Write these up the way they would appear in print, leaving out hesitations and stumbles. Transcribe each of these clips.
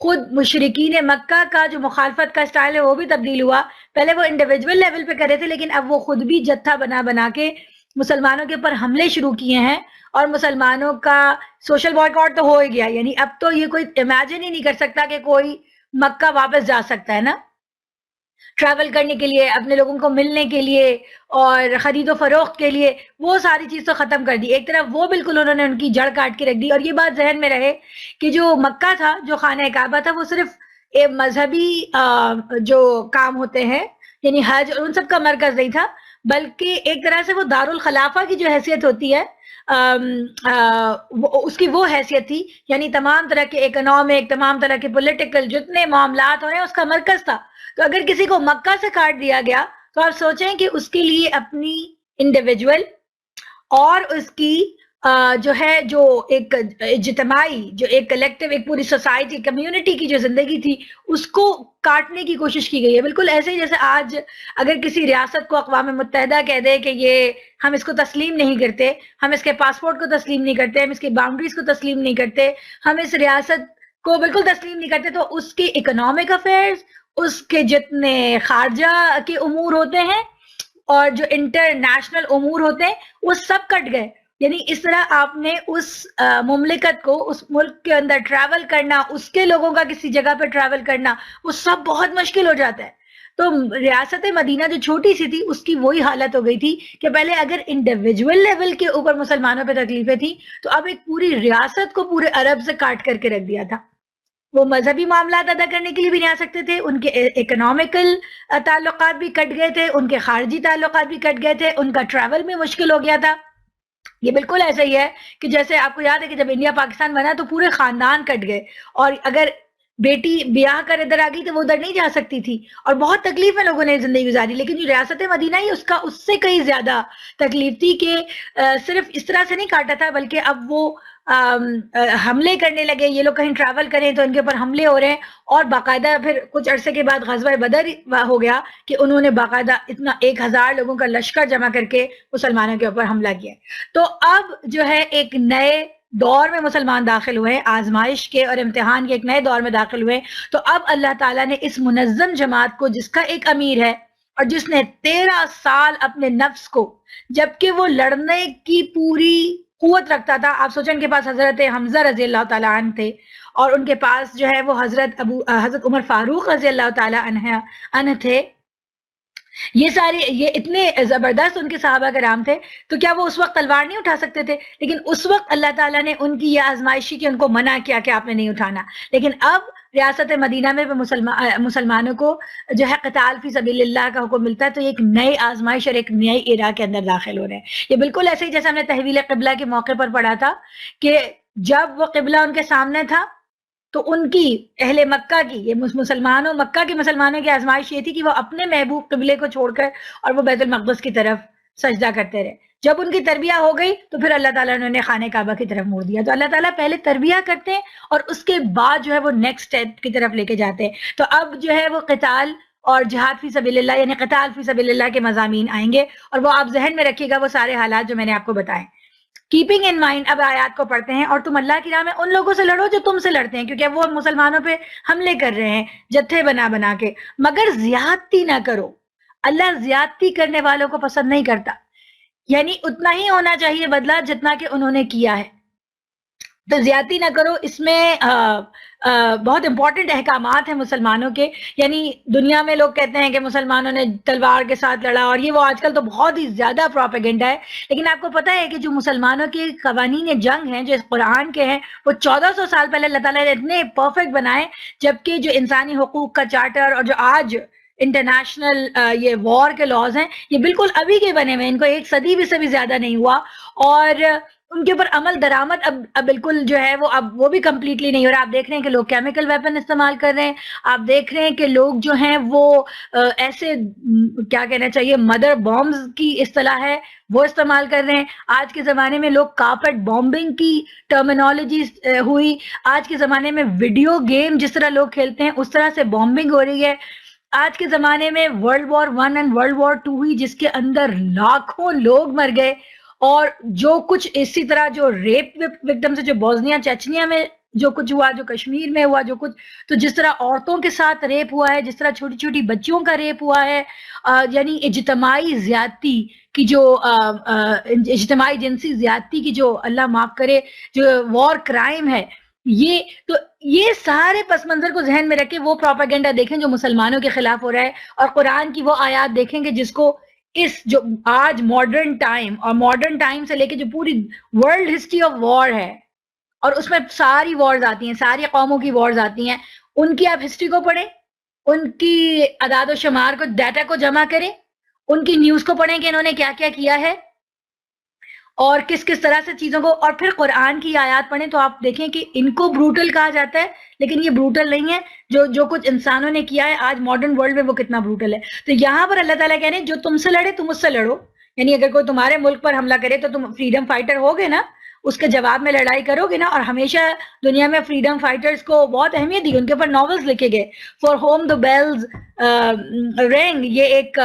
خود مشرکین مکہ کا جو مخالفت کا سٹائل ہے وہ بھی تبدیل ہوا. پہلے وہ انڈیویجول لیول پہ کر رہے تھے لیکن اب وہ خود بھی جتھا بنا بنا کے مسلمانوں کے اوپر حملے شروع کیے ہیں, اور مسلمانوں کا سوشل بائیکاٹ تو ہو ہی گیا. یعنی اب تو یہ کوئی امیجن ہی نہیں کر سکتا کہ کوئی مکہ واپس جا سکتا ہے نا, ٹریول کرنے کے لیے, اپنے لوگوں کو ملنے کے لیے اور خرید و فروخت کے لیے. وہ ساری چیز تو ختم کر دی ایک طرف, وہ بالکل انہوں نے ان کی جڑ کاٹ کے رکھ دی. اور یہ بات ذہن میں رہے کہ جو مکہ تھا, جو خانہ کعبہ تھا, وہ صرف ایک مذہبی جو کام ہوتے ہیں یعنی حج اور ان سب کا مرکز نہیں تھا, بلکہ ایک طرح سے وہ دارالخلافہ کی جو حیثیت ہوتی ہے اس کی وہ حیثیت تھی. یعنی تمام طرح کے اکنامک, تمام طرح کے پولیٹیکل جتنے معاملات ہو رہے ہیں اس کا مرکز تھا. تو اگر کسی کو مکہ سے کاٹ دیا گیا تو آپ سوچیں کہ اس کے لیے اپنی انڈیویجول اور اس کی جو ہے جو ایک اجتماعی, جو ایک کلیکٹیو, ایک پوری سوسائٹی, کمیونٹی کی جو زندگی تھی اس کو کاٹنے کی کوشش کی گئی ہے. بالکل ایسے ہی جیسے آج اگر کسی ریاست کو اقوام متحدہ کہہ دے کہ یہ ہم اس کو تسلیم نہیں کرتے, ہم اس کے پاسپورٹ کو تسلیم نہیں کرتے, ہم اس کی باؤنڈریز کو تسلیم نہیں کرتے, ہم اس ریاست کو بالکل تسلیم نہیں کرتے, تو اس کے اکنامک افیئرز, اس کے جتنے خارجہ کے امور ہوتے ہیں اور جو انٹرنیشنل امور ہوتے ہیں وہ سب کٹ گئے. یعنی اس طرح آپ نے اس مملکت کو, اس ملک کے اندر ٹریول کرنا, اس کے لوگوں کا کسی جگہ پہ ٹریول کرنا, وہ سب بہت مشکل ہو جاتا ہے. تو ریاست مدینہ جو چھوٹی سی تھی اس کی وہی حالت ہو گئی تھی کہ پہلے اگر انڈیویجول لیول کے اوپر مسلمانوں پہ تکلیفیں تھیں تو اب ایک پوری ریاست کو پورے عرب سے کاٹ کر کے رکھ دیا تھا. وہ مذہبی معاملات ادا کرنے کے لیے بھی نہیں آ سکتے تھے, ان کے اکنامکل تعلقات بھی کٹ گئے تھے, ان کے خارجی تعلقات بھی کٹ گئے تھے, ان کا ٹریول بھی مشکل ہو گیا تھا. یہ بالکل ایسا ہی ہے کہ جیسے آپ کو یاد ہے کہ جب انڈیا پاکستان بنا تو پورے خاندان کٹ گئے, اور اگر بیٹی بیاہ کر ادھر آ گئی تو وہ ادھر نہیں جا سکتی تھی, اور بہت تکلیف میں لوگوں نے زندگی گزاری. لیکن جو ریاست مدینہ ہی اس سے کئی زیادہ تکلیف تھی کہ صرف اس طرح سے نہیں کاٹا تھا, بلکہ اب وہ حملے کرنے لگے. یہ لوگ کہیں ٹریول کریں تو ان کے اوپر حملے ہو رہے ہیں, اور باقاعدہ پھر کچھ عرصے کے بعد غزوہ بدر ہو گیا کہ انہوں نے باقاعدہ اتنا 1000 لوگوں کا لشکر جمع کر کے مسلمانوں کے اوپر حملہ کیا. تو اب جو ہے ایک نئے دور میں مسلمان داخل ہوئے, آزمائش کے اور امتحان کے ایک نئے دور میں داخل ہوئے. تو اب اللہ تعالیٰ نے اس منظم جماعت کو, جس کا ایک امیر ہے اور جس نے 13 سال اپنے نفس کو, جبکہ وہ لڑنے کی پوری قوت رکھتا تھا, آپ سوچیں ان کے پاس حضرت حمزہ رضی اللہ تعالیٰ عنہ تھے, اور ان کے پاس جو ہے وہ حضرت عمر فاروق رضی اللہ تعالیٰ عنہ تھے. یہ اتنے زبردست ان کے صحابہ کرام تھے, تو کیا وہ اس وقت تلوار نہیں اٹھا سکتے تھے؟ لیکن اس وقت اللہ تعالیٰ نے ان کی یہ آزمائشی کہ ان کو منع کیا کہ آپ نے نہیں اٹھانا. لیکن اب ریاست مدینہ میں مسلمانوں کو جو ہے قتال فی سبیل اللہ کا حکم ملتا ہے, تو ایک نئی آزمائش اور ایک نئی ایرا کے اندر داخل ہو رہے ہیں. یہ بالکل ایسے ہی جیسے ہم نے تحویل قبلہ کے موقع پر پڑھا تھا کہ جب وہ قبلہ ان کے سامنے تھا تو ان کی اہل مکہ کی, یہ مکہ کے مسلمانوں کی آزمائش یہ تھی کہ وہ اپنے محبوب قبلے کو چھوڑ کر اور وہ بیت المقدس کی طرف سجدہ کرتے رہے. جب ان کی تربیہ ہو گئی تو پھر اللہ تعالیٰ نے انہیں خانہ کعبہ کی طرف موڑ دیا. تو اللہ تعالیٰ پہلے تربیہ کرتے ہیں اور اس کے بعد جو ہے وہ نیکسٹ اسٹیپ کی طرف لے کے جاتے ہیں. تو اب جو ہے وہ قتال اور جہاد فی سبیل اللہ یعنی قتال فی سبیل اللہ کے مضامین آئیں گے, اور وہ آپ ذہن میں رکھیے گا وہ سارے حالات جو میں نے آپ کو بتائے. کیپنگ ان مائنڈ, اب آیات کو پڑھتے ہیں, اور تم اللہ کی راہ میں ان لوگوں سے لڑو جو تم سے لڑتے ہیں, کیونکہ وہ مسلمانوں پہ حملے کر رہے ہیں جتھے بنا بنا کے, مگر زیادتی نہ کرو. اللہ زیادتی کرنے والوں کو پسند نہیں کرتا, یعنی اتنا ہی ہونا چاہیے بدلہ جتنا کہ انہوں نے کیا ہے. تو زیادتی نہ کرو. اس میں بہت امپورٹنٹ احکامات ہیں مسلمانوں کے. یعنی دنیا میں لوگ کہتے ہیں کہ مسلمانوں نے تلوار کے ساتھ لڑا, اور یہ وہ آج کل تو بہت ہی زیادہ پروپیگنڈا ہے. لیکن آپ کو پتہ ہے کہ جو مسلمانوں کے قوانین جنگ ہیں جو اس قرآن کے ہیں, وہ 1400 سال پہلے اللہ تعالیٰ نے اتنے پرفیکٹ بنائے, جبکہ جو انسانی حقوق کا چارٹر اور جو آج انٹرنیشنل یہ وار کے لاز ہیں, یہ بالکل ابھی کے بنے ہوئے, ان کو 1 صدی بھی سے بھی زیادہ نہیں ہوا, اور ان کے اوپر عمل درآمد اب بالکل جو ہے وہ بھی کمپلیٹلی نہیں ہو رہا. آپ دیکھ رہے ہیں کہ لوگ کیمیکل ویپن استعمال کر رہے ہیں, آپ دیکھ رہے ہیں کہ لوگ جو ہیں وہ ایسے کیا کہنا چاہیے مدر بامز کی اصطلاح ہے وہ استعمال کر رہے ہیں. آج کے زمانے میں لوگ کارپٹ بامبنگ کی ٹرمینالوجی ہوئی, آج کے زمانے میں ویڈیو گیم جس طرح لوگ کھیلتے ہیں اس طرح سے بامبنگ ہو رہی ہے. آج کے زمانے میں World War I اور World War II ہوئی, جس کے اندر لاکھوں لوگ مر گئے, اور جو کچھ اسی طرح جو ریپ وکٹمز جو بوسنیا چیچنیا میں جو کچھ ہوا، جو کشمیر میں ہوا، جو کچھ، تو جس طرح عورتوں کے ساتھ ریپ ہوا ہے، جس طرح چھوٹی چھوٹی بچیوں کا ریپ ہوا ہے، یعنی اجتماعی زیادتی کی جو اجتماعی جنسی زیادتی کی جو اللہ معاف کرے جو وار کرائم ہے، یہ تو یہ سارے پس منظر کو ذہن میں رکھے وہ پروپیگنڈا دیکھیں جو مسلمانوں کے خلاف ہو رہا ہے، اور قرآن کی وہ آیات دیکھیں کہ جس کو اس جو آج ماڈرن ٹائم، اور ماڈرن ٹائم سے لے کے جو پوری ورلڈ ہسٹری آف وار ہے، اور اس میں ساری وارز آتی ہیں، ساری قوموں کی وارز آتی ہیں، ان کی آپ ہسٹری کو پڑھیں، ان کی اعداد و شمار کو، ڈیٹا کو جمع کریں، ان کی نیوز کو پڑھیں کہ انہوں نے کیا کیا کیا ہے اور کس کس طرح سے چیزوں کو، اور پھر قرآن کی آیات پڑھیں تو آپ دیکھیں کہ ان کو بروٹل کہا جاتا ہے، لیکن یہ بروٹل نہیں ہے، جو کچھ انسانوں نے کیا ہے آج ماڈرن ورلڈ میں وہ کتنا بروٹل ہے۔ تو یہاں پر اللہ تعالیٰ کہہ رہے ہیں جو تم سے لڑے تم اس سے لڑو، یعنی اگر کوئی تمہارے ملک پر حملہ کرے تو تم فریڈم فائٹر ہوگے نا، اس کے جواب میں لڑائی کرو گے نا، اور ہمیشہ دنیا میں فریڈم فائٹرز کو بہت اہمیت دی، ان کے اوپر ناولز لکھے گئے، for whom the bells ring, یہ ایک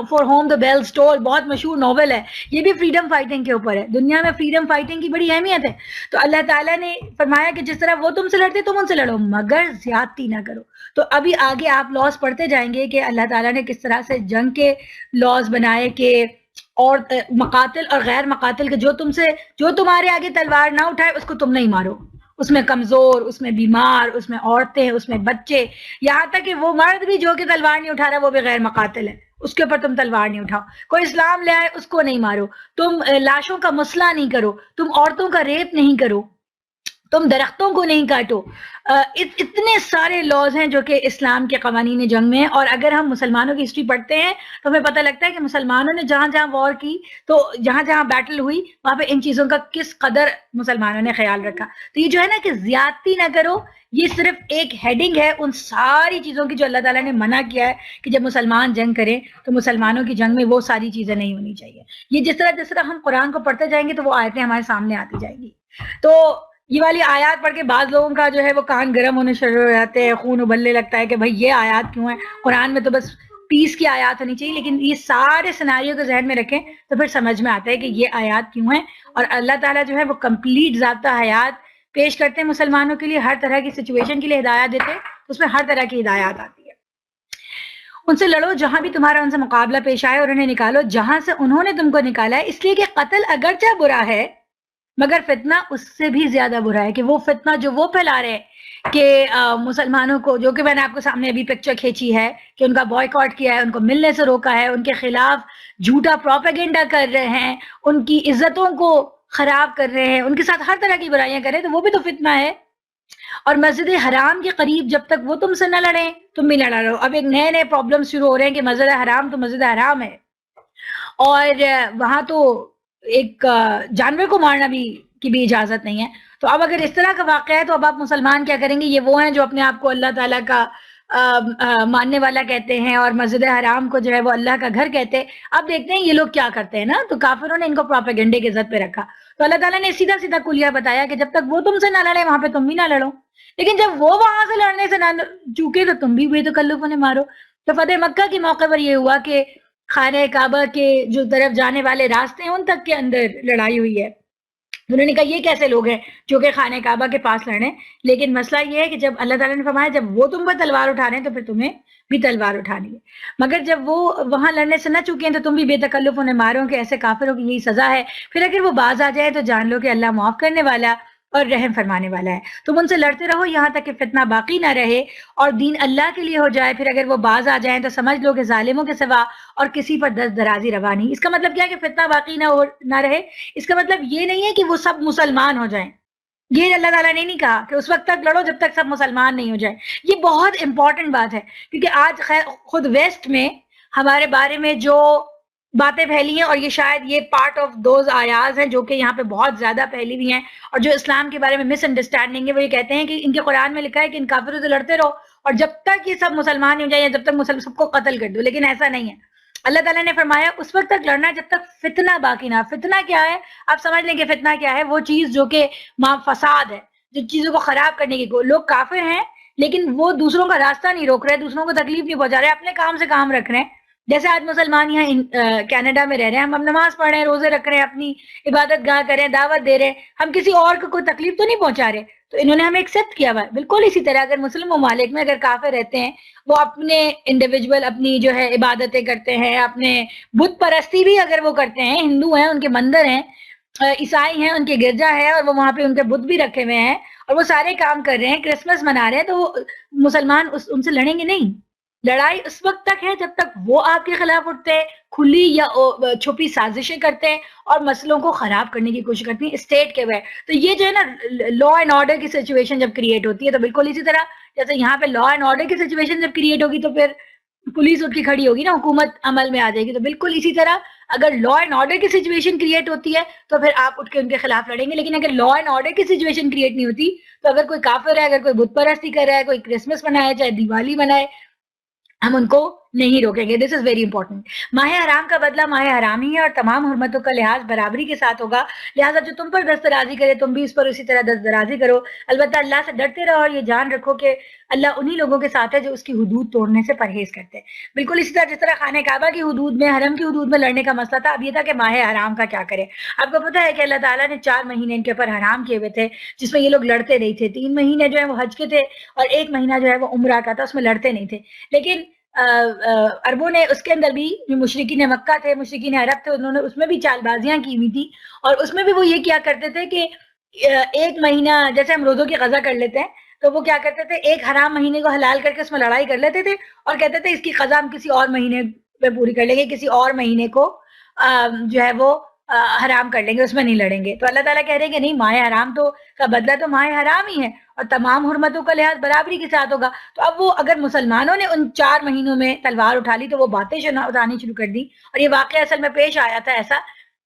for whom the bells toll بہت مشہور ناول ہے، یہ بھی فریڈم فائٹنگ کے اوپر ہے، دنیا میں فریڈم فائٹنگ کی بڑی اہمیت ہے۔ تو اللہ تعالیٰ نے فرمایا کہ جس طرح وہ تم سے لڑتے تم ان سے لڑو مگر زیادتی نہ کرو۔ تو ابھی آگے آپ لاز پڑھتے جائیں گے کہ اللہ تعالیٰ نے کس طرح سے جنگ کے لاز بنائے کہ اور مقاتل اور غیر مقاتل کے جو تمہارے آگے تلوار نہ اٹھائے اس کو تم نہیں مارو، اس میں کمزور، اس میں بیمار، اس میں عورتیں، اس میں بچے، یہاں تک کہ وہ مرد بھی جو کہ تلوار نہیں اٹھا رہا وہ بھی غیر مقاتل ہے، اس کے اوپر تم تلوار نہیں اٹھاؤ، کوئی اسلام لے آئے اس کو نہیں مارو، تم لاشوں کا مسئلہ نہیں کرو، تم عورتوں کا ریپ نہیں کرو، تم درختوں کو نہیں کاٹو۔ اتنے سارے لاز ہیں جو کہ اسلام کے قوانین جنگ میں ہیں، اور اگر ہم مسلمانوں کی ہسٹری پڑھتے ہیں تو ہمیں پتہ لگتا ہے کہ مسلمانوں نے جہاں جہاں وار کی، تو جہاں جہاں بیٹل ہوئی وہاں پہ ان چیزوں کا کس قدر مسلمانوں نے خیال رکھا۔ تو یہ جو ہے نا کہ زیادتی نہ کرو، یہ صرف ایک ہیڈنگ ہے ان ساری چیزوں کی جو اللہ تعالیٰ نے منع کیا ہے کہ جب مسلمان جنگ کریں تو مسلمانوں کی جنگ میں وہ ساری چیزیں نہیں ہونی چاہیے۔ یہ جس طرح ہم قرآن کو پڑھتے جائیں گے تو وہ آیتیں ہمارے سامنے آتی جائیں گی۔ تو یہ والی آیات پڑھ کے بعض لوگوں کا جو ہے وہ کان گرم ہونے شروع ہو جاتے ہیں، خون ابلنے لگتا ہے کہ بھائی یہ آیات کیوں ہیں، قرآن میں تو بس پیس کی آیات ہونی چاہیے، لیکن یہ سارے سیناریو کو ذہن میں رکھیں تو پھر سمجھ میں آتا ہے کہ یہ آیات کیوں ہیں، اور اللہ تعالیٰ جو ہے وہ کمپلیٹ ضابطہ حیات پیش کرتے ہیں مسلمانوں کے لیے، ہر طرح کی سچویشن کے لیے ہدایات دیتے ہیں، اس میں ہر طرح کی ہدایات آتی ہے۔ ان سے لڑو جہاں بھی تمہارا ان سے مقابلہ پیش آئے، اور انہیں نکالو جہاں سے انہوں نے تم کو نکالا ہے، اس لیے کہ قتل اگرچہ برا ہے مگر فتنہ اس سے بھی زیادہ برا ہے، کہ وہ فتنہ جو وہ پھیلا رہے ہیں کہ مسلمانوں کو، جو کہ میں نے آپ کو سامنے ابھی پکچر کھینچی ہے کہ ان کا بائیکاٹ کیا ہے، ان کو ملنے سے روکا ہے، ان کے خلاف جھوٹا پروپیگنڈا کر رہے ہیں، ان کی عزتوں کو خراب کر رہے ہیں، ان کے ساتھ ہر طرح کی برائیاں کر رہے ہیں، تو وہ بھی تو فتنہ ہے۔ اور مسجد حرام کے قریب جب تک وہ تم سے نہ لڑیں تم بھی نہ لڑو۔ اب ایک نئے پرابلم شروع ہو رہے ہیں کہ مسجد حرام تو مسجد حرام ہے، اور وہاں تو ایک جانور کو مارنا کی بھی اجازت نہیں ہے۔ تو اب اگر اس طرح کا واقعہ ہے تو اب آپ مسلمان کیا کریں گے؟ یہ وہ ہیں جو اپنے آپ کو اللہ تعالیٰ کا ماننے والا کہتے ہیں اور مسجد حرام کو جو ہے وہ اللہ کا گھر کہتے ہیں۔ اب دیکھتے ہیں یہ لوگ کیا کرتے ہیں نا، تو کافروں نے ان کو پروپیگنڈے کے عزت پہ رکھا، تو اللہ تعالیٰ نے سیدھا سیدھا کلیہ بتایا کہ جب تک وہ تم سے نہ لڑے وہاں پہ تم بھی نہ لڑو، لیکن جب وہ وہاں سے لڑنے سے نہ چوکے تو تم بھی بے تکلف انہیں مارو۔ تو فتح مکہ کے موقع پر یہ ہوا کہ خانہ کعبہ کے جو طرف جانے والے راستے ہیں ان تک کے اندر لڑائی ہوئی ہے۔ انہوں نے کہا یہ کیسے لوگ ہیں جو کہ خانہ کعبہ کے پاس لڑیں، لیکن مسئلہ یہ ہے کہ جب اللہ تعالیٰ نے فرمایا جب وہ تم پر تلوار اٹھا رہے ہیں تو پھر تمہیں بھی تلوار اٹھانی ہے، مگر جب وہ وہاں لڑنے سے نہ چکے ہیں تو تم بھی بے تکلف انہیں مارو، کہ ایسے کافروں کی یہی سزا ہے۔ پھر اگر وہ باز آ جائے تو جان لو کہ اللہ معاف کرنے والا اور رحم فرمانے والا ہے۔ تم ان سے لڑتے رہو یہاں تک کہ فتنہ باقی نہ رہے اور دین اللہ کے لیے ہو جائے، پھر اگر وہ باز آ جائیں تو سمجھ لو کہ ظالموں کے سوا اور کسی پر دست درازی روا نہیں۔ اس کا مطلب کیا ہے کہ فتنہ باقی نہ رہے، اس کا مطلب یہ نہیں ہے کہ وہ سب مسلمان ہو جائیں، یہ اللہ تعالیٰ نے نہیں کہا کہ اس وقت تک لڑو جب تک سب مسلمان نہیں ہو جائیں۔ یہ بہت امپورٹنٹ بات ہے، کیونکہ آج خود ویسٹ میں ہمارے بارے میں جو باتیں پھیلی ہیں، اور یہ شاید یہ پارٹ آف دوز آیاز ہیں جو کہ یہاں پہ بہت زیادہ پھیلی ہوئی ہیں، اور جو اسلام کے بارے میں مس انڈرسٹینڈنگ ہے، وہ یہ کہتے ہیں کہ ان کے قرآن میں لکھا ہے کہ ان کافروں سے لڑتے رہو اور جب تک یہ سب مسلمان نہیں ہو جائیں یا جب تک سب کو قتل کر دو، لیکن ایسا نہیں ہے۔ اللہ تعالیٰ نے فرمایا اس وقت تک لڑنا جب تک فتنہ باقی نہ۔ فتنہ کیا ہے؟ آپ سمجھ لیں کہ فتنہ کیا ہے، وہ چیز جو کہ فساد ہے، جو چیزوں کو خراب کرنے کی۔ لوگ کافر ہیں لیکن وہ دوسروں کا راستہ نہیں روک رہے، دوسروں کو تکلیف نہیں پہنچا رہے، اپنے کام سے کام رکھ رہے ہیں۔ جیسے آج مسلمان یہاں کینیڈا میں رہ رہے ہیں، ہم نماز پڑھ رہے ہیں، روزے رکھ رہے ہیں، اپنی عبادت گاہ کر رہے ہیں، دعوت دے رہے ہیں، ہم کسی اور کو کوئی تکلیف تو نہیں پہنچا رہے، تو انہوں نے ہمیں ایکسیپٹ کیا ہوا ہے. بالکل اسی طرح اگر مسلم ممالک میں اگر کافر رہتے ہیں، وہ اپنے انڈیویجول اپنی جو ہے عبادتیں کرتے ہیں، اپنے بت پرستی بھی اگر وہ کرتے ہیں، ہندو ہیں ان کے مندر ہیں، عیسائی ہیں ان کے گرجا ہے اور وہ وہاں پہ ان کے بت بھی رکھے ہوئے ہیں اور وہ سارے کام کر رہے ہیں، کرسمس منا رہے ہیں، تو وہ مسلمان ان سے لڑیں گے نہیں. لڑائی اس وقت تک ہے جب تک وہ آپ کے خلاف اٹھتے ہیں، کھلی یا چھپی سازشیں کرتے ہیں اور مسئلوں کو خراب کرنے کی کوشش کرتی ہیں اسٹیٹ کے وہ. تو یہ جو ہے نا لا اینڈ آرڈر کی سچویشن جب کریٹ ہوتی ہے، تو بالکل اسی طرح جیسے یہاں پہ لا اینڈ آرڈر کی سچویشن جب کریٹ ہوگی تو پھر پولیس اٹھ کے کھڑی ہوگی نا، حکومت عمل میں آ جائے گی. تو بالکل اسی طرح اگر لا اینڈ آرڈر کی سچویشن کریٹ ہوتی ہے تو پھر آپ اٹھ کے ان کے خلاف لڑیں گے. لیکن اگر لا اینڈ آرڈر کی سچویشن کریٹ نہیں ہوتی تو اگر کوئی کافر ہے، اگر کوئی بت پرستی کر رہا ہے، کوئی کرسمس منائے چاہے دیوالی منائے، ہم ان کو نہیں روکیں گے. دس از ویری امپورٹنٹ. ماہ حرام کا بدلہ ماہ حرام ہی ہے اور تمام حرمتوں کا لحاظ برابری کے ساتھ ہوگا. لہٰذا جو تم پر دسترازی کرے تم بھی اس پر اسی طرح دسترازی کرو. البتہ اللہ سے ڈرتے رہو اور یہ جان رکھو کہ اللہ انہی لوگوں کے ساتھ ہے جو اس کی حدود توڑنے سے پرہیز کرتے ہیں. بالکل اسی طرح جس طرح خانہ کعبہ کی حدود میں، حرم کی حدود میں لڑنے کا مسئلہ تھا، اب یہ تھا کہ ماہ حرام کا کیا کرے. آپ کو پتہ ہے کہ اللہ تعالیٰ نے 4 مہینے ان کے اوپر حرام کیے ہوئے تھے جس میں یہ لوگ لڑتے نہیں تھے. 3 مہینے جو ہے وہ حج کے تھے اور 1 مہینہ جو ہے وہ عمرہ کا تھا، اس میں لڑتے نہیں تھے. لیکن عربوں نے اس کے اندر بھی جو مشرکین مکہ تھے، مشرکین عرب تھے، انہوں نے اس میں بھی چال بازیاں کی ہوئی تھی اور اس میں بھی وہ یہ کیا کرتے تھے کہ 1 مہینہ جیسے ہم روزوں کی قضا کر لیتے ہیں تو وہ کیا کرتے تھے، ایک حرام مہینے کو حلال کر کے اس میں لڑائی کر لیتے تھے اور کہتے تھے اس کی قضا ہم کسی اور مہینے پہ پوری کر لیں گے، کسی اور مہینے کو جو ہے وہ حرام کر لیں گے، اس میں نہیں لڑیں گے. تو اللہ تعالیٰ کہہ رہے ہیں کہ نہیں، ماہ حرام تو کا بدلہ تو ماہ حرام ہی ہے اور تمام حرمتوں کا لحاظ برابری کے ساتھ ہوگا. تو اب وہ اگر مسلمانوں نے ان 4 مہینوں میں تلوار اٹھا لی تو وہ باتیں اٹھانی شروع کر دی. اور یہ واقعہ اصل میں پیش آیا تھا ایسا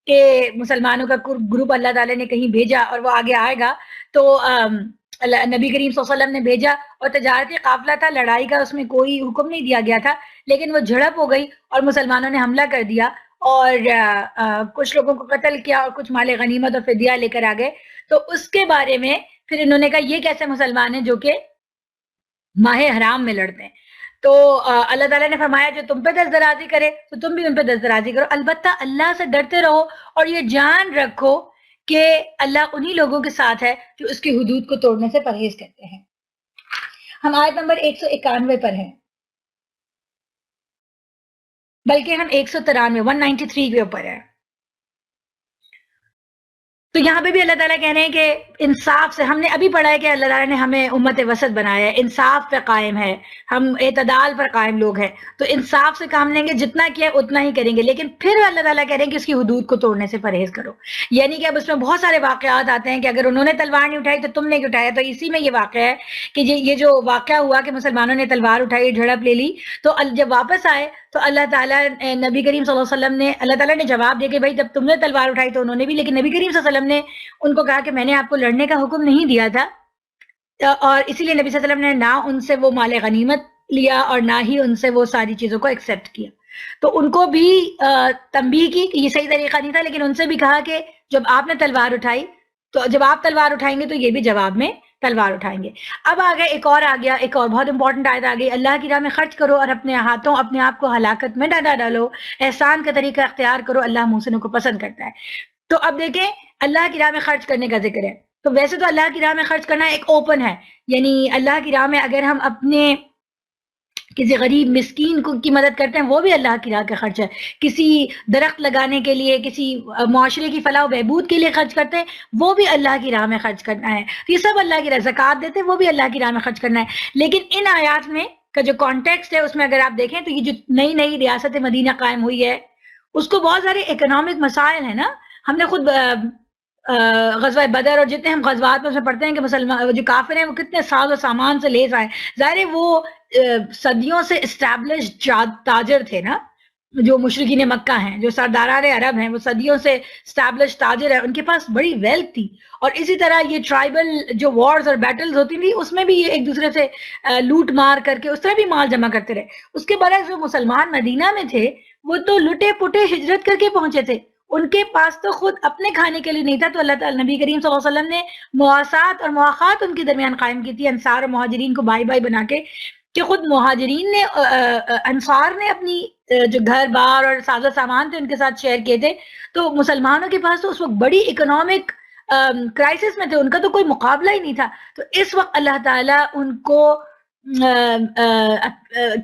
کہ مسلمانوں کا گروپ اللہ تعالیٰ نے کہیں بھیجا اور وہ آگے آئے گا تو نبی کریم صلی اللہ علیہ وسلم نے بھیجا اور تجارتی قافلہ تھا، لڑائی کا اس میں کوئی حکم نہیں دیا گیا تھا، لیکن وہ جھڑپ ہو گئی اور مسلمانوں نے حملہ کر دیا اور کچھ لوگوں کو قتل کیا اور کچھ مال غنیمت اور فدیہ لے کر آ گئے. تو اس کے بارے میں پھر انہوں نے کہا یہ کیسے مسلمان ہیں جو کہ ماہ حرام میں لڑتے ہیں. تو اللہ تعالیٰ نے فرمایا جو تم پہ دسترازی کرے تو تم بھی ان پہ دسترازی کرو. البتہ اللہ سے ڈرتے رہو اور یہ جان رکھو کہ اللہ انہی لوگوں کے ساتھ ہے جو اس کی حدود کو توڑنے سے پرہیز کرتے ہیں. ہم آیت نمبر 191 پر ہیں، بلکہ ہم 193 193 کے اوپر ہیں. تو یہاں پہ بھی اللہ تعالیٰ کہہ رہے ہیں کہ انصاف سے، ہم نے ابھی پڑھا ہے کہ اللہ تعالیٰ نے ہمیں امت وسط بنایا ہے، انصاف پہ قائم ہے، ہم اعتدال پر قائم لوگ ہیں، تو انصاف سے کام لیں گے، جتنا کیا اتنا ہی کریں گے. لیکن پھر اللہ تعالیٰ کہہ رہے ہیں کہ اس کی حدود کو توڑنے سے پرہیز کرو. یعنی کہ اب اس میں بہت سارے واقعات آتے ہیں کہ اگر انہوں نے تلوار نہیں اٹھائی تو تم نے کیوں اٹھایا. تو اسی میں یہ واقعہ ہے کہ یہ جو واقعہ ہوا کہ مسلمانوں نے تلوار اٹھائی، جھڑپ لے لی، تو جب واپس آئے تو اللہ تعالیٰ نبی کریم صلی اللہ علیہ وسلم نے، اللہ تعالیٰ نے جواب دیا کہ بھائی جب تم نے تلوار اٹھائی تو انہوں نے بھی، لیکن نبی کریم صلی اللہ علیہ وسلم نے ان کو کہا کہ میں نے آپ کو لڑنے کا حکم نہیں دیا تھا، اور اسی لیے نبی صلی اللہ علیہ وسلم نے نہ ان سے وہ مال غنیمت لیا اور نہ ہی ان سے وہ ساری چیزوں کو ایکسیپٹ کیا. تو ان کو بھی تنبیہ کی کہ یہ صحیح طریقہ نہیں تھا، لیکن ان سے بھی کہا کہ جب آپ نے تلوار اٹھائی تو جب آپ تلوار اٹھائیں گے تو یہ بھی جواب میں تلوار اٹھائیں گے. اب آگے ایک اور بہت امپورٹنٹ آیت آ گئی، اللہ کی راہ میں خرچ کرو اور اپنے ہاتھوں اپنے آپ کو ہلاکت میں نہ ڈالو، احسان کا طریقہ اختیار کرو، اللہ محسنوں کو پسند کرتا ہے. تو اب دیکھیں اللہ کی راہ میں خرچ کرنے کا ذکر ہے. تو ویسے تو اللہ کی راہ میں خرچ کرنا ایک اوپن ہے، یعنی اللہ کی راہ میں اگر ہم اپنے کسی غریب مسکین کی مدد کرتے ہیں وہ بھی اللہ کی راہ کا خرچ ہے، کسی درخت لگانے کے لیے، کسی معاشرے کی فلاح و بہبود کے لیے خرچ کرتے ہیں وہ بھی اللہ کی راہ میں خرچ کرنا ہے. یہ سب اللہ کی راہ، زکوٰۃ دیتے ہیں وہ بھی اللہ کی راہ میں خرچ کرنا ہے. لیکن ان آیات میں کا جو کانٹیکسٹ ہے اس میں اگر آپ دیکھیں تو یہ جو نئی ریاست مدینہ قائم ہوئی ہے اس کو بہت سارے اکنامک مسائل ہیں نا. ہم نے خود غزوہ بدر اور جتنے ہم غزوات میں پڑھتے ہیں کہ مسلمان جو کافر ہیں وہ کتنے ساز و سامان سے لیس آئے. ظاہر ہے وہ صدیوں سے اسٹیبلش تاجر تھے نا، جو مشرکین مکہ ہیں، جو سرداران عرب ہیں، وہ صدیوں سے اسٹیبلش تاجر ہیں، ان کے پاس بڑی ویلتھ تھی. اور اسی طرح یہ ٹرائبل جو وارز اور بیٹلز ہوتی تھی اس میں بھی یہ ایک دوسرے سے لوٹ مار کر کے اس طرح بھی مال جمع کرتے رہے. اس کے برعکس جو مسلمان مدینہ میں تھے وہ تو لٹے پٹے ہجرت کر کے پہنچے تھے، ان کے پاس تو خود اپنے کھانے کے لیے نہیں تھا. تو اللہ تعالیٰ نبی کریم صلی اللہ علیہ وسلم نے مواسات اور مواخات ان کے درمیان قائم کی تھی، انصار اور مہاجرین کو بائی بائی بنا کے، کہ خود مہاجرین نے انصار نے اپنی جو گھر بار اور ساز و سامان تھے ان کے ساتھ شیئر کیے تھے. تو مسلمانوں کے پاس تو اس وقت بڑی اکنامک کرائسس میں تھے، ان کا تو کوئی مقابلہ ہی نہیں تھا. تو اس وقت اللہ تعالیٰ ان کو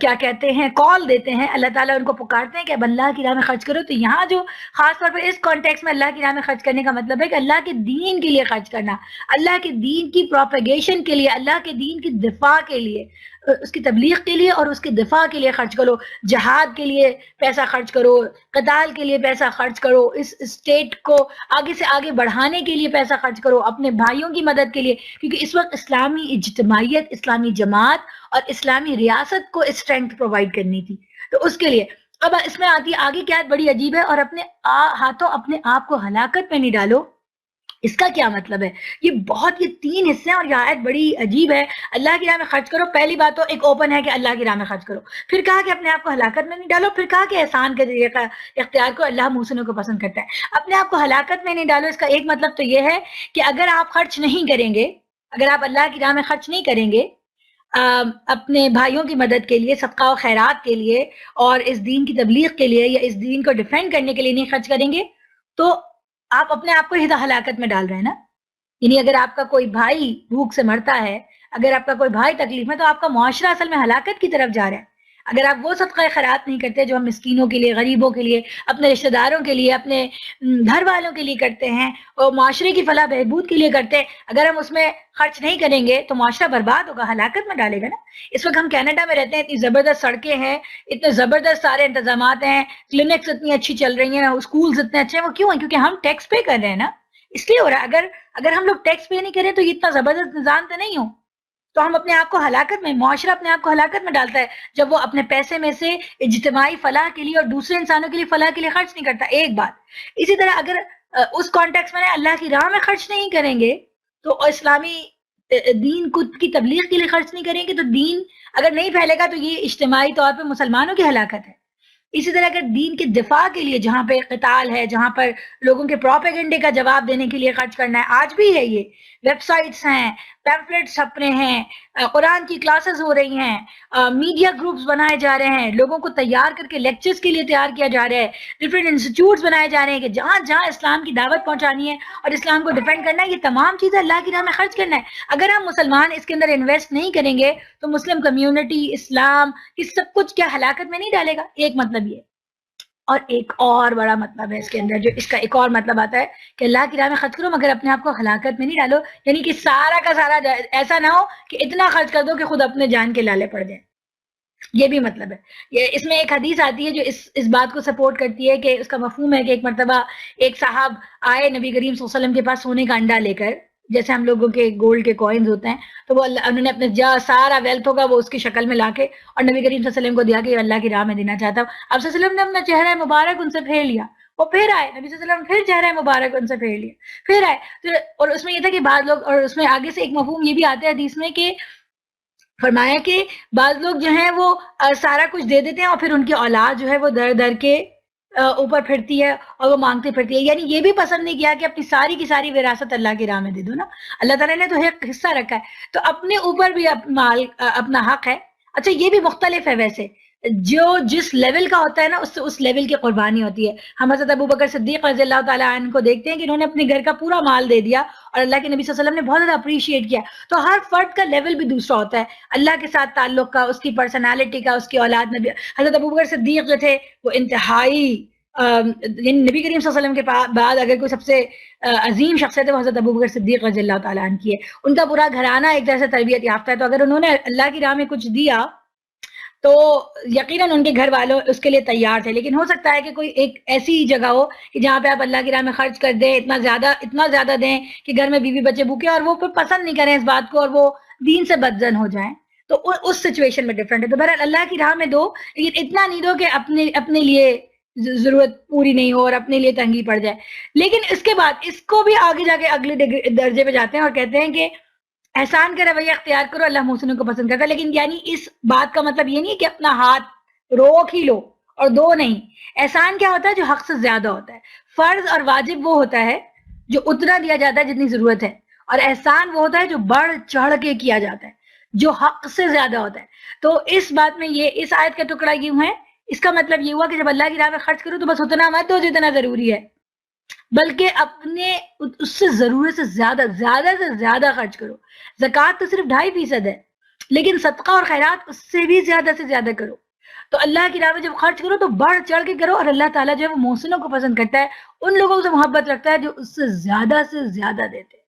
کیا کہتے ہیں کال دیتے ہیں، اللہ تعالیٰ ان کو پکارتے ہیں کہ اب اللہ کی راہ میں خرچ کرو. تو یہاں جو خاص طور پر اس کانٹیکس میں اللہ کی راہ میں خرچ کرنے کا مطلب ہے کہ اللہ کے دین کے لیے خرچ کرنا، اللہ کے دین کی پروپیگیشن کے لیے، اللہ کے دین کی دفاع کے لیے، اس کی تبلیغ کے لیے اور اس کی دفاع کے لیے خرچ کرو. جہاد کے لیے پیسہ خرچ کرو، قتال کے لیے پیسہ خرچ کرو، اس اسٹیٹ کو آگے سے آگے بڑھانے کے لیے پیسہ خرچ کرو، اپنے بھائیوں کی مدد کے لیے، کیونکہ اس وقت اسلامی اجتماعیت، اسلامی جماعت اور اسلامی ریاست کو اسٹرینتھ پرووائڈ کرنی تھی. تو اس کے لیے اب اس میں آتی ہے آگے کیا بڑی عجیب ہے، اور اپنے ہاتھوں اپنے آپ کو ہلاکت میں نہیں ڈالو. اس کا کیا مطلب ہے؟ یہ 3 حصے ہیں اور یہ آیت بڑی عجیب ہے. اللہ کی راہ میں خرچ کرو، پہلی بات تو ایک اوپن ہے کہ اللہ کی راہ میں خرچ کرو. پھر کہا کہ اپنے آپ کو ہلاکت میں نہیں ڈالو. پھر کہا کہ احسان کے طریقہ اختیار کو اللہ محسنوں کو پسند کرتا ہے. اپنے آپ کو ہلاکت میں نہیں ڈالو، اس کا ایک مطلب تو یہ ہے کہ اگر آپ خرچ نہیں کریں گے، اگر آپ اللہ کی راہ میں خرچ نہیں کریں گے، اپنے بھائیوں کی مدد کے لیے، صدقہ و خیرات کے لیے اور اس دین کی تبلیغ کے لیے یا اس دین کو ڈیفینڈ کرنے کے لیے نہیں خرچ کریں گے، تو آپ اپنے آپ کو ہلاکت میں ڈال رہے ہیں نا. یعنی اگر آپ کا کوئی بھائی بھوک سے مرتا ہے، اگر آپ کا کوئی بھائی تکلیف میں، تو آپ کا معاشرہ اصل میں ہلاکت کی طرف جا رہا ہے. اگر آپ وہ صدقہ خیرات نہیں کرتے جو ہم مسکینوں کے لیے، غریبوں کے لیے، اپنے رشتہ داروں کے لیے، اپنے گھر والوں کے لیے کرتے ہیں اور معاشرے کی فلاح بہبود کے لیے کرتے ہیں، اگر ہم اس میں خرچ نہیں کریں گے تو معاشرہ برباد ہوگا، ہلاکت میں ڈالے گا نا. اس وقت ہم کینیڈا میں رہتے ہیں، اتنی زبردست سڑکیں ہیں، اتنے زبردست سارے انتظامات ہیں، کلینکس اتنی اچھی چل رہی ہیں، اسکولز اتنے اچھے ہیں. وہ کیوں ہیں؟ کیونکہ ہم ٹیکس پے کر رہے ہیں نا، اس لیے ہو رہا ہے. اگر ہم لوگ ٹیکس پے نہیں کریں تو یہ اتنا زبردست نظام تو نہیں ہو. تو ہم اپنے آپ کو ہلاکت میں، معاشرہ اپنے آپ کو ہلاکت میں ڈالتا ہے جب وہ اپنے پیسے میں سے اجتماعی فلاح کے لیے اور دوسرے انسانوں کے لیے فلاح کے لیے خرچ نہیں کرتا. ایک بات. اسی طرح اگر اس کانٹیکس میں اللہ کی راہ میں خرچ نہیں کریں گے تو اسلامی دین کی تبلیغ کے لیے خرچ نہیں کریں گے تو دین اگر نہیں پھیلے گا تو یہ اجتماعی طور پہ مسلمانوں کی ہلاکت ہے. اسی طرح اگر دین کے دفاع کے لیے، جہاں پہ قتال ہے، جہاں پر لوگوں کے پروپیگنڈے کا جواب دینے کے لیے خرچ کرنا ہے، آج بھی ہے. یہ ویب سائٹس ہیں، پیمفلیٹس چھپ رہے ہیں، قرآن کی کلاسز ہو رہی ہیں، میڈیا گروپس بنائے جا رہے ہیں، لوگوں کو تیار کر کے لیکچرز کے لیے تیار کیا جا رہا ہے، ڈفرینٹ انسٹیٹیوٹس بنائے جا رہے ہیں کہ جہاں جہاں اسلام کی دعوت پہنچانی ہے اور اسلام کو ڈیفینڈ کرنا ہے، یہ تمام چیزیں اللہ کی راہ میں خرچ کرنا ہے. اگر ہم مسلمان اس کے اندر انویسٹ نہیں کریں گے تو مسلم کمیونٹی، اسلام، یہ سب کچھ کیا ہلاکت میں نہیں ڈالے گا. ایک مطلب یہ. اور ایک اور بڑا مطلب ہے اس کے اندر، جو اس کا ایک اور مطلب آتا ہے کہ اللہ کی راہ میں خرچ کرو مگر اپنے آپ کو ہلاکت میں نہیں ڈالو. یعنی کہ سارا کا سارا ایسا نہ ہو کہ اتنا خرچ کر دو کہ خود اپنے جان کے لالے پڑ جائیں. یہ بھی مطلب ہے. یہ اس میں ایک حدیث آتی ہے جو اس بات کو سپورٹ کرتی ہے کہ اس کا مفہوم ہے کہ ایک مرتبہ ایک صاحب آئے نبی کریم صلی اللہ علیہ وسلم کے پاس سونے کا انڈا لے کر، جیسے ہم لوگوں کے گولڈ کے کوئنز ہوتے ہیں، تو وہ انہوں نے اپنے سارا ویلتھ ہوگا وہ اس کی شکل میں لا کے اور نبی کریم صلی اللہ علیہ وسلم کو دیا کہ اللہ کی راہ میں دینا چاہتا ہوں. اب صلی اللہ علیہ وسلم نے اپنا چہرہ مبارک ان سے پھیر لیا. وہ پھر آئے نبی صلی اللہ علیہ وسلم، پھر چہرہ مبارک ان سے پھیر لیا، پھر آئے. اور اس میں یہ تھا کہ بعض لوگ، اور اس میں آگے سے ایک مفہوم یہ بھی آتا ہے حدیث میں کہ فرمایا کہ بعض لوگ جو ہیں وہ سارا کچھ دے دیتے ہیں اور پھر ان کی اولاد جو ہے وہ در در کے اوپر پھرتی ہے اور وہ مانگتے پھرتی ہے. یعنی یہ بھی پسند نہیں کیا کہ اپنی ساری کی ساری وراثت اللہ کی راہ میں دے دو نا. اللہ تعالیٰ نے تو ایک حصہ رکھا ہے، تو اپنے اوپر بھی مال اپنا حق ہے. اچھا یہ بھی مختلف ہے ویسے، جو جس لیول کا ہوتا ہے نا اس لیول کی قربانی ہوتی ہے. ہم حضرت ابوبکر صدیق رضی اللہ تعالیٰ عنہ کو دیکھتے ہیں کہ انہوں نے اپنے گھر کا پورا مال دے دیا اور اللہ کے نبی صلی اللہ علیہ وسلم نے بہت زیادہ اپریشیٹ کیا. تو ہر فرد کا لیول بھی دوسرا ہوتا ہے، اللہ کے ساتھ تعلق کا، اس کی پرسنالٹی کا، اس کی اولاد میں بھی. حضرت ابوبکر صدیق جو تھے وہ انتہائی یعنی نبی کریم صلی اللہ علیہ وسلم کے بعد اگر کوئی سب سے عظیم شخصیت ہے وہ حضرت ابوبکر صدیق رضی اللہ تعالیٰ عنہ کی ہے. ان کا پورا گھرانہ ایک طرح سے تربیت یافتہ ہے، تو اگر انہوں نے اللہ کی راہ میں کچھ دیا تو یقیناً ان کے گھر والوں اس کے لیے تیار تھے. لیکن ہو سکتا ہے کہ کوئی ایک ایسی جگہ ہو کہ جہاں پہ آپ اللہ کی راہ میں خرچ کر دیں، اتنا زیادہ دیں کہ گھر میں بیوی بچے بھوکے اور وہ پسند نہیں کریں اس بات کو اور وہ دین سے بدزن ہو جائیں، تو اس سچویشن میں ڈفرینٹ ہے. تو بہرحال اللہ کی راہ میں دو، لیکن اتنا نہیں دو کہ اپنے لیے ضرورت پوری نہیں ہو اور اپنے لیے تنگی پڑ جائے. لیکن اس کے بعد اس کو بھی آگے جا کے اگلے درجے پہ جاتے ہیں اور کہتے ہیں کہ احسان کا رویہ اختیار کرو، اللہ محسنوں کو پسند کرتا ہے. لیکن یعنی اس بات کا مطلب یہ نہیں کہ اپنا ہاتھ روک ہی لو اور دو نہیں. احسان کیا ہوتا ہے؟ جو حق سے زیادہ ہوتا ہے. فرض اور واجب وہ ہوتا ہے جو اتنا دیا جاتا ہے جتنی ضرورت ہے، اور احسان وہ ہوتا ہے جو بڑھ چڑھ کے کیا جاتا ہے، جو حق سے زیادہ ہوتا ہے. تو اس بات میں یہ اس آیت کا ٹکڑا یوں ہے، اس کا مطلب یہ ہوا کہ جب اللہ کی راہ میں خرچ کرو تو بس اتنا مت دو جتنا ضروری ہے، بلکہ اپنے اس سے ضرورت سے زیادہ خرچ کرو. زکوٰۃ تو صرف 2.5% ہے، لیکن صدقہ اور خیرات اس سے بھی زیادہ سے زیادہ کرو. تو اللہ کی راہ میں جب خرچ کرو تو بڑھ چڑھ کے کرو، اور اللہ تعالیٰ جو ہے وہ محسنوں کو پسند کرتا ہے، ان لوگوں سے محبت رکھتا ہے جو اس سے زیادہ دیتے ہیں.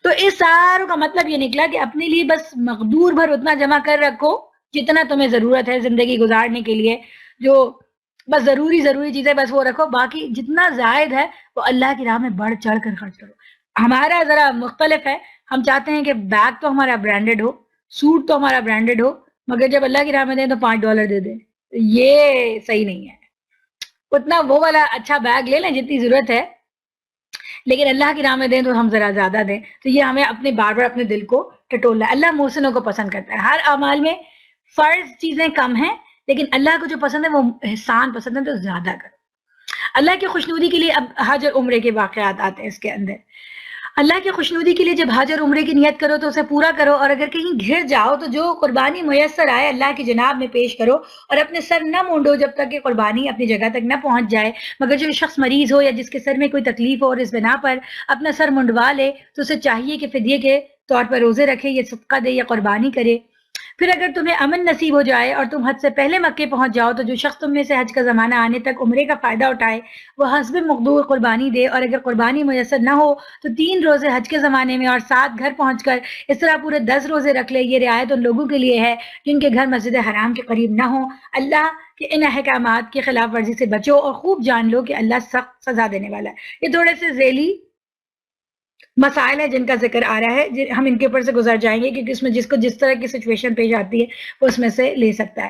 تو اس ساروں کا مطلب یہ نکلا کہ اپنے لیے بس مقدور بھر اتنا جمع کر رکھو جتنا تمہیں ضرورت ہے زندگی گزارنے کے لیے، جو بس ضروری چیزیں بس وہ رکھو، باقی جتنا زائد ہے وہ اللہ کی راہ میں بڑھ چڑھ کر خرچ کرو. ہمارا ذرا مختلف ہے، ہم چاہتے ہیں کہ بیگ تو ہمارا برانڈڈ ہو، سوٹ تو ہمارا برانڈڈ ہو، مگر جب اللہ کی راہ میں دیں تو $5 دے دیں. یہ صحیح نہیں ہے. اتنا وہ والا اچھا بیگ لے لیں جتنی ضرورت ہے، لیکن اللہ کی راہ میں دیں تو ہم ذرا زیادہ دیں. تو یہ ہمیں اپنے بار بار اپنے دل کو ٹٹولنا ہے. اللہ محسنوں کو پسند کرتا ہے. ہر اعمال میں فرض چیزیں کم ہیں، لیکن اللہ کو جو پسند ہے وہ احسان پسند ہے، تو زیادہ کرو. اللہ کی خوشنودی کے لیے اب حج اور عمرے کے واقعات آتے ہیں اس کے اندر. اللہ کی خوشنودی کے لیے جب حج اور عمرے کی نیت کرو تو اسے پورا کرو، اور اگر کہیں گھر جاؤ تو جو قربانی میسر آئے اللہ کی جناب میں پیش کرو، اور اپنے سر نہ مونڈو جب تک کہ قربانی اپنی جگہ تک نہ پہنچ جائے. مگر جو شخص مریض ہو یا جس کے سر میں کوئی تکلیف ہو اور اس بنا پر اپنا سر منڈوا لے تو اسے چاہیے کہ فدیے کے طور پر روزے رکھے یا صدقہ دے یا قربانی کرے. پھر اگر تمہیں امن نصیب ہو جائے اور تم حج سے پہلے مکے پہنچ جاؤ تو جو شخص تم میں سے حج کا زمانہ آنے تک عمرے کا فائدہ اٹھائے وہ حسب مقدور قربانی دے، اور اگر قربانی میسر نہ ہو تو 3 روزے حج کے زمانے میں اور 7 گھر پہنچ کر اس طرح پورے 10 روزے رکھ لے. یہ رعایت ان لوگوں کے لیے ہے جن کے گھر مسجد حرام کے قریب نہ ہوں. اللہ کے ان احکامات کی خلاف ورزی سے بچو اور خوب جان لو کہ اللہ سخت سزا دینے والا ہے. یہ تھوڑے سے ذیلی مسائل ہیں جن کا ذکر آ رہا ہے، ہم ان کے اوپر سے گزر جائیں گے کیونکہ اس میں جس کو جس طرح کی سچویشن پیش آتی ہے وہ اس میں سے لے سکتا ہے.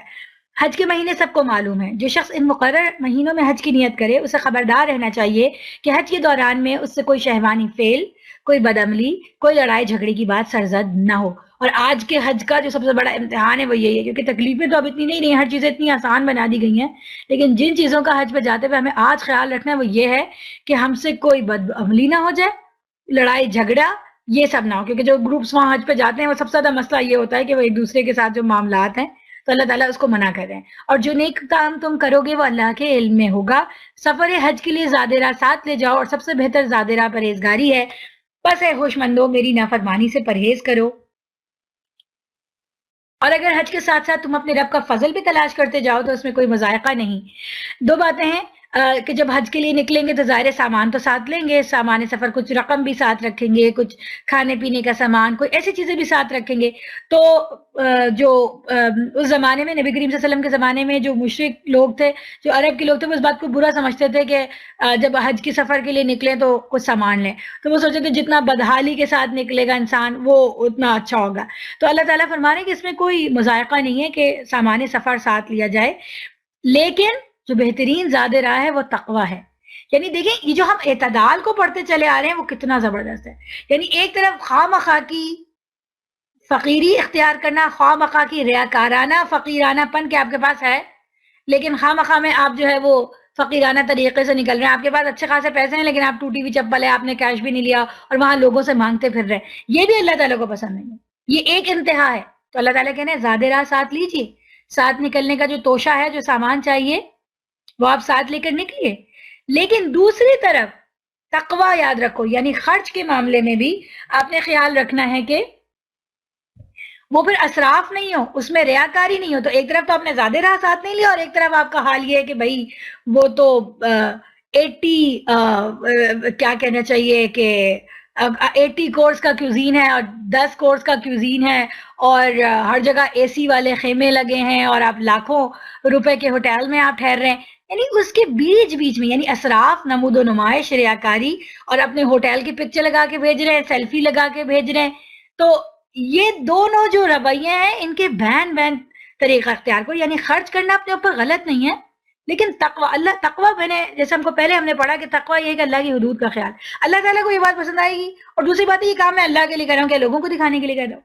حج کے مہینے سب کو معلوم ہے. جو شخص ان مقرر مہینوں میں حج کی نیت کرے اسے خبردار رہنا چاہیے کہ حج کے دوران میں اس سے کوئی شہوانی فعل، کوئی بدعملی، کوئی لڑائی جھگڑے کی بات سرزد نہ ہو. اور آج کے حج کا جو سب سے بڑا امتحان ہے وہ یہی ہے، کیونکہ تکلیفیں تو اب اتنی نہیں رہی، ہر چیزیں اتنی آسان بنا دی گئی ہیں، لیکن جن چیزوں کا حج پہ جاتے ہوئے ہمیں آج خیال رکھنا ہے وہ یہ ہے کہ ہم سے کوئی بدعملی نہ ہو جائے، لڑائی جھگڑا یہ سب نہ ہو. کیونکہ جو گروپس وہاں حج پہ جاتے ہیں وہ سب سے زیادہ مسئلہ یہ ہوتا ہے کہ وہ ایک دوسرے کے ساتھ جو معاملات ہیں تو اللہ تعالیٰ اس کو منع کر رہے ہیں. اور جو نیک کام تم کرو گے وہ اللہ کے علم میں ہوگا. سفر حج کے لیے زاد راہ ساتھ لے جاؤ، اور سب سے بہتر زاد راہ پرہیزگاری ہے. بس اے ہوش مندو میری نافرمانی سے پرہیز کرو. اور اگر حج کے ساتھ ساتھ تم اپنے رب کا فضل بھی تلاش کرتے جاؤ تو اس میں کوئی مذائقہ نہیں. 2 باتیں ہیں کہ جب حج کے لیے نکلیں گے تو ظاہر سامان تو ساتھ لیں گے، سامان سفر، کچھ رقم بھی ساتھ رکھیں گے، کچھ کھانے پینے کا سامان، کوئی ایسی چیزیں بھی ساتھ رکھیں گے. تو جو اس زمانے میں نبی کریم صلی اللہ علیہ وسلم کے زمانے میں جو مشرک لوگ تھے، جو عرب کے لوگ تھے، وہ اس بات کو برا سمجھتے تھے کہ جب حج کی سفر کے لیے نکلیں تو کچھ سامان لیں. تو وہ سوچتے تھے جتنا بدحالی کے ساتھ نکلے گا انسان وہ اتنا اچھا ہوگا. تو اللہ تعالیٰ فرما رہے ہیں کہ اس میں کوئی مذائقہ نہیں ہے کہ سامان سفر ساتھ لیا جائے، لیکن جو بہترین زاد راہ ہے وہ تقوی ہے. یعنی دیکھیں یہ جو ہم اعتدال کو پڑھتے چلے آ رہے ہیں وہ کتنا زبردست ہے. یعنی ایک طرف خواہ مخواہ کی فقیری اختیار کرنا، خواہ مخواہ کی ریاکارانہ فقیرانہ پن کہ آپ کے پاس ہے لیکن خواہ مخواہ میں آپ جو ہے وہ فقیرانہ طریقے سے نکل رہے ہیں. آپ کے پاس اچھے خاصے پیسے ہیں لیکن آپ ٹوٹی ہوئی چپل ہے، آپ نے کیش بھی نہیں لیا اور وہاں لوگوں سے مانگتے پھر رہے. یہ بھی اللہ تعالیٰ کو پسند نہیں ہے. یہ ایک انتہا ہے. تو اللہ تعالیٰ کہنے زاد راہ ساتھ لیجیے. ساتھ نکلنے کا جو توشہ ہے، جو سامان چاہیے وہ آپ ساتھ لے کر نکلیے. لیکن دوسری طرف تقوی یاد رکھو، یعنی خرچ کے معاملے میں بھی آپ نے خیال رکھنا ہے کہ وہ پھر اسراف نہیں ہو، اس میں ریاکاری نہیں ہو. تو ایک طرف تو آپ نے زیادہ راہ ساتھ نہیں لیا اور ایک طرف آپ کا حال یہ ہے کہ بھائی وہ تو 80 کیا کہنا چاہیے کہ 80 کورس کا کیوزین ہے اور 10 کورس کا کیوزین ہے اور ہر جگہ اے سی والے خیمے لگے ہیں اور آپ لاکھوں روپے کے ہوٹل میں آپ ٹھہر رہے ہیں. یعنی اس کے بیچ میں یعنی اسراف، نمود و نمائش، ریاکاری، اور اپنے ہوٹل کی پکچر لگا کے بھیج رہے ہیں، سیلفی لگا کے بھیج رہے ہیں. تو یہ دونوں جو رویے ہیں ان کے بین طریقہ اختیار کو، یعنی خرچ کرنا اپنے اوپر غلط نہیں ہے لیکن تقوی میں نے جیسے ہم کو پہلے ہم نے پڑھا کہ تقوی یہ ہے کہ اللہ کی حدود کا خیال. اللہ تعالیٰ کو یہ بات پسند آئے گی. اور دوسری بات یہ کام میں اللہ کے لیے کر رہا ہوں کہ لوگوں کو دکھانے کے لیے کر رہا ہوں.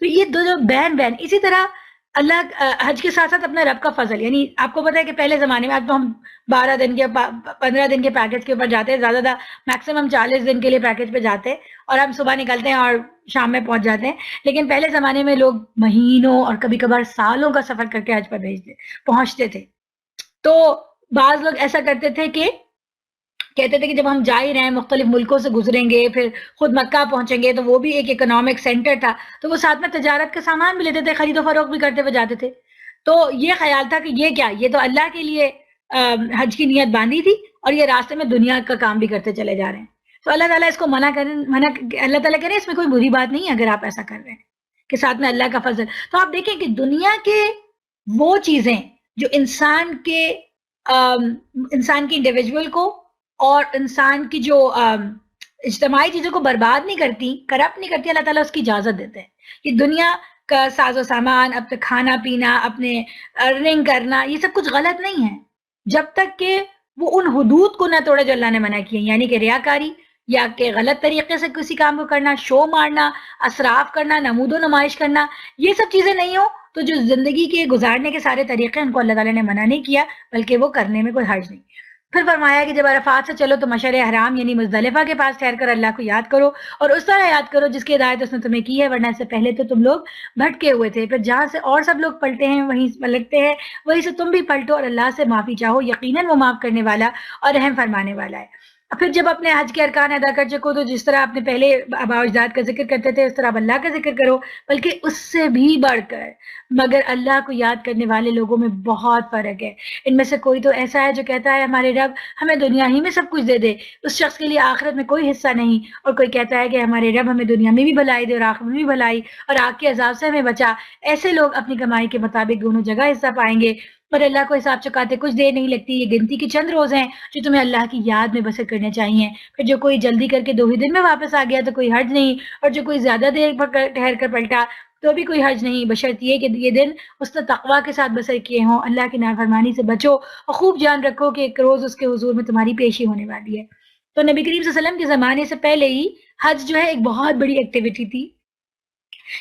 تو یہ دو جو بین اسی طرح اللہ حج کے ساتھ ساتھ اپنا رب کا فضل، یعنی آپ کو پتا ہے کہ پہلے زمانے میں، اب تو ہم 12 دن کے 15 دن کے پیکج کے اوپر جاتے ہیں، زیادہ میکسیمم 40 دن کے لیے پیکج پہ جاتے ہیں اور ہم صبح نکلتے ہیں اور شام میں پہنچ جاتے ہیں. لیکن پہلے زمانے میں لوگ مہینوں اور کبھی کبھار سالوں کا سفر کر کے حج پر پہنچتے تھے. تو بعض لوگ ایسا کرتے تھے کہ کہتے تھے کہ جب ہم جا ہی رہے ہیں مختلف ملکوں سے گزریں گے پھر خود مکہ پہنچیں گے تو وہ بھی ایک اکنامک سینٹر تھا، تو وہ ساتھ میں تجارت کا سامان بھی لیتے تھے، خرید و فروخت بھی کرتے ہوئے جاتے تھے. تو یہ خیال تھا کہ یہ کیا، یہ تو اللہ کے لیے حج کی نیت باندھی تھی اور یہ راستے میں دنیا کا کام بھی کرتے چلے جا رہے ہیں. تو اللہ تعالیٰ اس کو اللہ تعالیٰ کہہ رہے ہیں اس میں کوئی بری بات نہیں ہے اگر آپ ایسا کر رہے ہیں کہ ساتھ میں اللہ کا فضل. تو آپ دیکھیں کہ دنیا کے وہ چیزیں جو انسان کے انڈیویجول کو اور انسان کی جو اجتماعی چیزوں کو برباد نہیں کرتی، کرپٹ نہیں کرتی، اللہ تعالیٰ اس کی اجازت دیتے ہیں. کہ دنیا کا ساز و سامان، اپنے کھانا پینا، اپنے ارننگ کرنا، یہ سب کچھ غلط نہیں ہے جب تک کہ وہ ان حدود کو نہ توڑے جو اللہ نے منع کیے، یعنی کہ ریاکاری یا کہ غلط طریقے سے کسی کام کو کرنا، شو مارنا، اسراف کرنا، نمود و نمائش کرنا، یہ سب چیزیں نہیں ہو تو جو زندگی کے گزارنے کے سارے طریقے ان کو اللہ تعالیٰ نے منع نہیں کیا بلکہ وہ کرنے میں کوئی حرج نہیں. پھر فرمایا کہ جب عرفات سے چلو تو مشعر حرام یعنی مزدلفہ کے پاس ٹھہر کر اللہ کو یاد کرو اور اس طرح یاد کرو جس کی ہدایت اس نے تمہیں کی ہے، ورنہ اس سے پہلے تو تم لوگ بھٹکے ہوئے تھے. پھر جہاں سے اور سب لوگ پلٹے ہیں وہیں پلٹتے ہیں، وہیں سے تم بھی پلٹو اور اللہ سے معافی چاہو، یقیناً وہ معاف کرنے والا اور رحم فرمانے والا ہے. پھر جب اپنے حج کے ارکان ادا کر چکو تو جس طرح اپنے پہلے آباء و اجداد کا ذکر کرتے تھے اس طرح اب اللہ کا ذکر کرو، بلکہ اس سے بھی بڑھ کر. مگر اللہ کو یاد کرنے والے لوگوں میں بہت فرق ہے. ان میں سے کوئی تو ایسا ہے جو کہتا ہے ہمارے رب ہمیں دنیا ہی میں سب کچھ دے دے، اس شخص کے لیے آخرت میں کوئی حصہ نہیں. اور کوئی کہتا ہے کہ ہمارے رب ہمیں دنیا میں بھی بھلائی دے اور آخرت میں بھی بھلائی اور آگ کے عذاب سے ہمیں بچا. ایسے لوگ اپنی کمائی کے مطابق دونوں جگہ حصہ پائیں گے اور اللہ کو حساب چکاتے کچھ دیر نہیں لگتی. یہ گنتی کے چند روز ہیں جو تمہیں اللہ کی یاد میں بسر کرنے چاہیے. پھر جو کوئی جلدی کر کے 2 ہی دن میں واپس آ گیا تو کوئی حرج نہیں، اور جو کوئی زیادہ دیر ٹھہر کر پلٹا تو بھی کوئی حرج نہیں، بشرط یہ کہ یہ دن اس نے تقویٰ کے ساتھ بسر کیے ہوں. اللہ کی نافرمانی سے بچو اور خوب جان رکھو کہ ایک روز اس کے حضور میں تمہاری پیشی ہونے والی ہے. تو نبی کریم صلی اللہ علیہ وسلم کے زمانے سے پہلے ہی حج جو ہے ایک بہت بڑی ایکٹیویٹی تھی.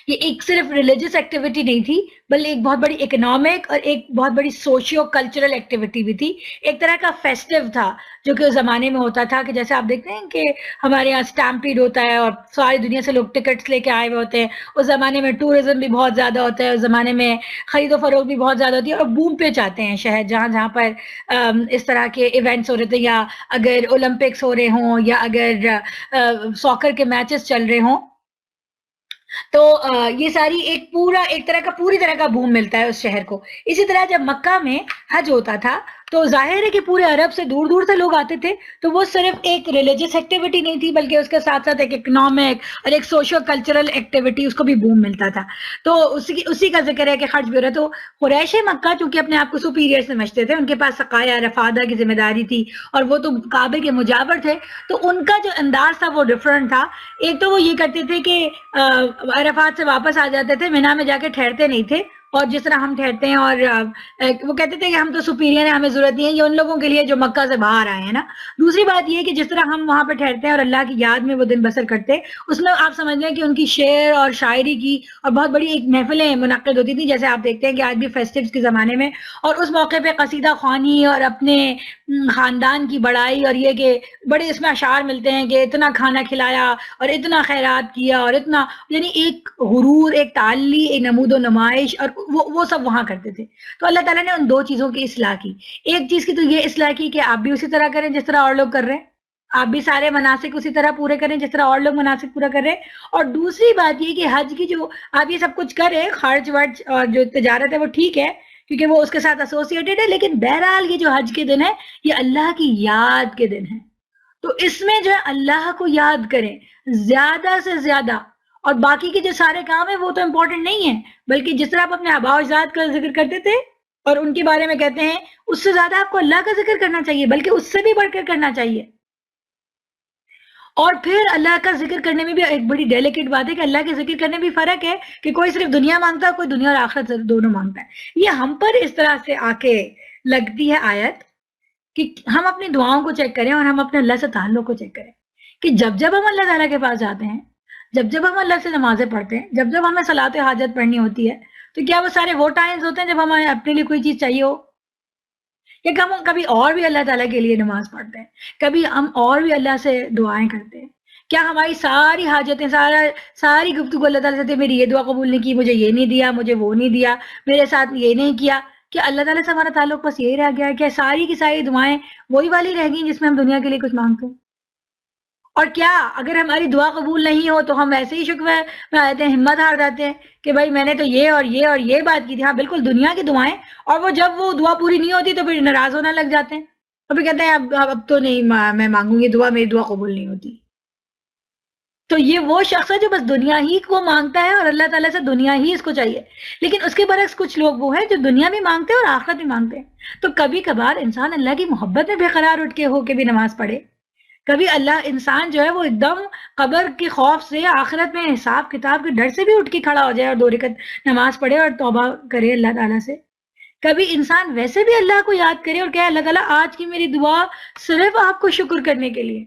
یہ ایک صرف ریلیجس ایکٹیویٹی نہیں تھی بلکہ ایک بہت بڑی اکنامک اور ایک بہت بڑی سوشیو کلچرل ایکٹیویٹی بھی تھی. ایک طرح کا فیسٹیو تھا جو کہ اس زمانے میں ہوتا تھا کہ جیسے آپ دیکھتے ہیں کہ ہمارے یہاں اسٹیمپیڈ ہوتا ہے اور ساری دنیا سے لوگ ٹکٹس لے کے آئے ہوئے ہوتے ہیں. اس زمانے میں ٹورزم بھی بہت زیادہ ہوتا ہے، اس زمانے میں خرید و فروخت بھی بہت زیادہ ہوتی ہے اور بوم پہ چاہتے ہیں شہر جہاں جہاں پر اس طرح کے ایونٹس ہو رہے تھے، یا اگر اولمپکس ہو رہے ہوں یا اگر ساکر کے میچز چل رہے ہوں تو یہ ساری ایک طرح کا پوری طرح کا بوم ملتا ہے اس شہر کو. اسی طرح جب مکہ میں حج ہوتا تھا تو ظاہر ہے کہ پورے عرب سے دور دور سے لوگ آتے تھے، تو وہ صرف ایک ریلیجس ایکٹیویٹی نہیں تھی بلکہ اس کے ساتھ ساتھ ایک اکنامک اور ایک سوشو کلچرل ایکٹیویٹی، اس کو بھی بوم ملتا تھا. تو اسی کا ذکر ہے کہ خرچ بھی ہو رہا. تو قریش مکہ چونکہ اپنے آپ کو سپیریئر سمجھتے تھے، ان کے پاس سقایا رفادہ کی ذمہ داری تھی اور وہ تو کعبے کے مجاور تھے، تو ان کا جو انداز تھا وہ ڈفرنٹ تھا. ایک تو وہ یہ کرتے تھے کہ عرفات سے واپس آ جاتے تھے، مینا میں جا کے ٹھہرتے نہیں تھے اور جس طرح ہم ٹھہرتے ہیں، اور وہ کہتے تھے کہ ہم تو سپیریئر ہیں، ہمیں ضرورت نہیں ہے، یہ ان لوگوں کے لیے جو مکہ سے باہر آئے ہیں نا. دوسری بات یہ کہ جس طرح ہم وہاں پہ ٹھہرتے ہیں اور اللہ کی یاد میں وہ دن بسر کرتے، اس میں آپ سمجھ لیں کہ ان کی شعر اور شاعری کی اور بہت بڑی ایک محفلیں منعقد ہوتی تھیں، جیسے آپ دیکھتے ہیں کہ آج بھی فیسٹیوز کے زمانے میں، اور اس موقع پہ قصیدہ خوانی اور اپنے خاندان کی بڑائی اور یہ کہ بڑے اس میں اشعار ملتے ہیں کہ اتنا کھانا کھلایا اور اتنا خیرات کیا اور اتنا، یعنی ایک غرور، ایک تعلی، ایک نمود و نمائش، اور وہ سب وہاں کرتے تھے. تو اللہ تعالیٰ نے ان 2 چیزوں کی اصلاح کی. ایک چیز کی تو یہ اصلاح کی کہ آپ بھی اسی طرح کریں جس طرح اور لوگ کر رہے ہیں، آپ بھی سارے مناسک اسی طرح پورے کریں جس طرح اور لوگ مناسک پورا کر رہے ہیں. اور دوسری بات یہ کہ حج کی جو آپ یہ سب کچھ کریں، خرچ ورچ اور جو تجارت ہے وہ ٹھیک ہے کیونکہ وہ اس کے ساتھ ایسوسیٹڈ ہے، لیکن بہرحال یہ جو حج کے دن ہے یہ اللہ کی یاد کے دن ہے. تو اس میں جو ہے اللہ کو یاد کریں زیادہ سے زیادہ، اور باقی کے جو سارے کام ہیں وہ تو امپورٹنٹ نہیں ہیں، بلکہ جس طرح آپ اپنے آباء و اجداد کا ذکر کرتے تھے اور ان کے بارے میں کہتے ہیں، اس سے زیادہ آپ کو اللہ کا ذکر کرنا چاہیے، بلکہ اس سے بھی بڑھ کر کرنا چاہیے. اور پھر اللہ کا ذکر کرنے میں بھی ایک بڑی ڈیلیکیٹ بات ہے کہ اللہ کے ذکر کرنے میں بھی فرق ہے کہ کوئی صرف دنیا مانگتا ہے، کوئی دنیا اور آخرت دونوں مانگتا ہے. یہ ہم پر اس طرح سے آ کے لگتی ہے آیت کہ ہم اپنی دعاؤں کو چیک کریں اور ہم اپنے اللہ سے تعلق کو چیک کریں کہ جب جب ہم اللہ تعالیٰ کے پاس جاتے ہیں، جب جب ہم اللہ سے نمازیں پڑھتے ہیں، جب جب ہمیں صلاۃ حاجت پڑھنی ہوتی ہے، تو کیا وہ سارے وہ ٹائمز ہوتے ہیں جب ہمیں اپنے لیے کوئی چیز چاہیے ہو، یا کہ ہم کبھی اور بھی اللہ تعالیٰ کے لیے نماز پڑھتے ہیں، کبھی ہم اور بھی اللہ سے دعائیں کرتے ہیں؟ کیا ہماری ساری حاجتیں، ساری گفتگو اللہ تعالیٰ سے، میری یہ دعا قبول نہیں کی، مجھے یہ نہیں دیا، مجھے وہ نہیں دیا، میرے ساتھ یہ نہیں کیا، کہ اللہ تعالیٰ سے ہمارا تعلق بس یہی رہ گیا ہے کہ ساری کی ساری دعائیں وہی والی رہ گئی جس میں ہم دنیا کے لیے کچھ مانگتے ہیں؟ اور کیا اگر ہماری دعا قبول نہیں ہو تو ہم ایسے ہی شکوہ میں آتے ہیں، ہمت ہار جاتے ہیں کہ بھائی میں نے تو یہ اور یہ اور یہ بات کی تھی. ہاں بالکل دنیا کی دعائیں، اور وہ جب وہ دعا پوری نہیں ہوتی تو پھر ناراض ہونا لگ جاتے ہیں، اور پھر کہتے ہیں اب تو نہیں میں مانگوں گی دعا، میری دعا قبول نہیں ہوتی. تو یہ وہ شخص ہے جو بس دنیا ہی کو مانگتا ہے اور اللہ تعالیٰ سے دنیا ہی اس کو چاہیے. لیکن اس کے برعکس کچھ لوگ وہ ہیں جو دنیا بھی مانگتے ہیں اور آخرت بھی مانگتے ہیں. تو کبھی کبھار انسان اللہ کی محبت میں بے قرار اٹھ کے ہو کے بھی نماز پڑھے. کبھی اللہ انسان جو ہے وہ ایک دم قبر کے خوف سے، آخرت میں حساب کتاب کے ڈر سے بھی اٹھ کے کھڑا ہو جائے اور 2 رکعت نماز پڑھے اور توبہ کرے اللہ تعالیٰ سے. کبھی انسان ویسے بھی اللہ کو یاد کرے اور کہے اللہ تعالیٰ آج کی میری دعا صرف آپ کو شکر کرنے کے لیے،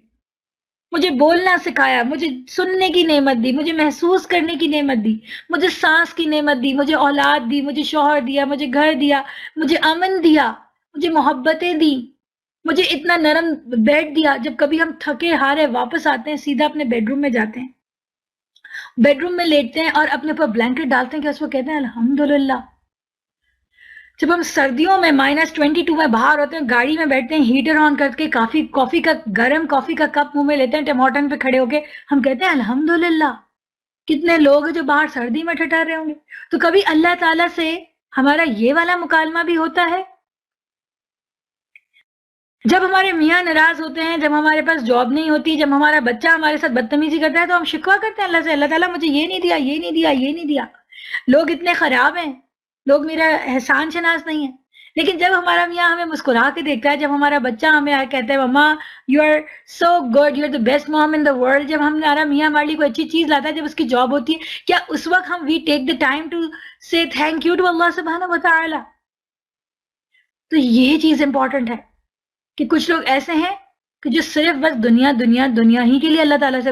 مجھے بولنا سکھایا، مجھے سننے کی نعمت دی، مجھے محسوس کرنے کی نعمت دی، مجھے سانس کی نعمت دی، مجھے اولاد دی، مجھے شوہر دیا، مجھے گھر دیا، مجھے امن دیا، مجھے محبتیں دی، مجھے اتنا نرم بیڈ دیا. جب کبھی ہم تھکے ہارے واپس آتے ہیں سیدھا اپنے بیڈ روم میں جاتے ہیں، بیڈ روم میں لیٹتے ہیں اور اپنے اوپر بلینکٹ ڈالتے ہیں کہ اس کو کہتے ہیں الحمدللہ. جب ہم سردیوں میں -22 میں باہر ہوتے ہیں، گاڑی میں بیٹھتے ہیں، ہیٹر آن کر کے گرم کافی کا کپ منہ میں لیتے ہیں، ٹماٹن پہ کھڑے ہو کے ہم کہتے ہیں الحمدللہ. کتنے لوگ ہیں جو باہر سردی میں ٹھٹر رہے ہوں گے. تو کبھی اللہ تعالیٰ سے ہمارا یہ والا مکالمہ بھی ہوتا ہے. جب ہمارے میاں ناراض ہوتے ہیں، جب ہمارے پاس جاب نہیں ہوتی، جب ہمارا بچہ ہمارے ساتھ بدتمیزی کرتا ہے تو ہم شکوہ کرتے ہیں اللہ سے، اللہ تعالیٰ مجھے یہ نہیں دیا، یہ نہیں دیا، یہ نہیں دیا، لوگ اتنے خراب ہیں، لوگ میرا احسان شناس نہیں ہے. لیکن جب ہمارا میاں ہمیں مسکرا کے دیکھتا ہے، جب ہمارا بچہ ہمیں کہتا ہے mama you are so good, you are the best mom in the world, جب ہمارا میاں ہمارے لیے کوئی اچھی چیز لاتا ہے، جب اس کی جاب ہوتی ہے، کیا اس وقت ہم وی ٹیک دا ٹائم ٹو سے تھینک یو ٹو اللہ سبحانہ وتعالی؟ تو یہ چیز امپورٹنٹ ہے کہ کچھ لوگ ایسے ہیں کہ جو صرف بس دنیا دنیا دنیا ہی کے لیے اللہ تعالیٰ سے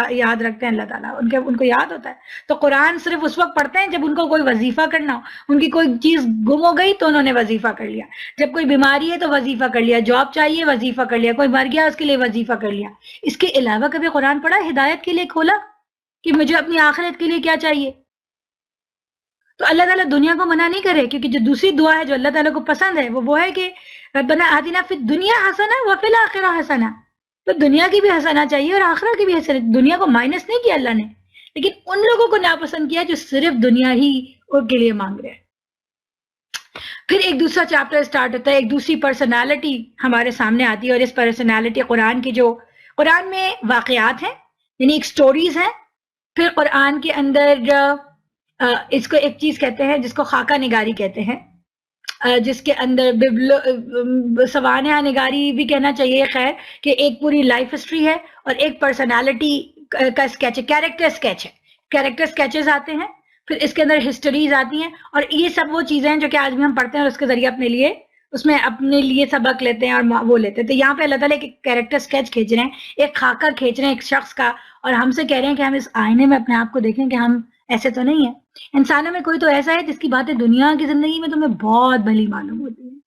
یاد رکھتے ہیں. اللہ تعالیٰ ان کو یاد ہوتا ہے تو قرآن صرف اس وقت پڑھتے ہیں جب ان کو کوئی وظیفہ کرنا ہو. ان کی کوئی چیز گم ہو گئی تو انہوں نے وظیفہ کر لیا، جب کوئی بیماری ہے تو وظیفہ کر لیا، جاب چاہیے وظیفہ کر لیا، کوئی مر گیا اس کے لیے وظیفہ کر لیا. اس کے علاوہ کبھی قرآن پڑھا ہدایت کے لیے کھولا کہ مجھے اپنی آخرت کے لیے کیا چاہیے؟ تو اللہ تعالیٰ دنیا کو منع نہیں کرے، کیونکہ جو دوسری دعا ہے جو اللہ تعالیٰ کو پسند ہے وہ ہے کہ ربنا آتنا فی الدنیا حسنہ وفی الآخرہ حسنہ. تو دنیا کی بھی حسنہ چاہیے اور آخرہ کی بھی حسنہ. دنیا کو مائنس نہیں کیا اللہ نے، لیکن ان لوگوں کو ناپسند کیا جو صرف دنیا ہی کے لیے مانگ رہے ہیں. پھر ایک دوسرا چیپٹر سٹارٹ ہوتا ہے، ایک دوسری پرسنالٹی ہمارے سامنے آتی ہے، اور اس پرسنالٹی قرآن میں واقعات ہیں، یعنی ایک سٹوریز ہیں. پھر قرآن کے اندر اس کو ایک چیز کہتے ہیں جس کو خاکہ نگاری کہتے ہیں، جس کے اندر سوانح نگاری بھی کہنا چاہیے، خیر، کہ ایک پوری لائف ہسٹری ہے اور ایک پرسنالٹی کا اسکیچ ہے، کیریکٹر اسکیچ ہے، کیریکٹر اسکیچز آتے ہیں، پھر اس کے اندر ہسٹریز آتی ہیں. اور یہ سب وہ چیزیں ہیں جو کہ آج بھی ہم پڑھتے ہیں اور اس کے ذریعے اپنے لیے سبق لیتے ہیں اور وہ لیتے ہیں. تو یہاں پہ اللہ تعالیٰ ایک کیریکٹر اسکیچ کھینچ رہے ہیں، ایک خاکہ کھینچ رہے ہیں ایک شخص کا، اور ہم سے کہہ رہے ہیں کہ ہم اس آئینے میں اپنے آپ کو دیکھیں کہ ہم ایسے تو نہیں ہیں. انسانوں میں کوئی تو ایسا ہے جس کی باتیں دنیا کی زندگی میں تمہیں بہت بھلی معلوم ہوتی ہیں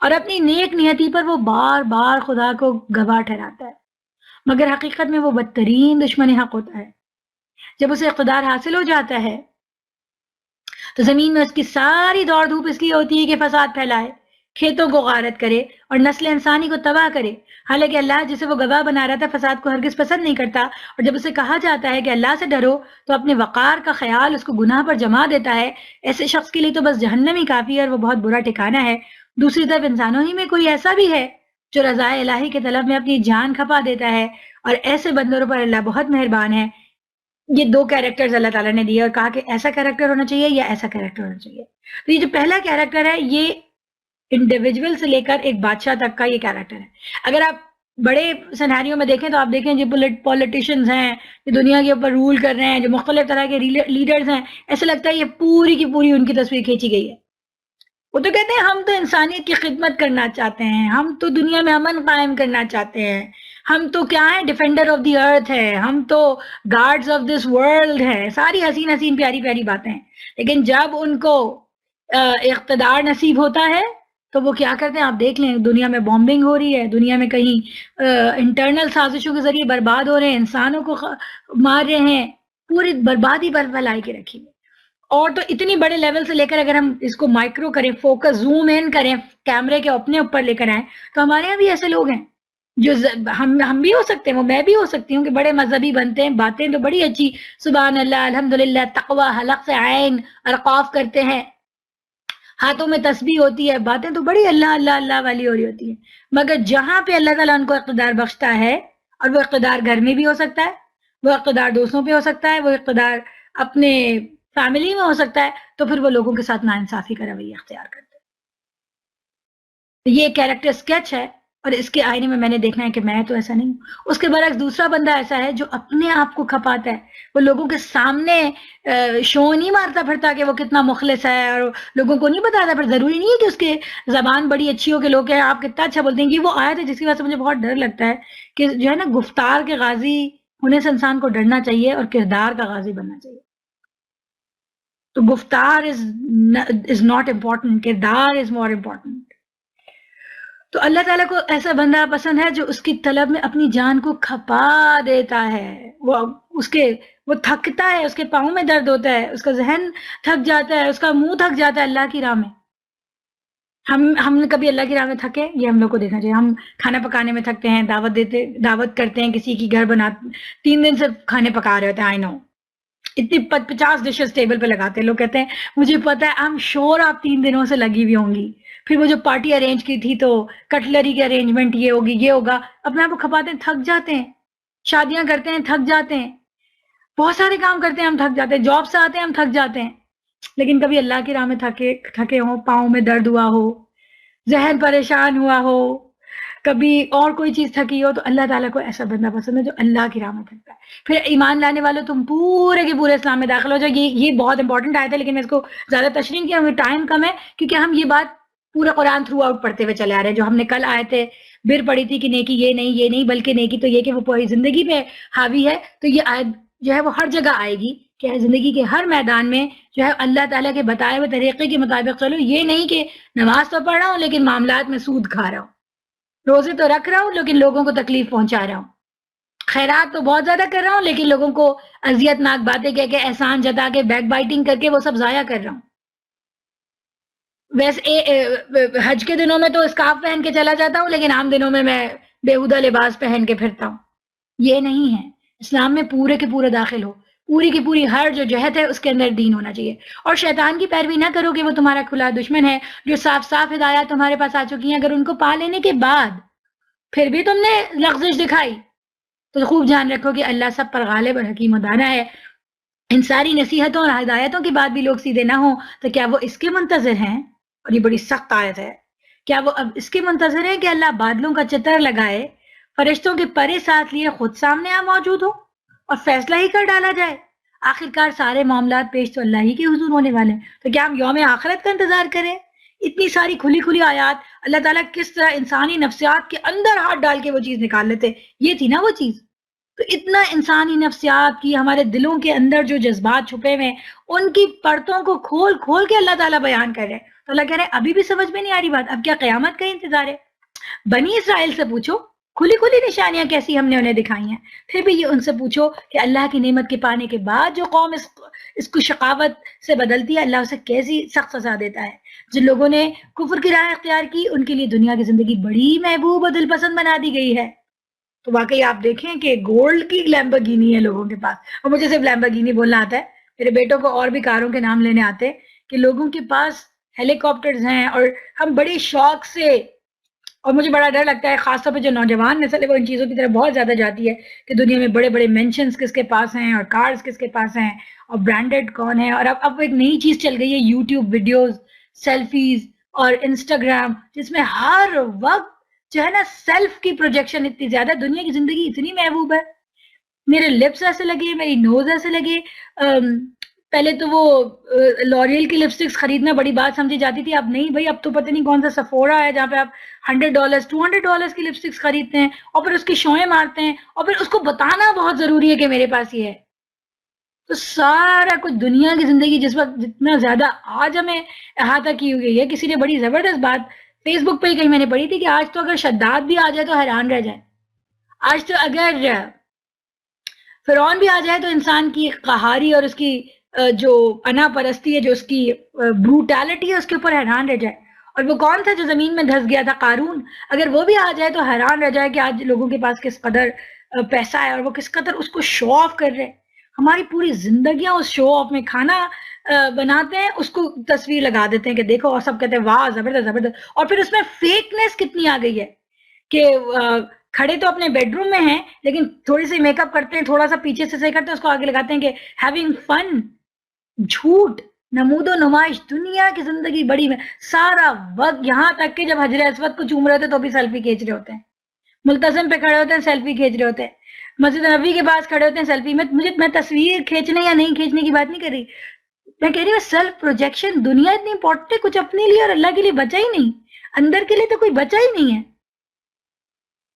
اور اپنی نیک نیتی پر وہ بار بار خدا کو گواہ ٹھہراتا ہے، مگر حقیقت میں وہ بدترین دشمن حق ہوتا ہے. جب اسے اقتدار حاصل ہو جاتا ہے تو زمین میں اس کی ساری دوڑ دھوپ اس لیے ہوتی ہے کہ فساد پھیلائے، کھیتوں کو غارت کرے اور نسل انسانی کو تباہ کرے. حالانکہ اللہ جسے وہ گواہ بنا رہا تھا فساد کو ہرگز پسند نہیں کرتا، اور جب اسے کہا جاتا ہے کہ اللہ سے ڈرو تو اپنے وقار کا خیال اس کو گناہ پر جما دیتا ہے. ایسے شخص کے لیے تو بس جہنم ہی کافی ہے اور وہ بہت برا ٹھکانہ ہے. دوسری طرف انسانوں ہی میں کوئی ایسا بھی ہے جو رضا الہی کے طلب میں اپنی جان کھپا دیتا ہے، اور ایسے بندوں پر اللہ بہت مہربان ہے. یہ 2 کیریکٹرز اللہ تعالیٰ نے دیے اور کہا کہ ایسا کیریکٹر ہونا چاہیے یا ایسا کیریکٹر ہونا چاہیے. تو یہ جو پہلا کیریکٹر ہے یہ انڈیویجول سے لے کر ایک بادشاہ تک کا یہ کیریکٹر ہے. اگر آپ بڑے سیناریوں میں دیکھیں تو آپ دیکھیں جو پولیٹیشینز ہیں جو دنیا کے اوپر رول کر رہے ہیں، جو مختلف طرح کے لیڈرز ہیں، ایسا لگتا ہے یہ پوری کی پوری ان کی تصویر کھینچی گئی ہے. وہ تو کہتے ہیں ہم تو انسانیت کی خدمت کرنا چاہتے ہیں، ہم تو دنیا میں امن قائم کرنا چاہتے ہیں، ہم تو کیا ہیں ڈیفینڈر آف دی ارتھ ہے، ہم تو گارڈز آف دس ورلڈ ہے. ساری حسین حسین پیاری پیاری باتیں ہیں، لیکن جب ان کو اقتدار نصیب ہوتا ہے تو وہ کیا کرتے ہیں آپ دیکھ لیں. دنیا میں بامبنگ ہو رہی ہے، دنیا میں کہیں انٹرنل سازشوں کے ذریعے برباد ہو رہے ہیں، انسانوں کو مار رہے ہیں، پوری بربادی پر پھیلائی کے رکھی ہے. اور تو اتنی بڑے لیول سے لے کر اگر ہم اس کو مائکرو کریں، فوکس زوم ان کریں، کیمرے کے اپنے اوپر لے کر آئیں، تو ہمارے یہاں بھی ایسے لوگ ہیں جو ہم بھی ہو سکتے ہیں، وہ میں بھی ہو سکتی ہوں کہ بڑے مذہبی بنتے ہیں، باتیں تو بڑی اچھی، سبحان اللہ، الحمدللہ، تقوی، حلق سے عین، ارقاف کرتے ہیں، ہاتھوں میں تسبیح ہوتی ہے، باتیں تو بڑی اللہ اللہ اللہ والی ہو رہی ہوتی ہیں، مگر جہاں پہ اللہ تعالیٰ ان کو اقتدار بخشتا ہے، اور وہ اقتدار گھر میں بھی ہو سکتا ہے، وہ اقتدار دوستوں پہ ہو سکتا ہے، وہ اقتدار اپنے فیملی میں ہو سکتا ہے، تو پھر وہ لوگوں کے ساتھ ناانصافی کا رویہ اختیار کرتے ہیں۔ یہ کیریکٹر سکیچ ہے، اور اس کے آئینے میں میں نے دیکھنا ہے کہ میں تو ایسا نہیں ہوں۔ اس کے برعکس دوسرا بندہ ایسا ہے جو اپنے آپ کو کھپاتا ہے، وہ لوگوں کے سامنے شو نہیں مارتا پھرتا کہ وہ کتنا مخلص ہے، اور لوگوں کو نہیں بتاتا، پر ضروری نہیں ہے کہ اس کے زبان بڑی اچھی ہو کہ لوگ کہیں آپ کتنا اچھا بولتے ہیں۔ یہ وہ آیت ہے جس کی وجہ سے مجھے بہت ڈر لگتا ہے کہ جو ہے نا، گفتار کے غازی ہونے سے انسان کو ڈرنا چاہیے اور کردار کا غازی بننا چاہیے۔ تو گفتار از ناٹ امپورٹنٹ، کردار از مور امپورٹنٹ۔ تو اللہ تعالیٰ کو ایسا بندہ پسند ہے جو اس کی طلب میں اپنی جان کو کھپا دیتا ہے، وہ تھکتا ہے، اس کے پاؤں میں درد ہوتا ہے، اس کا ذہن تھک جاتا ہے، اس کا منہ تھک جاتا ہے اللہ کی راہ میں۔ ہم نے کبھی اللہ کی راہ میں تھکے؟ یہ ہم لوگ کو دیکھنا چاہیے۔ ہم کھانا پکانے میں تھکتے ہیں، دعوت کرتے ہیں کسی کی، گھر بناتے، 3 دن سے کھانے پکا رہے ہوتے ہیں، آئی نو اتنی 50 ڈشز ٹیبل پہ لگاتے ہیں، لوگ کہتے ہیں مجھے پتا ہے، I'm sure آپ 3 دنوں سے لگی ہوئی ہوں گی، پھر وہ جو پارٹی ارینج کی تھی تو کٹلری کی ارینجمنٹ یہ ہوگی، یہ ہوگا، اپنے آپ کو کھپاتے ہیں، تھک جاتے ہیں، شادیاں کرتے ہیں، تھک جاتے ہیں، بہت سارے کام کرتے ہیں، ہم تھک جاتے ہیں، جاب سے آتے ہیں، ہم تھک جاتے ہیں، لیکن کبھی اللہ کی راہ میں تھکے ہوں، پاؤں میں درد ہوا ہو، ذہن پریشان ہوا ہو، کبھی اور کوئی چیز تھکی ہو، تو اللہ تعالیٰ کو ایسا بندہ پسند ہے جو اللہ کی راہ میں تھکتا ہے۔ پھر ایمان لانے والوں، تم پورے کے پورے اسلام میں داخل ہو جاؤ۔ یہ بہت امپورٹنٹ آیت ہے، لیکن میں اس کو زیادہ تشریح کیا، ہمیں ٹائم کم ہے، کیونکہ ہم یہ بات پورا قرآن تھرو آؤٹ پڑھتے ہوئے چلے آ رہے ہیں۔ جو ہم نے کل آیتیں بر پڑھی تھی کہ نیکی یہ نہیں بلکہ نیکی تو یہ کہ وہ پوری زندگی پہ حاوی ہے، تو یہ آیت جو ہے وہ ہر جگہ آئے گی کہ زندگی کے ہر میدان میں جو ہے اللہ تعالیٰ کے بتائے ہوئے طریقے کے مطابق چلو۔ یہ نہیں کہ نماز تو پڑھ رہا ہوں لیکن معاملات میں سود کھا رہا ہوں، روزے تو رکھ رہا ہوں لیکن لوگوں کو تکلیف پہنچا رہا ہوں، خیرات تو بہت زیادہ کر رہا ہوں لیکن لوگوں کو اذیت ناک باتیں کہہ کے، احسان جتا کے، بیک بائٹنگ کر کے وہ سب ضائع کر رہا ہوں۔ ویسے حج کے دنوں میں تو اسکارف پہن کے چلا جاتا ہوں، لیکن عام دنوں میں بےہودہ لباس پہن کے پھرتا ہوں۔ یہ نہیں ہے، اسلام میں پورے کے پورے داخل ہو، پوری کی پوری ہر جو جہت ہے اس کے اندر دین ہونا چاہیے، اور شیطان کی پیروی نہ کرو کہ وہ تمہارا کھلا دشمن ہے، جو صاف صاف ہدایات تمہارے پاس آ چکی ہیں، اگر ان کو پا لینے کے بعد پھر بھی تم نے لغزش دکھائی تو خوب جان رکھو کہ اللہ سب پر غالب اور حکیم و دانا ہے۔ ان ساری نصیحتوں اور ہدایتوں کے بعد بھی لوگ سیدھے نہ ہوں تو کیا وہ اس کے منتظر ہیں؟ اور یہ بڑی سخت آیت ہے، کیا وہ اب اس کے منتظر ہیں کہ اللہ بادلوں کا چتر لگائے، فرشتوں کے پرے ساتھ لیے خود سامنے موجود ہو اور فیصلہ ہی کر ڈالا جائے؟ آخرکار سارے معاملات پیش تو اللہ ہی کے حضور ہونے والے ہیں، تو کیا ہم یوم آخرت کا انتظار کریں؟ اتنی ساری کھلی آیات، اللہ تعالیٰ کس طرح انسانی نفسیات کے اندر ہاتھ ڈال کے وہ چیز نکال لیتے، یہ تھی نا وہ چیز۔ تو اتنا انسانی نفسیات کی، ہمارے دلوں کے اندر جو جذبات چھپے ہوئے ہیں، ان کی پرتوں کو کھول کے اللہ تعالیٰ بیان کر رہے ہیں۔ تو اللہ کہہ رہے ہیں ابھی بھی سمجھ میں نہیں آ رہی بات، اب کیا قیامت کا انتظار ہے؟ بنی اسرائیل سے پوچھو، کھلی نشانیاں کیسی ہم نے انہیں دکھائی ہیں، پھر بھی یہ ان سے پوچھو کہ اللہ کی نعمت کے پانے کے بعد جو قوم اس کو شقاوت سے بدلتی ہے، اللہ اسے کیسی سخت سزا دیتا ہے۔ جن لوگوں نے کفر کی راہ اختیار کی، ان کے لیے دنیا کی زندگی بڑی محبوب اور دل پسند بنا دی گئی ہے۔ تو واقعی آپ دیکھیں کہ گولڈ کی لیمبرگینی ہے لوگوں کے پاس، اور مجھے صرف لیمبرگینی بولنا آتا ہے، میرے بیٹوں کو اور بھی کاروں کے نام لینے آتے کہ لوگوں کے پاس ہیلی کاپٹرز ہیں، اور ہم بڑی شوق سے، اور مجھے بڑا ڈر لگتا ہے خاص طور پہ جو نوجوان نسل ہے وہ ان چیزوں کی طرف بہت زیادہ جاتی ہے کہ دنیا میں بڑے بڑے مینشنز کس کے پاس ہیں، اور کارز کس کے پاس ہیں، اور برانڈڈ کون ہے، اور اب ایک نئی چیز چل گئی ہے یوٹیوب ویڈیوز، سیلفیز اور انسٹاگرام، جس میں ہر وقت جو ہے نا سیلف کی پروجیکشن اتنی زیادہ، دنیا کی زندگی اتنی محبوب ہے، میرے لپس ایسے لگے، میری نوز ایسے لگے۔ پہلے تو وہ لوریل کی لپسٹکس خریدنا بڑی بات سمجھی جاتی تھی، اب نہیں بھائی، اب تو پتہ نہیں کون سا سفورا ہے جہاں پہ آپ $100 $200 کی لپسٹکس خریدتے ہیں، اور پھر اس کی شوئیں مارتے ہیں، اور پھر اس کو بتانا بہت ضروری ہے کہ میرے پاس یہ ہے۔ تو سارا کچھ دنیا کی زندگی جس وقت جتنا زیادہ آج ہمیں احاطہ کی ہوئی ہے، کسی نے بڑی زبردست بات فیس بک پہ ہی کہیں میں نے پڑھی تھی کہ آج تو اگر شداد بھی آ جائے تو حیران رہ جائے، آج تو اگر فرعون بھی آ جائے تو انسان کی قہاری اور اس کی جو انا پرستی ہے، جو اس کی بروٹیلٹی ہے، اس کے اوپر حیران رہ جائے. اور وہ کون تھا جو زمین میں دھس گیا تھا؟ قارون. اگر وہ بھی آ جائے تو حیران رہ جائے کہ آج لوگوں کے پاس کس قدر پیسہ ہے اور وہ کس قدر اس کو شو آف کر رہے. ہماری پوری زندگیاں اس شو آف میں. کھانا بناتے ہیں، اس کو تصویر لگا دیتے ہیں کہ دیکھو، اور سب کہتے ہیں واہ زبردست زبردست. اور پھر اس میں فیکنیس کتنی آ گئی ہے کہ کھڑے تو اپنے بیڈ روم میں ہیں، لیکن تھوڑی سی میک اپ کرتے ہیں، تھوڑا سا پیچھے سے صحیح کرتے ہیں، اس کو آگے لگاتے ہیں کہ ہیونگ فن. جھوٹ، نمود و نمائش، دنیا کی زندگی بڑی میں سارا وقت. یہاں تک کہ جب حجر اسود کو چوم رہے ہوتے تو بھی سیلفی کھینچ رہے ہوتے ہیں. ملتزم پہ کھڑے ہوتے ہیں، سیلفی کھینچ رہے ہوتے ہیں. مسجد نبوی کے پاس کھڑے ہوتے ہیں، سیلفی. میں تصویر کھینچنے یا نہیں کھینچنے کی بات نہیں کر رہی. میں کہہ رہی ہوں سیلف پروجیکشن. دنیا اتنی امپورٹنٹ ہے، کچھ اپنے لیے اور اللہ کے لیے بچا ہی نہیں. اندر کے لیے تو کوئی بچا ہی نہیں ہے.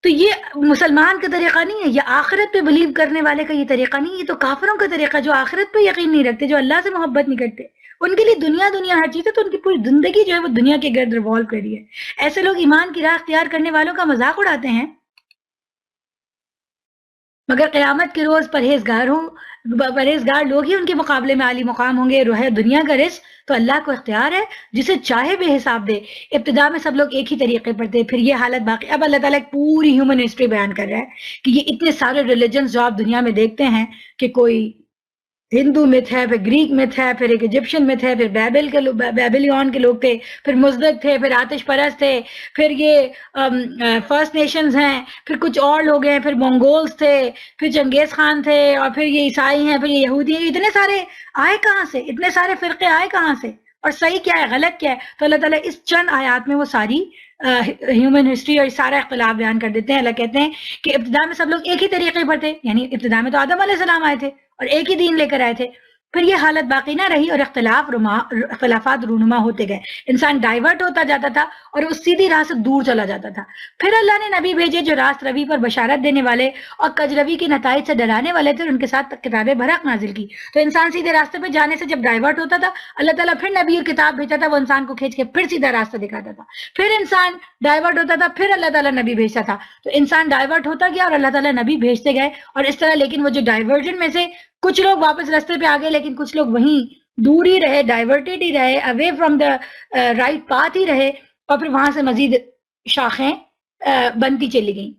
تو یہ مسلمان کا طریقہ نہیں ہے، یہ آخرت پہ بلیو کرنے والے کا یہ طریقہ نہیں. یہ تو کافروں کا طریقہ، جو آخرت پہ یقین نہیں رکھتے، جو اللہ سے محبت نہیں کرتے. ان کے لیے دنیا دنیا ہر چیز ہے، تو ان کی پوری زندگی جو ہے وہ دنیا کے گرد ریوالو کر رہی ہے. ایسے لوگ ایمان کی راہ اختیار کرنے والوں کا مذاق اڑاتے ہیں، مگر قیامت کے روز پرہیزگار لوگ ہی ان کے مقابلے میں عالی مقام ہوں گے. روح دنیا کا رزق تو اللہ کو اختیار ہے، جسے چاہے بے حساب دے. ابتدا میں سب لوگ ایک ہی طریقے پر تھے، پھر یہ حالت باقی. اب اللہ تعالیٰ ایک پوری ہیومن ہسٹری بیان کر رہا ہے کہ یہ اتنے سارے ریلیجنز جو آپ دنیا میں دیکھتے ہیں، کہ کوئی ہندو مت ہے، پھر گریک مت ہے، پھر ایک ایجپشن مت ہے، پھر بیبلیون کے لوگ تھے، پھر مزدک تھے، پھر آتش پرست تھے، پھر یہ فرسٹ نیشنز ہیں، پھر کچھ اور لوگ ہیں، پھر منگولز تھے، پھر چنگیز خان تھے، اور پھر یہ عیسائی ہیں، پھر یہ یہودی ہیں. اتنے سارے آئے کہاں سے؟ اتنے سارے فرقے آئے کہاں سے؟ اور صحیح کیا ہے، غلط کیا ہے؟ تو اللہ تعالیٰ اس چند آیات میں وہ ساری ہیومن ہسٹری اور سارا اختلاف بیان کر دیتے ہیں. اللہ کہتے ہیں کہ ابتدا میں سب لوگ ایک ہی طریقے پر تھے، یعنی ابتدا میں تو آدم علیہ السلام آئے تھے اور ایک ہی دین لے کر آئے تھے. پھر یہ حالت باقی نہ رہی اور اختلافات رونما ہوتے گئے. انسان ڈائیورٹ ہوتا جاتا تھا اور وہ سیدھی راہ سے دور چلا جاتا تھا. پھر اللہ نے نبی بھیجے جو راست روی پر بشارت دینے والے اور کجروی کے نتائج سے ڈرانے والے تھے، اور ان کے ساتھ کتاب برحق نازل کی. تو انسان سیدھے راستے پہ جانے سے جب ڈائیورٹ ہوتا تھا، اللہ تعالیٰ پھر نبی اور کتاب بھیجتا تھا، وہ انسان کو کھینچ کے پھر سیدھا راستہ دکھاتا تھا. پھر انسان ڈائیورٹ ہوتا تھا، پھر اللہ تعالیٰ نبی بھیجتا تھا. تو انسان ڈائیورٹ ہوتا گیا اور اللہ تعالیٰ نبی بھیجتے گئے. اور اس طرح لیکن وہ جو ڈائیورجن میں سے کچھ لوگ واپس راستے پہ آگئے، لیکن کچھ لوگ وہیں دور ہی رہے، ڈائیورٹیڈ ہی رہے، away from the right path ہی رہے، اور پھر وہاں سے مزید شاخیں بنتی چلی گئیں.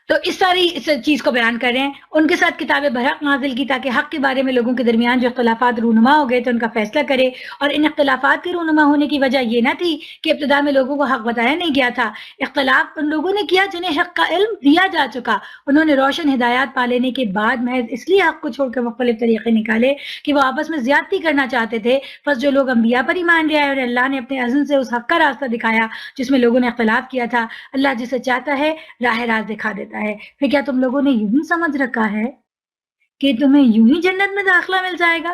تو اس ساری چیز کو بیان کر رہے ہیں. ان کے ساتھ کتاب برحق نازل کی تاکہ حق کے بارے میں لوگوں کے درمیان جو اختلافات رونما ہو گئے تھے ان کا فیصلہ کرے. اور ان اختلافات کے رونما ہونے کی وجہ یہ نہ تھی کہ ابتدا میں لوگوں کو حق بتایا نہیں گیا تھا. اختلاف ان لوگوں نے کیا جنہیں حق کا علم دیا جا چکا. انہوں نے روشن ہدایات پا لینے کے بعد محض اس لیے حق کو چھوڑ کر مختلف طریقے نکالے کہ وہ آپس میں زیادتی کرنا چاہتے تھے. بس جو لوگ انبیاء پر ایمان لے آئے اور اللہ نے اپنے اذن سے اس حق کا راستہ دکھایا جس میں لوگوں نے اختلاف کیا تھا. اللہ جسے چاہتا ہے راہ راست دکھا دیتا ہے. پھر کیا تم لوگوں نے یوں ہی سمجھ رکھا ہے کہ تمہیں یوں ہی جنت میں داخلہ مل جائے گا،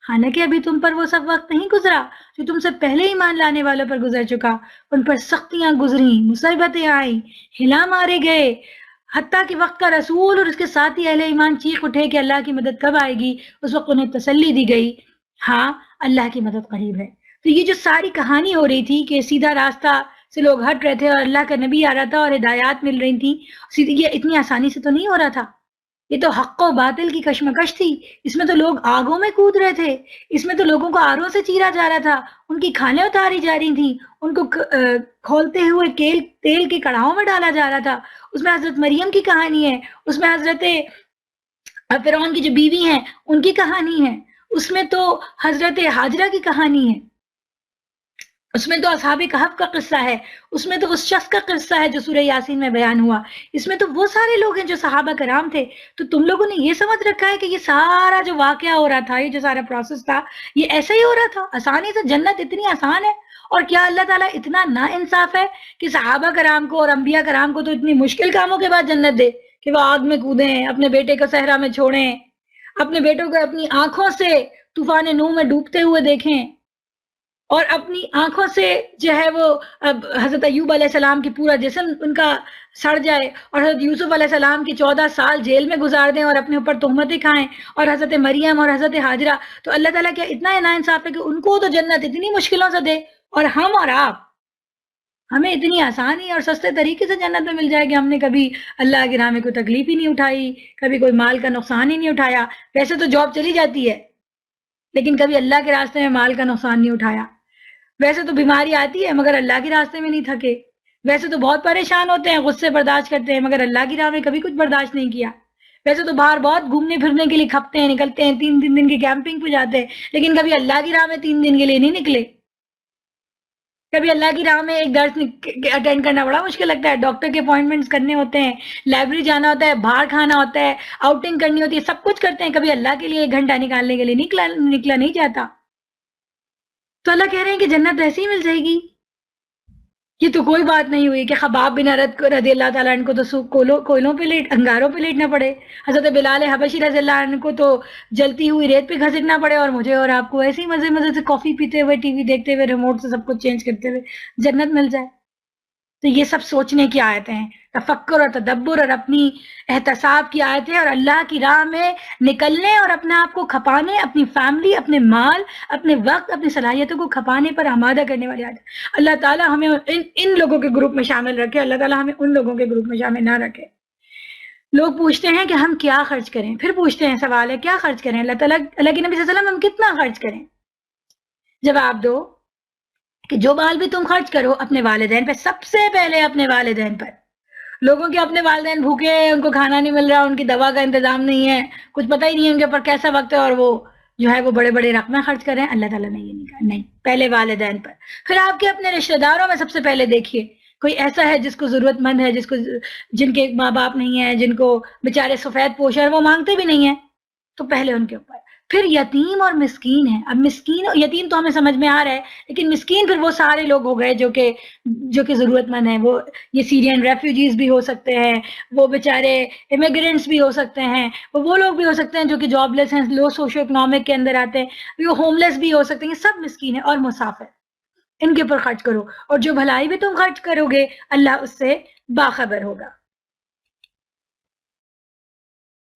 حالانکہ ابھی تم پر وہ سب وقت نہیں گزرا جو تم سے پہلے ایمان لانے والوں پر گزر چکا. ان پر سختیاں گزری، مصیبتیں آئیں، ہلا مارے گئے، حتیٰ کہ وقت کا رسول اور اس کے ساتھی اہل ایمان چیخ اٹھے کہ اللہ کی مدد کب آئے گی. اس وقت انہیں تسلی دی گئی، ہاں اللہ کی مدد قریب ہے. تو یہ جو ساری کہانی ہو رہی تھی کہ سیدھا راستہ سے لوگ ہٹ رہے تھے اور اللہ کا نبی آ رہا تھا اور ہدایات مل رہی تھی، یہ اتنی آسانی سے تو نہیں ہو رہا تھا. یہ تو حق و باطل کی کشمکش تھی. اس میں تو لوگ آگوں میں کود رہے تھے، اس میں تو لوگوں کو آروں سے چیرا جا رہا تھا، ان کی کھالیں اتاری جا رہی تھیں، ان کو کھولتے ہوئے تیل کے کڑاہوں میں ڈالا جا رہا تھا. اس میں حضرت مریم کی کہانی ہے، اس میں حضرت فرعون کی جو بیوی ہیں ان کی کہانی ہے، اس میں تو حضرت حاجرہ کی کہانی ہے، اس میں تو اصحاب کہف کا قصہ ہے، اس میں تو اس شخص کا قصہ ہے جو سورہ یاسین میں بیان ہوا، اس میں تو وہ سارے لوگ ہیں جو صحابہ کرام تھے. تو تم لوگوں نے یہ سمجھ رکھا ہے کہ یہ سارا جو واقعہ ہو رہا تھا، یہ جو سارا پروسیس تھا، یہ ایسا ہی ہو رہا تھا آسانی سے؟ جنت اتنی آسان ہے؟ اور کیا اللہ تعالیٰ اتنا نا انصاف ہے کہ صحابہ کرام کو اور انبیاء کرام کو تو اتنی مشکل کاموں کے بعد جنت دے کہ وہ آگ میں کودیں، اپنے بیٹے کو صحرا میں چھوڑیں، اپنے بیٹوں کو اپنی آنکھوں سے طوفان نوح میں ڈوبتے ہوئے دیکھیں، اور اپنی آنکھوں سے جو ہے وہ حضرت ایوب علیہ السلام کی پورا جسم ان کا سڑ جائے، اور حضرت یوسف علیہ السلام کی 14 سال جیل میں گزار دیں اور اپنے اوپر تہمتیں کھائیں، اور حضرت مریم اور حضرت حاجرہ. تو اللہ تعالیٰ کیا اتنا ناانصاف ہے کہ ان کو تو جنت اتنی مشکلوں سے دے، اور ہم اور آپ ہمیں اتنی آسانی اور سستے طریقے سے جنت میں مل جائے کہ ہم نے کبھی اللہ کی راہ میں کوئی تکلیف ہی نہیں اٹھائی، کبھی کوئی مال کا نقصان ہی نہیں اٹھایا. ویسے تو جاب چلی جاتی ہے، لیکن کبھی اللہ کے راستے میں مال کا نقصان نہیں اٹھایا. ویسے تو بیماری آتی ہے مگر اللہ کے راستے میں نہیں تھکے. ویسے تو بہت پریشان ہوتے ہیں, غصے برداشت کرتے ہیں, مگر اللہ کی راہ میں کبھی کچھ برداشت نہیں کیا. ویسے تو باہر بہت گھومنے پھرنے کے لیے کھپتے ہیں, نکلتے ہیں, 3 دن کی کیمپنگ پہ جاتے ہیں, لیکن کبھی اللہ کی راہ میں 3 دن کے لیے نہیں نکلے. کبھی اللہ کی راہ میں ایک درس اٹینڈ کرنا بڑا مشکل لگتا ہے, ڈاکٹر کے اپوائنٹمنٹس کرنے ہوتے ہیں, لائبریری جانا ہوتا ہے, باہر کھانا ہوتا ہے, آؤٹنگ کرنی ہوتی ہے, سب کچھ کرتے ہیں, کبھی اللہ کے لیے 1 گھنٹہ نکالنے کے لیے نکلا نہیں جاتا. تو اللہ کہہ رہے ہیں کہ جنت ایسے ہی مل جائے گی. یہ تو کوئی بات نہیں ہوئی کہ خباب بن ارد رضی اللہ تعالیٰ عنہ کو تو کوئلوں پہ انگاروں پہ لیٹنا پڑے, حضرت بلال حبشی رضی اللہ عنہ کو تو جلتی ہوئی ریت پہ گھسٹنا پڑے, اور مجھے اور آپ کو ایسے ہی مزے سے کافی پیتے ہوئے, ٹی وی دیکھتے ہوئے, ریموٹ سے سب کچھ چینج کرتے ہوئے جنت مل جائے. تو یہ سب سوچنے کی آیتیں ہیں, تفکر اور تدبر اور اپنی احتساب کی آیتیں, اور اللہ کی راہ میں نکلنے اور اپنے آپ کو کھپانے, اپنی فیملی, اپنے مال, اپنے وقت, اپنی صلاحیتوں کو کھپانے پر آمادہ کرنے والی آیتیں. اللہ تعالیٰ ہمیں ان لوگوں کے گروپ میں شامل رکھے, اللہ تعالیٰ ہمیں ان لوگوں کے گروپ میں شامل نہ رکھے. لوگ پوچھتے ہیں کہ ہم کیا خرچ کریں, پھر پوچھتے ہیں سوال ہے کیا خرچ کریں, اللہ تعالیٰ, اللہ کے نبی صلی اللہ علیہ وسلم, ہم کتنا خرچ کریں؟ جواب دو کہ جو مال بھی تم خرچ کرو اپنے والدین پہ, سب سے پہلے اپنے والدین پر. لوگوں کے اپنے والدین بھوکے ہیں, ان کو کھانا نہیں مل رہا, ان کی دوا کا انتظام نہیں ہے, کچھ پتہ ہی نہیں ہے ان کے اوپر کیسا وقت ہے, اور وہ جو ہے وہ بڑے بڑے رقمیں خرچ کر رہے ہیں. اللہ تعالیٰ نے یہ نہیں کہا, نہیں, پہلے والدین پر. پھر آپ کے اپنے رشتہ داروں میں سب سے پہلے دیکھیے, کوئی ایسا ہے جس کو ضرورت مند ہے, جن کے ماں باپ نہیں ہیں, جن کو بیچارے سفید پوش ہیں, وہ مانگتے بھی نہیں ہیں, تو پہلے ان کے اوپر. پھر یتیم اور مسکین ہے. اب مسکین اور یتیم تو ہمیں سمجھ میں آ رہا ہے, لیکن مسکین پھر وہ سارے لوگ ہو گئے جو کہ ضرورت مند ہیں. وہ یہ سیرین ریفیوجیز بھی ہو سکتے ہیں, وہ بیچارے امیگرینٹس بھی ہو سکتے ہیں, وہ لوگ بھی ہو سکتے ہیں جو کہ جاب لیس ہیں, لو سوشو اکنامک کے اندر آتے ہیں, وہ ہوم لیس بھی ہو سکتے ہیں. یہ سب مسکین ہیں اور مسافر, ان کے اوپر خرچ کرو, اور جو بھلائی بھی تم خرچ کرو گے اللہ اس سے باخبر ہوگا.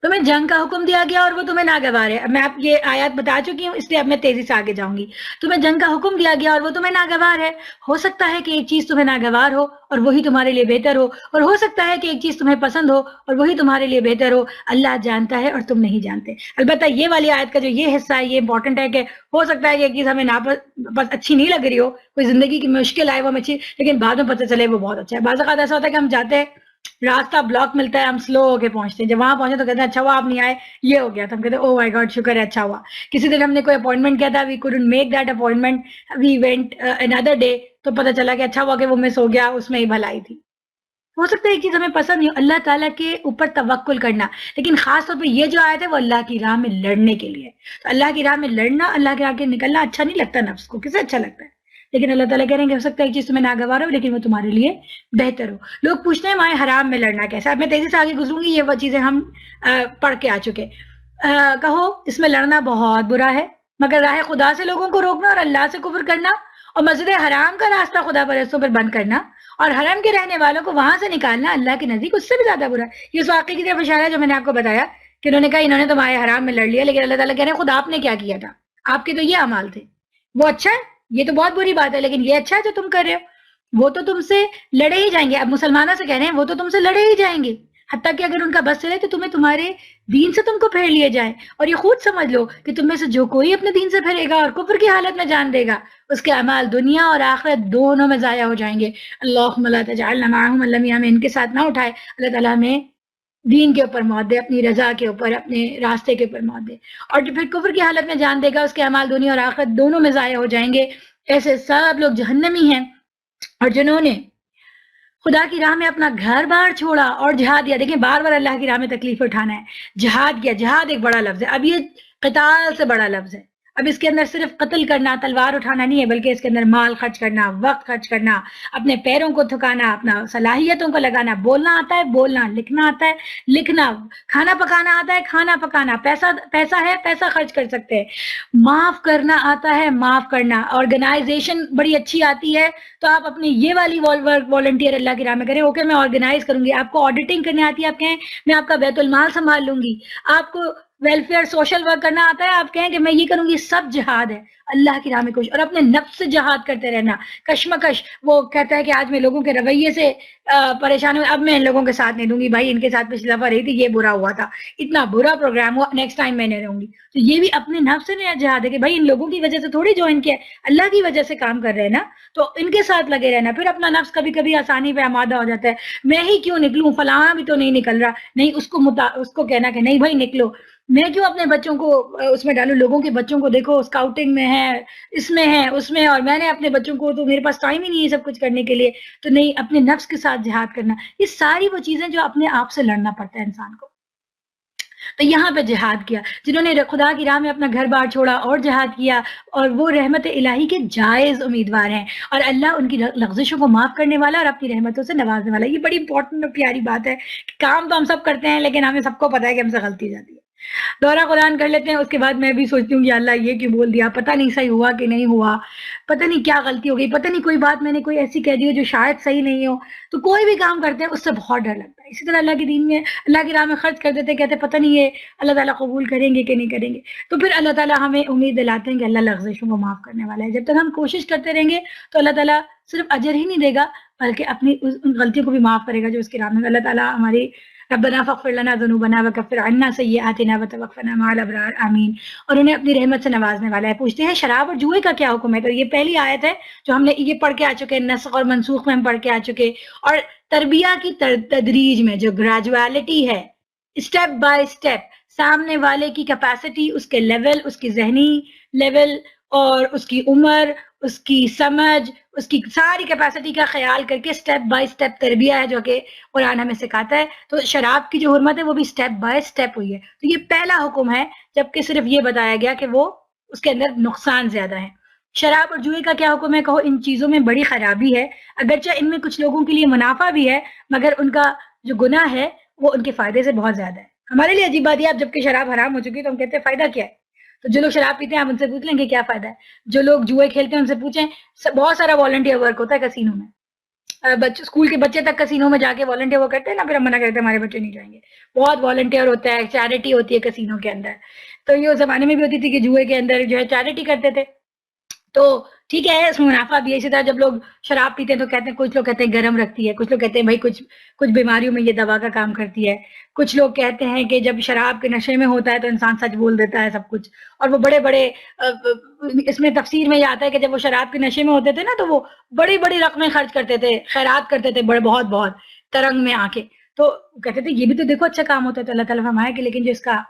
تمہیں جنگ کا حکم دیا گیا اور وہ تمہیں ناگوار ہے. اب میں آپ یہ آیات بتا چکی ہوں, اس لیے اب میں تیزی سے آگے جاؤں گی. تمہیں جنگ کا حکم دیا گیا اور وہ تمہیں ناگوار ہے. ہو سکتا ہے کہ ایک چیز تمہیں ناگوار ہو اور وہی تمہارے لیے بہتر ہو, اور ہو سکتا ہے کہ ایک چیز تمہیں پسند ہو اور وہی تمہارے لیے بہتر ہو. اللہ جانتا ہے اور تم نہیں جانتے. البتہ یہ والی آیت کا جو یہ حصہ ہے یہ امپورٹنٹ ہے کہ ہو سکتا ہے کہ ایک چیز ہمیں اچھی نہیں لگ رہی ہو, کوئی زندگی کی مشکل آئے وہ ہمیں اچھی, لیکن بعد میں پتہ چلے وہ بہت اچھا ہے. بعض اوقات ایسا ہوتا ہے کہ ہم جاتے ہیں, راستہ بلاک ملتا ہے, ہم سلو ہو کے پہنچتے ہیں, جب وہاں پہنچے تو کہتے ہیں اچھا ہوا آپ نہیں آئے, یہ ہو گیا. تو ہم کہتے ہیں او مائی گاڈ, شکر ہے اچھا ہوا. کسی دن ہم نے کوئی اپوائنٹمنٹ کیا تھا, وی couldn't make that appointment, we went another day, تو پتہ چلا کہ اچھا ہوا کہ وہ مس ہو گیا, اس میں ہی بھلائی تھی. ہو سکتا ہے ایک چیز ہمیں پسند نہیں ہو, اللہ تعالیٰ کے اوپر توکل کرنا. لیکن خاص طور پہ یہ جو آیت ہے وہ اللہ کی راہ میں لڑنے کے لیے. تو اللہ کی راہ میں لڑنا, اللہ کے راہ کے نکلنا اچھا نہیں لگتا نفس کو, کسے اچھا لگتا ہے؟ لیکن اللہ تعالیٰ کہہ رہے ہیں کہ ہو سکتا ہے ایک چیز تمہیں ناگوار ہو لیکن وہ تمہارے لیے بہتر ہو. لوگ پوچھتے ہیں مائیں حرام میں لڑنا کیسا. اب میں تیزی سے آگے گزروں گی, یہ وہ چیزیں ہم پڑھ کے آ چکے. کہو اس میں لڑنا بہت برا ہے, مگر راہ خدا سے لوگوں کو روکنا اور اللہ سے کفر کرنا اور مسجد حرام کا راستہ خدا پرستوں پر بند کرنا اور حرم کے رہنے والوں کو وہاں سے نکالنا اللہ کے نزدیک اس سے بھی زیادہ برا ہے. یہ اس واقعے کی طرف اشارہ ہے جو میں نے آپ کو بتایا کہ انہوں نے کہا انہوں نے تو مائیں حرام میں لڑ لیا, لیکن اللہ تعالیٰ کہہ رہے ہیں خود آپ نے کیا کیا تھا, آپ کے تو یہ اعمال تھے. وہ اچھا ہے, یہ تو بہت بری بات ہے, لیکن یہ اچھا ہے جو تم کر رہے ہو. وہ تو تم سے لڑے ہی جائیں گے. اب مسلمانوں سے کہہ رہے ہیں وہ تو تم سے لڑے ہی جائیں گے, حتیٰ کہ اگر ان کا بس چلے تو تمہارے دین سے تم کو پھیر لیے جائیں. اور یہ خود سمجھ لو کہ تم میں سے جو کوئی اپنے دین سے پھرے گا اور کفر کی حالت میں جان دے گا, اس کے اعمال دنیا اور آخرت دونوں میں ضائع ہو جائیں گے. اللہم لا تجعلنا معہم, اللہ میاں ہمیں ان کے ساتھ نہ اٹھائے. اللہ تعالیٰ ہمیں دین کے اوپر موت دے, اپنی رضا کے اوپر, اپنے راستے کے اوپر موت دے. اور جو پھر کفر کی حالت میں جان دے گا اس کے اعمال دنیا اور آخرت دونوں میں ضائع ہو جائیں گے. ایسے سب لوگ جہنمی ہیں. اور جنہوں نے خدا کی راہ میں اپنا گھر بار چھوڑا اور جہاد کیا, دیکھیں بار بار اللہ کی راہ میں تکلیف اٹھانا ہے, جہاد کیا. جہاد ایک بڑا لفظ ہے. اب یہ قتال سے بڑا لفظ ہے. اب اس کے اندر صرف قتل کرنا, تلوار اٹھانا نہیں ہے, بلکہ اس کے اندر مال خرچ کرنا, وقت خرچ کرنا, اپنے پیروں کو تھکانا, اپنا صلاحیتوں کو لگانا. بولنا آتا ہے بولنا, لکھنا آتا ہے لکھنا, کھانا پکانا آتا ہے کھانا پکانا, پیسہ ہے پیسہ خرچ کر سکتے ہیں, معاف کرنا آتا ہے معاف کرنا, آرگنائزیشن بڑی اچھی آتی ہے تو آپ اپنی یہ والی والنٹیئر اللہ کی راہ میں کریں. اوکے میں آرگنائز کروں گی. آپ کو آڈیٹنگ کرنے آتی ہے, آپ کہیں میں آپ کا بیت المال سنبھال لوں گی. آپ کو ویلفیئر سوشل ورک کرنا آتا ہے، آپ کہیں کہ میں یہ کروں گی، سب جہاد ہے اللہ کی راہ میں کوشش، اور اپنے نفس سے جہاد کرتے رہنا، کشمکش. وہ کہتا ہے کہ آج میں لوگوں کے رویے سے پریشان ہوں، اب میں ان لوگوں کے ساتھ نہیں دوں گی، بھائی ان کے ساتھ پچھلی دفعہ رہی تھی یہ برا ہوا تھا، اتنا برا پروگرام ہوا، نیکسٹ ٹائم میں نہیں رہوں گی. تو یہ بھی اپنے نفس سے نیا جہاد ہے کہ بھائی ان لوگوں کی وجہ سے تھوڑی جوائن کیا ہے، اللہ کی وجہ سے کام کر رہے ہیں نا، تو ان کے ساتھ لگے رہنا. پھر اپنا نفس کبھی کبھی آسانی پہ آمادہ ہو جاتا ہے، میں ہی کیوں نکلوں، فلاں بھی تو نہیں نکل رہا، نہیں اس کو کہنا کہ نہیں بھائی نکلو، میں کیوں اپنے بچوں کو اس میں ڈالوں. لوگوں کے بچوں کو دیکھو اسکاؤٹنگ میں ہے، اس میں ہے، اس میں، اور میں نے اپنے بچوں کو، تو میرے پاس ٹائم ہی نہیں ہے سب کچھ کرنے کے لیے. تو نہیں، اپنے نفس کے ساتھ جہاد کرنا، یہ ساری وہ چیزیں جو اپنے آپ سے لڑنا پڑتا ہے انسان کو. تو یہاں پہ جہاد کیا، جنہوں نے خدا کی راہ میں اپنا گھر بار چھوڑا اور جہاد کیا، اور وہ رحمت الہی کے جائز امیدوار ہیں، اور اللہ ان کی لغزشوں کو معاف کرنے والا اور اپنی رحمتوں سے نوازنے والا. یہ بڑی امپورٹنٹ اور پیاری بات ہے. کام تو ہم سب کرتے ہیں، لیکن ہمیں سب کو پتا ہے کہ ہم سے غلطی جاتی ہے. دورہ قرآن کر لیتے ہیں، اس کے بعد میں بھی سوچتی ہوں کہ اللہ یہ کیوں بول دیا، پتہ نہیں صحیح ہوا کہ نہیں ہوا، پتہ نہیں کیا غلطی ہو گئی، پتہ نہیں کوئی بات میں نے کوئی ایسی کہہ دی ہو جو شاید صحیح نہیں ہو. تو کوئی بھی کام کرتے ہیں اس سے بہت ڈر لگتا ہے. اسی طرح اللہ کے دین میں، اللہ کی راہ میں خرچ کر دیتے، کہتے پتہ نہیں یہ اللہ تعالیٰ قبول کریں گے کہ نہیں کریں گے. تو پھر اللہ تعالیٰ ہمیں امید دلاتے ہیں کہ اللہ لغزشوں کو معاف کرنے والا ہے. جب تک ہم کوشش کرتے رہیں گے تو اللہ تعالیٰ صرف اجر ہی نہیں دے گا، بلکہ اپنی ان غلطیوں کو بھی معاف کرے گا جو اس کی راہ میں. اللہ تعالیٰ ہماری ربنا فاغفر لنا ذنوبنا وکفر عنا سیئاتنا وتوفنا مع الابرار آمین. اور انہیں اپنی رحمت سے نوازنے والا ہے. پوچھتے ہیں شراب اور جوئے کا کیا حکم ہے؟ تو یہ پہلی آیت ہے جو ہم نے یہ پڑھ کے آ چکے، نسخ اور منسوخ میں ہم پڑھ کے آ چکے. اور تربیہ کی تدریج میں جو گریجویلٹی ہے، اسٹیپ بائی اسٹیپ، سامنے والے کی کیپیسٹی، اس کے لیول، اس کی ذہنی لیول، اور اس کی عمر، اس کی سمجھ، اس کی ساری کیپیسٹی کا خیال کر کے اسٹیپ بائی اسٹیپ تربیہ ہے جو کہ قرآن ہمیں سکھاتا ہے. تو شراب کی جو حرمت ہے وہ بھی اسٹیپ بائی اسٹیپ ہوئی ہے. تو یہ پہلا حکم ہے، جبکہ صرف یہ بتایا گیا کہ وہ اس کے اندر نقصان زیادہ ہے. شراب اور جوئے کا کیا حکم ہے؟ کہو ان چیزوں میں بڑی خرابی ہے، اگرچہ ان میں کچھ لوگوں کے لیے منافع بھی ہے، مگر ان کا جو گناہ ہے وہ ان کے فائدے سے بہت زیادہ ہے. ہمارے لیے عجیب بات یہ، اب جبکہ شراب حرام ہو چکی تو ہم کہتے ہیں فائدہ کیا ہے. تو جو لوگ شراب پیتے ہیں آپ ان سے پوچھ لیں گے کیا فائدہ ہے. جو لوگ جوئے کھیلتے ہیں ان سے پوچھیں. بہت سارا والنٹیئر ورک ہوتا ہے کسینوں میں، اسکول کے بچے تک کسینوں میں جا کے والنٹیئر ورک کرتے ہیں نا، پھر ہم منع کرتے ہیں ہمارے بچے نہیں جائیں گے. بہت والنٹیئر ہوتا ہے، چیریٹی ہوتی ہے کسینوں کے اندر. تو یہ اس زمانے میں بھی ہوتی تھی کہ جوئے کے اندر جو ہے چیریٹی کرتے تھے. تو ٹھیک ہے، اس میں منافع بھی ہے. اسی طرح جب لوگ شراب پیتے ہیں تو کہتے ہیں، کچھ لوگ کہتے ہیں گرم رکھتی ہے، کچھ لوگ کہتے ہیں بھائی کچھ بیماریوں میں یہ دوا کا کام کرتی ہے. کچھ لوگ کہتے ہیں کہ جب شراب کے نشے میں ہوتا ہے تو انسان سچ بول دیتا ہے سب کچھ. اور وہ بڑے بڑے اس میں تفسیر میں یہ آتا ہے کہ جب وہ شراب کے نشے میں ہوتے تھے نا تو وہ بڑی بڑی رقمیں خرچ کرتے تھے، خیرات کرتے تھے، بہت بہت ترنگ میں آ کے. تو کہتے تھے یہ بھی تو دیکھو اچھا کام ہوتا ہے. تو اللہ تعالیٰ فرمایا کہ لیکن جو اس کا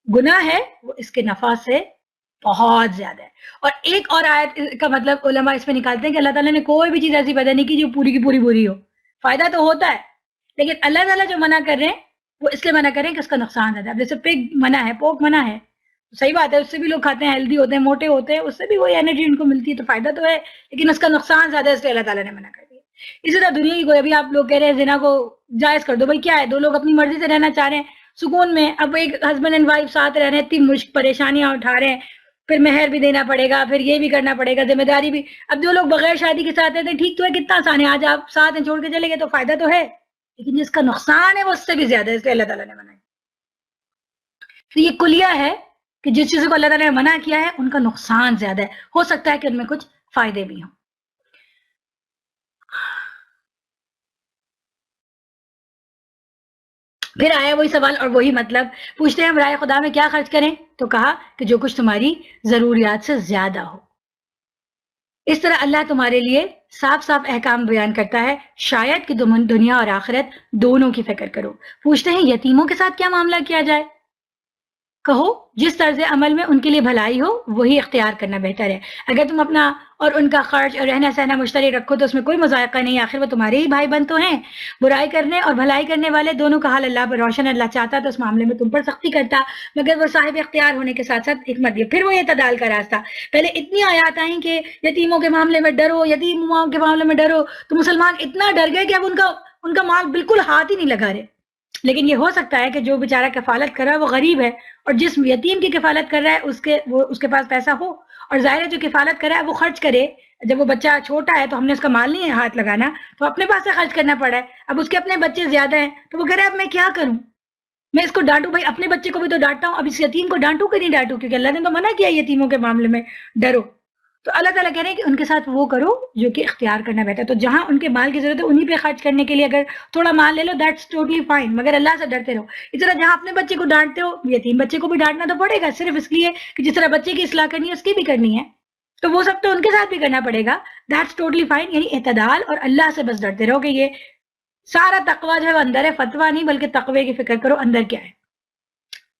گناہ ہے وہ اس کے نفع سے بہت زیادہ ہے. اور ایک اور آیت کا مطلب علماء اس میں نکالتے ہیں کہ اللہ تعالیٰ نے کوئی بھی چیز ایسی پیدا نہیں کی جو پوری کی پوری بری ہو. فائدہ تو ہوتا ہے، لیکن اللہ تعالیٰ جو منع کر رہے ہیں وہ اس لیے منع کر رہے ہیں کہ اس کا نقصان زیادہ ہے. اب جیسے پگ منع ہے، پورک منع ہے، صحیح بات ہے، اس سے بھی لوگ کھاتے ہیں، ہیلدی ہوتے ہیں، موٹے ہوتے ہیں، اس سے بھی وہی انرجی ان کو ملتی ہے، تو فائدہ تو ہے، لیکن اس کا نقصان زیادہ ہے، اس لیے اللہ تعالیٰ نے منع کر دیا. اسی طرح دنیا کی کوئی، ابھی آپ لوگ کہہ رہے ہیں زنا کو جائز کر دو. بھائی کیا ہے، دو لوگ اپنی مرضی سے رہنا چاہ رہے ہیں سکون میں. اب ایک ہسبینڈ اینڈ وائف ساتھ رہ رہے ہیں، اتنی مشکل پریشانیاں اٹھا رہے ہیں، پھر مہر بھی دینا پڑے گا، پھر یہ بھی کرنا پڑے گا، ذمہ داری بھی. اب جو لوگ بغیر شادی کے ساتھ رہتے ہیں، ٹھیک تو ہے، کتنا آسان ہے، آج آپ ساتھ ہیں چھوڑ کے چلے گئے تو فائدہ تو ہے، لیکن جس کا نقصان ہے وہ اس سے بھی زیادہ ہے، اس لیے اللہ تعالیٰ نے منع. تو یہ کلیہ ہے کہ جس چیزوں کو اللہ تعالیٰ نے منع کیا ہے ان کا نقصان زیادہ ہے. ہو سکتا ہے کہ ان میں کچھ فائدے بھی ہوں. پھر آیا وہی سوال اور وہی مطلب، پوچھتے ہیں ہم رائے خدا میں کیا خرچ کریں؟ تو کہا کہ جو کچھ تمہاری ضروریات سے زیادہ ہو. اس طرح اللہ تمہارے لیے صاف صاف احکام بیان کرتا ہے، شاید کہ دنیا اور آخرت دونوں کی فکر کرو. پوچھتے ہیں یتیموں کے ساتھ کیا معاملہ کیا جائے؟ کہو جس طرز عمل میں ان کے لیے بھلائی ہو وہی اختیار کرنا بہتر ہے. اگر تم اپنا اور ان کا خرچ اور رہنا سہنا مشترک رکھو تو اس میں کوئی مذائقہ نہیں، آخر وہ تمہارے ہی بھائی بند تو ہیں. برائی کرنے اور بھلائی کرنے والے دونوں کا حال اللہ پر روشن. اللہ چاہتا تو اس معاملے میں تم پر سختی کرتا، مگر وہ صاحب اختیار ہونے کے ساتھ ساتھ حکمت دی. پھر وہ اعتدال کا راستہ. پہلے اتنی آیات آئیں کہ یتیموں کے معاملے میں ڈرو، یتیموں کے معاملے میں ڈرو، تو مسلمان اتنا ڈر گئے کہ اب ان کا مال بالکل ہاتھ ہی نہیں لگا رہے. لیکن یہ ہو سکتا ہے کہ جو بیچارہ کفالت کر رہا ہے وہ غریب ہے، اور جس یتیم کی کفالت کر رہا ہے اس کے پاس پیسہ ہو، اور ظاہر ہے جو کفالت کر رہا ہے وہ خرچ کرے. جب وہ بچہ چھوٹا ہے تو ہم نے اس کا مال نہیں ہے ہاتھ لگانا، تو اپنے پاس سے خرچ کرنا پڑا ہے. اب اس کے اپنے بچے زیادہ ہیں تو وہ کہہ رہا ہے اب میں کیا کروں. میں اس کو ڈانٹوں، بھائی اپنے بچے کو بھی تو ڈانٹتا ہوں، اب اس یتیم کو ڈانٹوں کہ نہیں ڈانٹوں، کیونکہ اللہ نے تو منع کیا یتیموں کے معاملے میں ڈرو. تو اللہ تعالیٰ کہہ رہے ہیں کہ ان کے ساتھ وہ کرو جو کہ اختیار کرنا بہتر. تو جہاں ان کے مال کی ضرورت ہے انہی پہ خرچ کرنے کے لیے اگر تھوڑا مال لے لو دیٹس ٹوٹلی فائن، مگر اللہ سے ڈرتے رہو. اس طرح جہاں اپنے بچے کو ڈانٹتے ہو یتیم بچے کو بھی ڈانٹنا تو پڑے گا، صرف اس لیے کہ جس طرح بچے کی اصلاح کرنی ہے اس کی بھی کرنی ہے، تو وہ سب تو ان کے ساتھ بھی کرنا پڑے گا. That's totally fine. یعنی اعتدال اور اللہ سے بس ڈرتے رہو کہ یہ سارا تقوی جو ہے وہ اندر ہے، فتویٰ نہیں بلکہ تقوی کی فکر کرو اندر کیا ہے.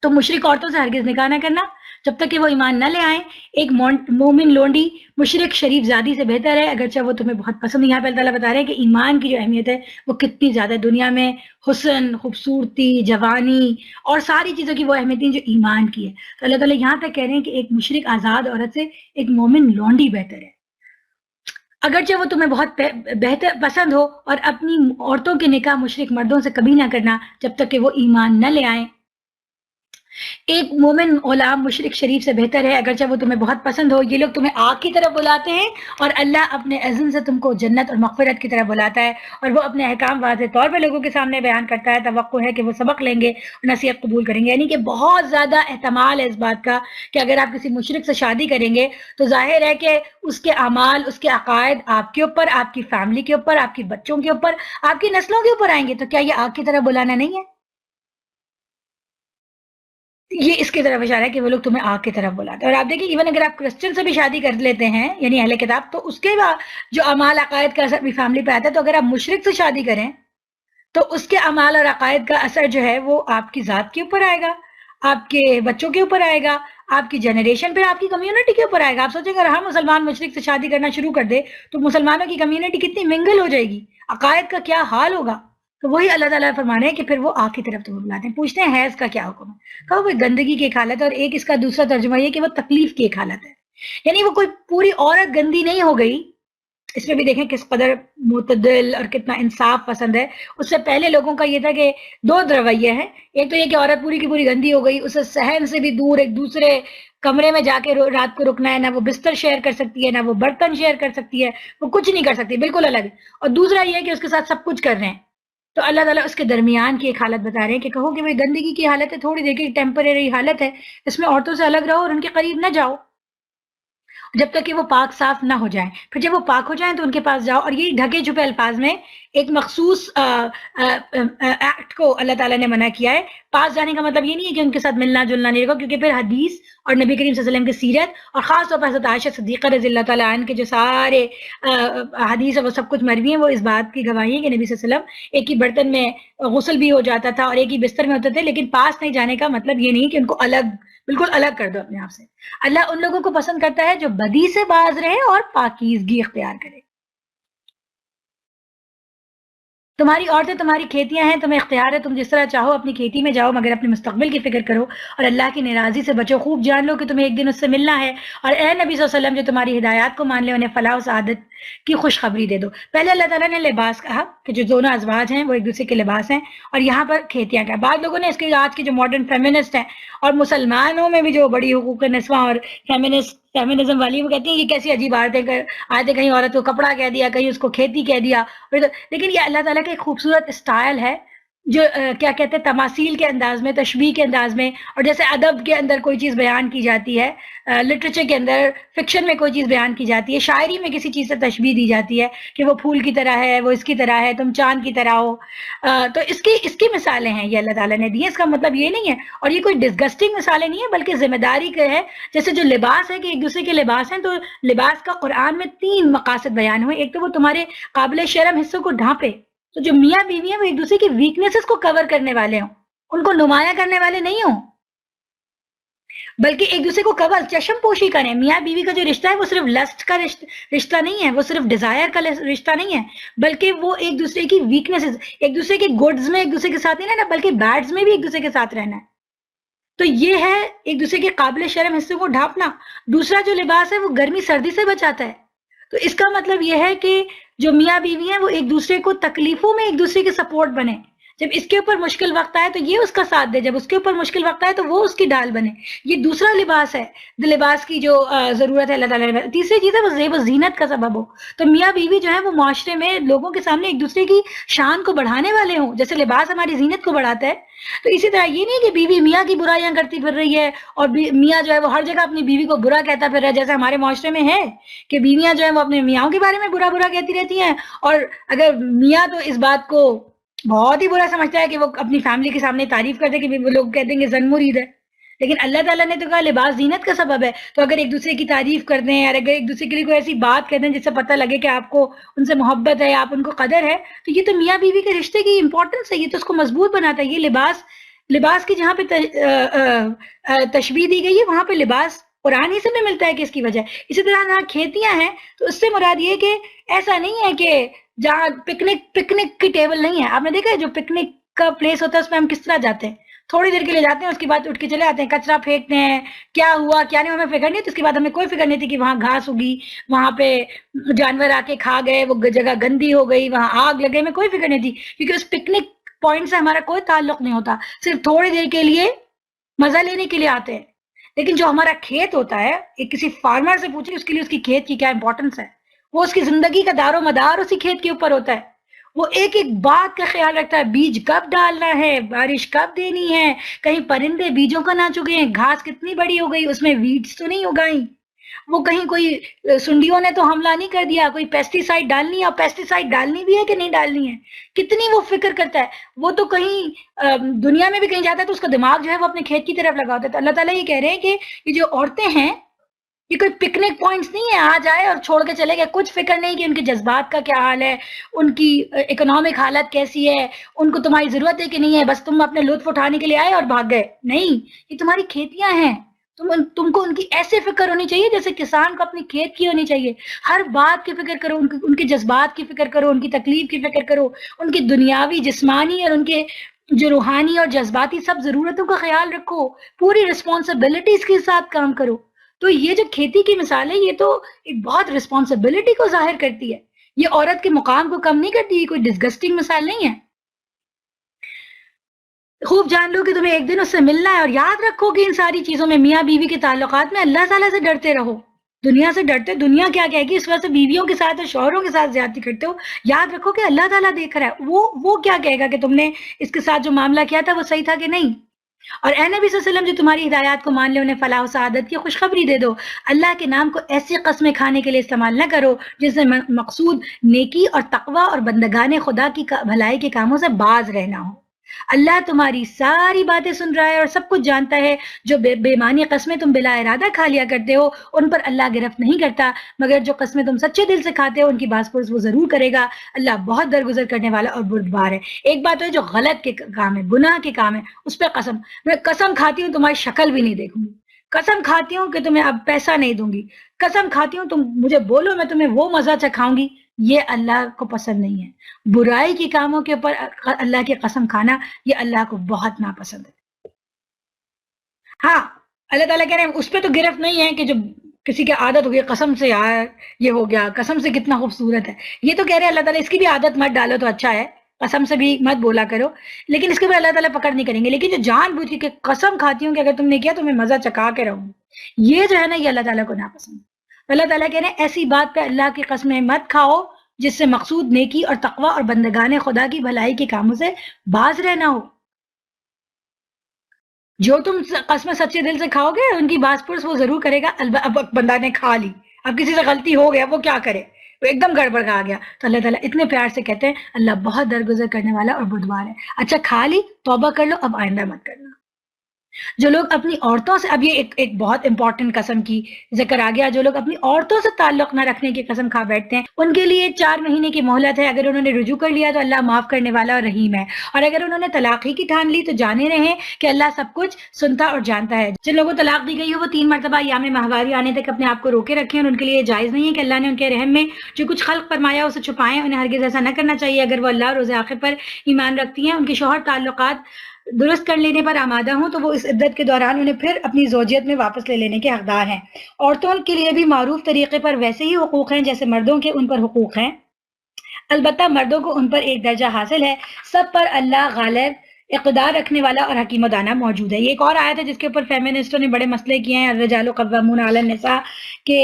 تو مشرک عورتوں سے ہرگز نکاح نہ کرنا جب تک کہ وہ ایمان نہ لے آئیں. ایک مومن لونڈی مشرک شریف زادی سے بہتر ہے اگرچہ وہ تمہیں بہت پسند. یہاں پہ اللہ تعالیٰ بتا رہے ہیں کہ ایمان کی جو اہمیت ہے وہ کتنی زیادہ دنیا میں حسن، خوبصورتی، جوانی اور ساری چیزوں کی وہ اہمیت ہے جو ایمان کی ہے. تو اللہ تعالیٰ یہاں تک کہہ رہے ہیں کہ ایک مشرک آزاد عورت سے ایک مومن لونڈی بہتر ہے اگرچہ وہ تمہیں بہت بہتر پسند ہو. اور اپنی عورتوں کے نکاح مشرک مردوں سے کبھی نہ کرنا جب تک کہ وہ ایمان نہ لے آئیں. ایک مومن غلام مشرک شریف سے بہتر ہے اگرچہ وہ تمہیں بہت پسند ہو. یہ لوگ تمہیں آگ کی طرف بلاتے ہیں اور اللہ اپنے اذن سے تم کو جنت اور مغفرت کی طرف بلاتا ہے، اور وہ اپنے احکام واضح طور پہ لوگوں کے سامنے بیان کرتا ہے. توقع ہے کہ وہ سبق لیں گے اور نصیحت قبول کریں گے. یعنی کہ بہت زیادہ احتمال ہے اس بات کا کہ اگر آپ کسی مشرک سے شادی کریں گے تو ظاہر ہے کہ اس کے اعمال، اس کے عقائد آپ کے اوپر، آپ کی فیملی کے اوپر، آپ کی بچوں کے اوپر، آپ کی نسلوں کے اوپر آئیں گے. تو کیا یہ آگ کی طرف بلانا نہیں ہے؟ یہ اس کی طرف اشارہ ہے کہ وہ لوگ تمہیں آگ کی طرف بلاتے ہیں. اور آپ دیکھیں ایون اگر آپ کرسچن سے بھی شادی کر لیتے ہیں یعنی اہل کتاب، تو اس کے بعد جو اعمال عقائد کا اثر بھی فیملی پہ آتا ہے. تو اگر آپ مشرک سے شادی کریں تو اس کے اعمال اور عقائد کا اثر جو ہے وہ آپ کی ذات کے اوپر آئے گا، آپ کے بچوں کے اوپر آئے گا، آپ کی جنریشن پہ، آپ کی کمیونٹی کے اوپر آئے گا. آپ سوچیں اگر ہم مسلمان مشرک سے شادی کرنا شروع کر دے تو مسلمانوں کی کمیونٹی کتنی منگل ہو جائے گی، عقائد کا کیا حال ہوگا. تو وہی اللہ تعالیٰ فرمانے ہیں کہ پھر وہ آگ کی طرف تمہیں بلاتے ہیں. پوچھتے ہیں حیض کا کیا حکم ہے؟ کہا وہ گندگی کی ایک حالت ہے، اور ایک اس کا دوسرا ترجمہ یہ کہ وہ تکلیف کی ایک حالت ہے. یعنی وہ کوئی پوری عورت گندی نہیں ہو گئی. اس میں بھی دیکھیں کس قدر معتدل اور کتنا انصاف پسند ہے. اس سے پہلے لوگوں کا یہ تھا کہ دو رویے ہیں. ایک تو یہ کہ عورت پوری کی پوری گندی ہو گئی، اسے صحن سے بھی دور ایک دوسرے کمرے میں جا کے رات کو رکنا ہے، نہ وہ بستر شیئر کر سکتی ہے، نہ وہ برتن شیئر کر سکتی ہے، وہ کچھ نہیں کر سکتی، بالکل الگ. اور دوسرا یہ کہ اس کے ساتھ سب کچھ کر رہے ہیں. تو اللہ تعالیٰ اس کے درمیان کی ایک حالت بتا رہے ہیں کہ کہو کہ وہ گندگی کی حالت ہے، تھوڑی دیر کی ٹیمپریری حالت ہے، اس میں عورتوں سے الگ رہو اور ان کے قریب نہ جاؤ جب تک کہ وہ پاک صاف نہ ہو جائیں. پھر جب وہ پاک ہو جائیں تو ان کے پاس جاؤ. اور یہ ڈھکے چھپے الفاظ میں ایک مخصوص ایکٹ کو اللہ تعالیٰ نے منع کیا ہے. پاس جانے کا مطلب یہ نہیں ہے کہ ان کے ساتھ ملنا جلنا نہیں رکھو، کیونکہ پھر حدیث اور نبی کریم صلی اللہ علیہ وسلم کی سیرت اور خاص طور پر حضرت عائشہ صدیقہ رضی اللہ تعالیٰ عنہ کے جو سارے حدیث ہے وہ سب کچھ مروی ہیں، وہ اس بات کی گواہی ہے کہ نبی صلی اللہ علیہ وسلم ایک ہی برتن میں غسل بھی ہو جاتا تھا اور ایک ہی بستر میں ہوتے تھے. لیکن پاس نہیں جانے کا مطلب یہ نہیں کہ ان کو بالکل الگ کر دو اپنے آپ سے. اللہ ان لوگوں کو پسند کرتا ہے جو بدی سے باز رہے اور پاکیزگی اختیار کرے. تمہاری عورتیں تمہاری کھیتیاں ہیں، تمہیں اختیار ہے، تم جس طرح چاہو اپنی کھیتی میں جاؤ، مگر اپنے مستقبل کی فکر کرو اور اللہ کی ناراضی سے بچو. خوب جان لو کہ تمہیں ایک دن اس سے ملنا ہے. اور اے نبی صلی اللہ علیہ وسلم جو تمہاری ہدایات کو مان لے انہیں فلاح و سعادت کی خوشخبری دے دو. پہلے اللہ تعالیٰ نے لباس کہا کہ جو دونوں ازواج ہیں وہ ایک دوسرے کے لباس ہیں، اور یہاں پر کھیتیاں کہا. بعض لوگوں نے اس کے آج کے جو ماڈرن فیمنسٹ ہیں اور مسلمانوں میں بھی جو بڑی حقوق نسواں اور فیمنزم والی، وہ کہتی ہیں یہ کیسی عجیب آیتیں، کہیں عورت کو کپڑا کہہ دیا، کہیں اس کو کھیتی کہہ دیا. لیکن یہ اللہ تعالیٰ کا ایک خوبصورت اسٹائل ہے جو کیا کہتے ہیں تماثیل کے انداز میں، تشبیہ کے انداز میں. اور جیسے ادب کے اندر کوئی چیز بیان کی جاتی ہے، لٹریچر کے اندر، فکشن میں کوئی چیز بیان کی جاتی ہے، شاعری میں کسی چیز سے تشبیہ دی جاتی ہے کہ وہ پھول کی طرح ہے، وہ اس کی طرح ہے، تم چاند کی طرح ہو. تو اس کی مثالیں ہیں یہ اللہ تعالیٰ نے دی ہیں. اس کا مطلب یہ نہیں ہے، اور یہ کوئی ڈسگسٹنگ مثالیں نہیں ہیں، بلکہ ذمہ داری کا ہے. جیسے جو لباس ہے کہ ایک دوسرے کے لباس ہیں، تو لباس کا قرآن میں 3 مقاصد بیان ہوئے. ایک تو وہ تمہارے قابل شرم حصوں کو ڈھانپے. تو جو میاں بیوی ہیں وہ ایک دوسرے کی ویکنیسز کو کور کرنے والے ہوں، ان کو نمایاں کرنے والے نہیں ہوں، بلکہ ایک دوسرے کو کور، چشم پوشی کریں. میاں بیوی کا جو رشتہ ہے وہ صرف لسٹ کا رشتہ نہیں ہے، وہ صرف ڈیزائر کا رشتہ نہیں ہے، بلکہ وہ ایک دوسرے کی ویکنیسز، ایک دوسرے کے گڈز میں ایک دوسرے کے ساتھ نہیں رہنا، بلکہ بیڈز میں بھی ایک دوسرے کے ساتھ رہنا ہے. تو یہ ہے ایک دوسرے کے قابل شرم حصوں کو ڈھانپنا. دوسرا جو لباس ہے وہ گرمی سردی سے بچاتا ہے. تو اس کا مطلب یہ ہے کہ جو میاں بیوی ہیں وہ ایک دوسرے کو تکلیفوں میں ایک دوسرے کے سپورٹ بنے. جب اس کے اوپر مشکل وقت آئے تو یہ اس کا ساتھ دے، جب اس کے اوپر مشکل وقت آئے تو وہ اس کی ڈال بنے. یہ دوسرا لباس ہے، لباس کی جو ضرورت ہے اللہ تعالیٰ نے. تیسری چیز ہے وہ زیب و زینت کا سبب ہو. تو میاں بیوی جو ہے وہ معاشرے میں لوگوں کے سامنے ایک دوسرے کی شان کو بڑھانے والے ہوں. جیسے لباس ہماری زینت کو بڑھاتا ہے، تو اسی طرح یہ نہیں کہ بیوی میاں کی برائیاں کرتی پھر رہی ہے اور میاں جو ہے وہ ہر جگہ اپنی بیوی کو برا کہتا پھر رہا ہے. جیسے ہمارے معاشرے میں ہے کہ بیویاں جو ہیں وہ اپنے میاں کے بارے میں برا برا کہتی رہتی ہیں، اور اگر میاں تو اس بات کو بہت ہی برا سمجھتا ہے کہ وہ اپنی فیملی کے سامنے تعریف کرتے کہ وہ لوگ کہتے ہیں کہ زن مرید ہے. لیکن اللہ تعالیٰ نے تو کہا لباس زینت کا سبب ہے. تو اگر ایک دوسرے کی تعریف کرتے ہیں اور اگر ایک دوسرے کے لیے کوئی ایسی بات کہتے ہیں جس سے پتہ لگے کہ آپ کو ان سے محبت ہے، آپ ان کو قدر ہے، تو یہ تو میاں بیوی کے رشتے کی امپورٹنس ہے، یہ تو اس کو مضبوط بناتا ہے. یہ لباس کی جہاں پہ تشبیہ دی گئی ہے وہاں پہ لباس قرآن ہی سے بھی ملتا ہے کہ اس کی وجہ. اسی طرح جہاں کھیتیاں ہیں تو اس سے مراد یہ کہ ایسا نہیں ہے کہ جہاں پکنک کی ٹیبل نہیں ہے. آپ نے دیکھا ہے جو پکنک کا پلیس ہوتا ہے اس میں ہم کس طرح جاتے ہیں، تھوڑی دیر کے لیے جاتے ہیں، اس کے بعد اٹھ کے چلے آتے ہیں، کچرا پھینکتے ہیں، کیا ہوا کیا نہیں ہمیں فکر نہیں. تو اس کے بعد ہمیں کوئی فکر نہیں تھی کہ وہاں گھاس ہوگی، وہاں پہ جانور آ کے کھا گئے، وہ جگہ گندی ہو گئی، وہاں آگ لگے، میں کوئی فکر نہیں تھی کیونکہ اس پکنک پوائنٹ سے ہمارا کوئی تعلق نہیں ہوتا، صرف تھوڑی دیر کے لیے مزہ لینے کے لیے آتے ہیں. لیکن جو ہمارا کھیت ہوتا ہے، ایک کسی فارمر سے پوچھیں اس کے لیے اس کی کھیت کی کیا امپورٹنس ہے، وہ اس کی زندگی کا دار و مدار اسی کھیت کے اوپر ہوتا ہے. وہ ایک ایک بات کا خیال رکھتا ہے، بیج کب ڈالنا ہے، بارش کب دینی ہے، کہیں پرندے بیجوں کا نہ چگیں، گھاس کتنی بڑی ہو گئی، اس میں ویڈز تو نہیں اگائیں، وہ کہیں کوئی سنڈیوں نے تو حملہ نہیں کر دیا، کوئی پیسٹی سائڈ ڈالنی ہے، اور پیسٹی سائڈ ڈالنی بھی ہے کہ نہیں ڈالنی ہے، کتنی وہ فکر کرتا ہے. وہ تو کہیں دنیا میں بھی کہیں جاتا ہے تو اس کا دماغ جو ہے وہ اپنے کھیت کی طرف لگا ہوتا ہے. تو اللہ تعالیٰ یہ کہہ رہے ہیں کہ یہ جو عورتیں ہیں یہ کوئی پکنک پوائنٹس نہیں ہے، آ جائے اور چھوڑ کے چلے گئے، کچھ فکر نہیں کہ ان کے جذبات کا کیا حال ہے، ان کی اکنامک حالت کیسی ہے، ان کو تمہاری ضرورت ہے کہ نہیں ہے، بس تم اپنے لطف اٹھانے کے لیے آئے اور بھاگ گئے. نہیں، یہ تمہاری کھیتیاں ہیں، تم کو ان کی ایسے فکر ہونی چاہیے جیسے کسان کو اپنی کھیت کی ہونی چاہیے. ہر بات کی فکر کرو، ان کے جذبات کی فکر کرو، ان کی تکلیف کی فکر کرو، ان کی دنیاوی جسمانی اور ان کے جو روحانی اور جذباتی سب ضرورتوں کا خیال رکھو، پوری رسپانسبلٹیز کے ساتھ کام کرو. تو یہ جو کھیتی کی مثال ہے یہ تو ایک بہت رسپانسبلٹی کو ظاہر کرتی ہے، یہ عورت کے مقام کو کم نہیں کرتی، یہ کوئی ڈسگسٹنگ مثال نہیں ہے. خوب جان لو کہ تمہیں ایک دن اس سے ملنا ہے، اور یاد رکھو کہ ان ساری چیزوں میں میاں بیوی کے تعلقات میں اللہ تعالیٰ سے ڈرتے رہو. دنیا سے ڈرتے، دنیا کیا کہے گی، اس وجہ سے بیویوں کے ساتھ اور شوہروں کے ساتھ زیادتی کرتے ہو. یاد رکھو کہ اللہ تعالیٰ دیکھ رہا ہے، وہ کیا کہے گا کہ تم نے اس کے ساتھ جو معاملہ کیا تھا وہ صحیح تھا کہ نہیں. اور اے نبی صلی اللہ علیہ وسلم جو تمہاری ہدایات کو مان لے انہیں فلاح و سعادت کی خوشخبری دے دو. اللہ کے نام کو ایسی قسمیں کھانے کے لیے استعمال نہ کرو جس سے مقصود نیکی اور تقوی اور بندگان خدا کی بھلائی کے کاموں سے باز رہنا ہو. اللہ تمہاری ساری باتیں سن رہا ہے اور سب کچھ جانتا ہے. جو بے معنی قسمیں تم بلا ارادہ کھا لیا کرتے ہو ان پر اللہ گرفت نہیں کرتا، مگر جو قسمیں تم سچے دل سے کھاتے ہو ان کی باز پرس وہ ضرور کرے گا. اللہ بہت درگزر کرنے والا اور بردبار ہے. ایک بات ہے جو غلط کے کام ہے، گناہ کے کام ہے، اس پہ قسم، میں قسم کھاتی ہوں تمہاری شکل بھی نہیں دیکھوں گی، قسم کھاتی ہوں کہ تمہیں اب پیسہ نہیں دوں گی، قسم کھاتی ہوں تم مجھے بولو میں تمہیں وہ مزہ چکھاؤں گی. یہ اللہ کو پسند نہیں ہے. برائی کے کاموں کے اوپر اللہ کی قسم کھانا یہ اللہ کو بہت ناپسند ہے. ہاں اللہ تعالیٰ کہہ رہے ہیں اس پہ تو گرفت نہیں ہے کہ جو کسی کی عادت ہو گئی قسم سے یار یہ ہو گیا، قسم سے کتنا خوبصورت ہے، یہ تو کہہ رہے ہیں اللہ تعالیٰ اس کی بھی عادت مت ڈالو تو اچھا ہے، قسم سے بھی مت بولا کرو، لیکن اس کے بعد اللہ تعالیٰ پکڑ نہیں کریں گے. لیکن جو جان بوجھ کے قسم کھاتی ہوں کہ اگر تم نے کیا تو میں مزہ چکا کے رہوں، یہ جو ہے نا یہ اللہ تعالیٰ کو ناپسند. اللہ تعالیٰ کہہ رہے ہیں ایسی بات پہ اللہ کی قسمیں مت کھاؤ جس سے مقصود نیکی اور تقوی اور بندگان خدا کی بھلائی کے کاموں سے باز رہنا ہو. جو تم قسمیں سچے دل سے کھاؤ گے ان کی باز پرس وہ ضرور کرے گا. اب بندہ نے کھا لی، اب کسی سے غلطی ہو گیا وہ کیا کرے، وہ ایک دم گڑبڑ کھا گیا. تو اللہ تعالیٰ اتنے پیار سے کہتے ہیں اللہ بہت درگزر کرنے والا اور بردبار ہے. اچھا کھا لی، توبہ کر لو، اب آئندہ مت کرنا. جو لوگ اپنی عورتوں سے، اب یہ ایک بہت امپورٹنٹ قسم کی ذکر آ گیا، جو لوگ اپنی عورتوں سے تعلق نہ رکھنے کی قسم کھا بیٹھتے ہیں ان کے لیے 4 مہینے کی مہلت ہے. اگر انہوں نے رجوع کر لیا تو اللہ معاف کرنے والا اور رحیم ہے، اور اگر انہوں نے طلاق ہی کی ٹھان لی تو جانے رہیں کہ اللہ سب کچھ سنتا اور جانتا ہے. جن لوگوں کو طلاق دی گئی ہو وہ 3 مرتبہ ایام ماہواری آنے تک اپنے آپ کو روکے رکھیں، اور ان کے لیے جائز نہیں ہے کہ اللہ نے ان کے رحم میں جو کچھ خلق فرمایا اسے چھپائیں. انہیں ہرگز ایسا نہ کرنا چاہیے اگر وہ اللہ اور روز آخر پر ایمان رکھتی ہیں. ان کے شوہر تعلقات درست کر لینے پر آمادہ ہوں تو وہ اس عدت کے دوران انہیں پھر اپنی زوجیت میں واپس لے لینے کے حقدار ہیں. عورتوں کے لیے بھی معروف طریقے پر ویسے ہی حقوق ہیں جیسے مردوں کے ان پر حقوق ہیں. البتہ مردوں کو ان پر ایک درجہ حاصل ہے، سب پر اللہ غالب اقتدار رکھنے والا اور حکیم و دانا موجود ہے۔ یہ ایک اور آیت ہے جس کے اوپر فیمنسٹوں نے بڑے مسئلے کیے ہیں، الرجال قوامون علی النساء، کہ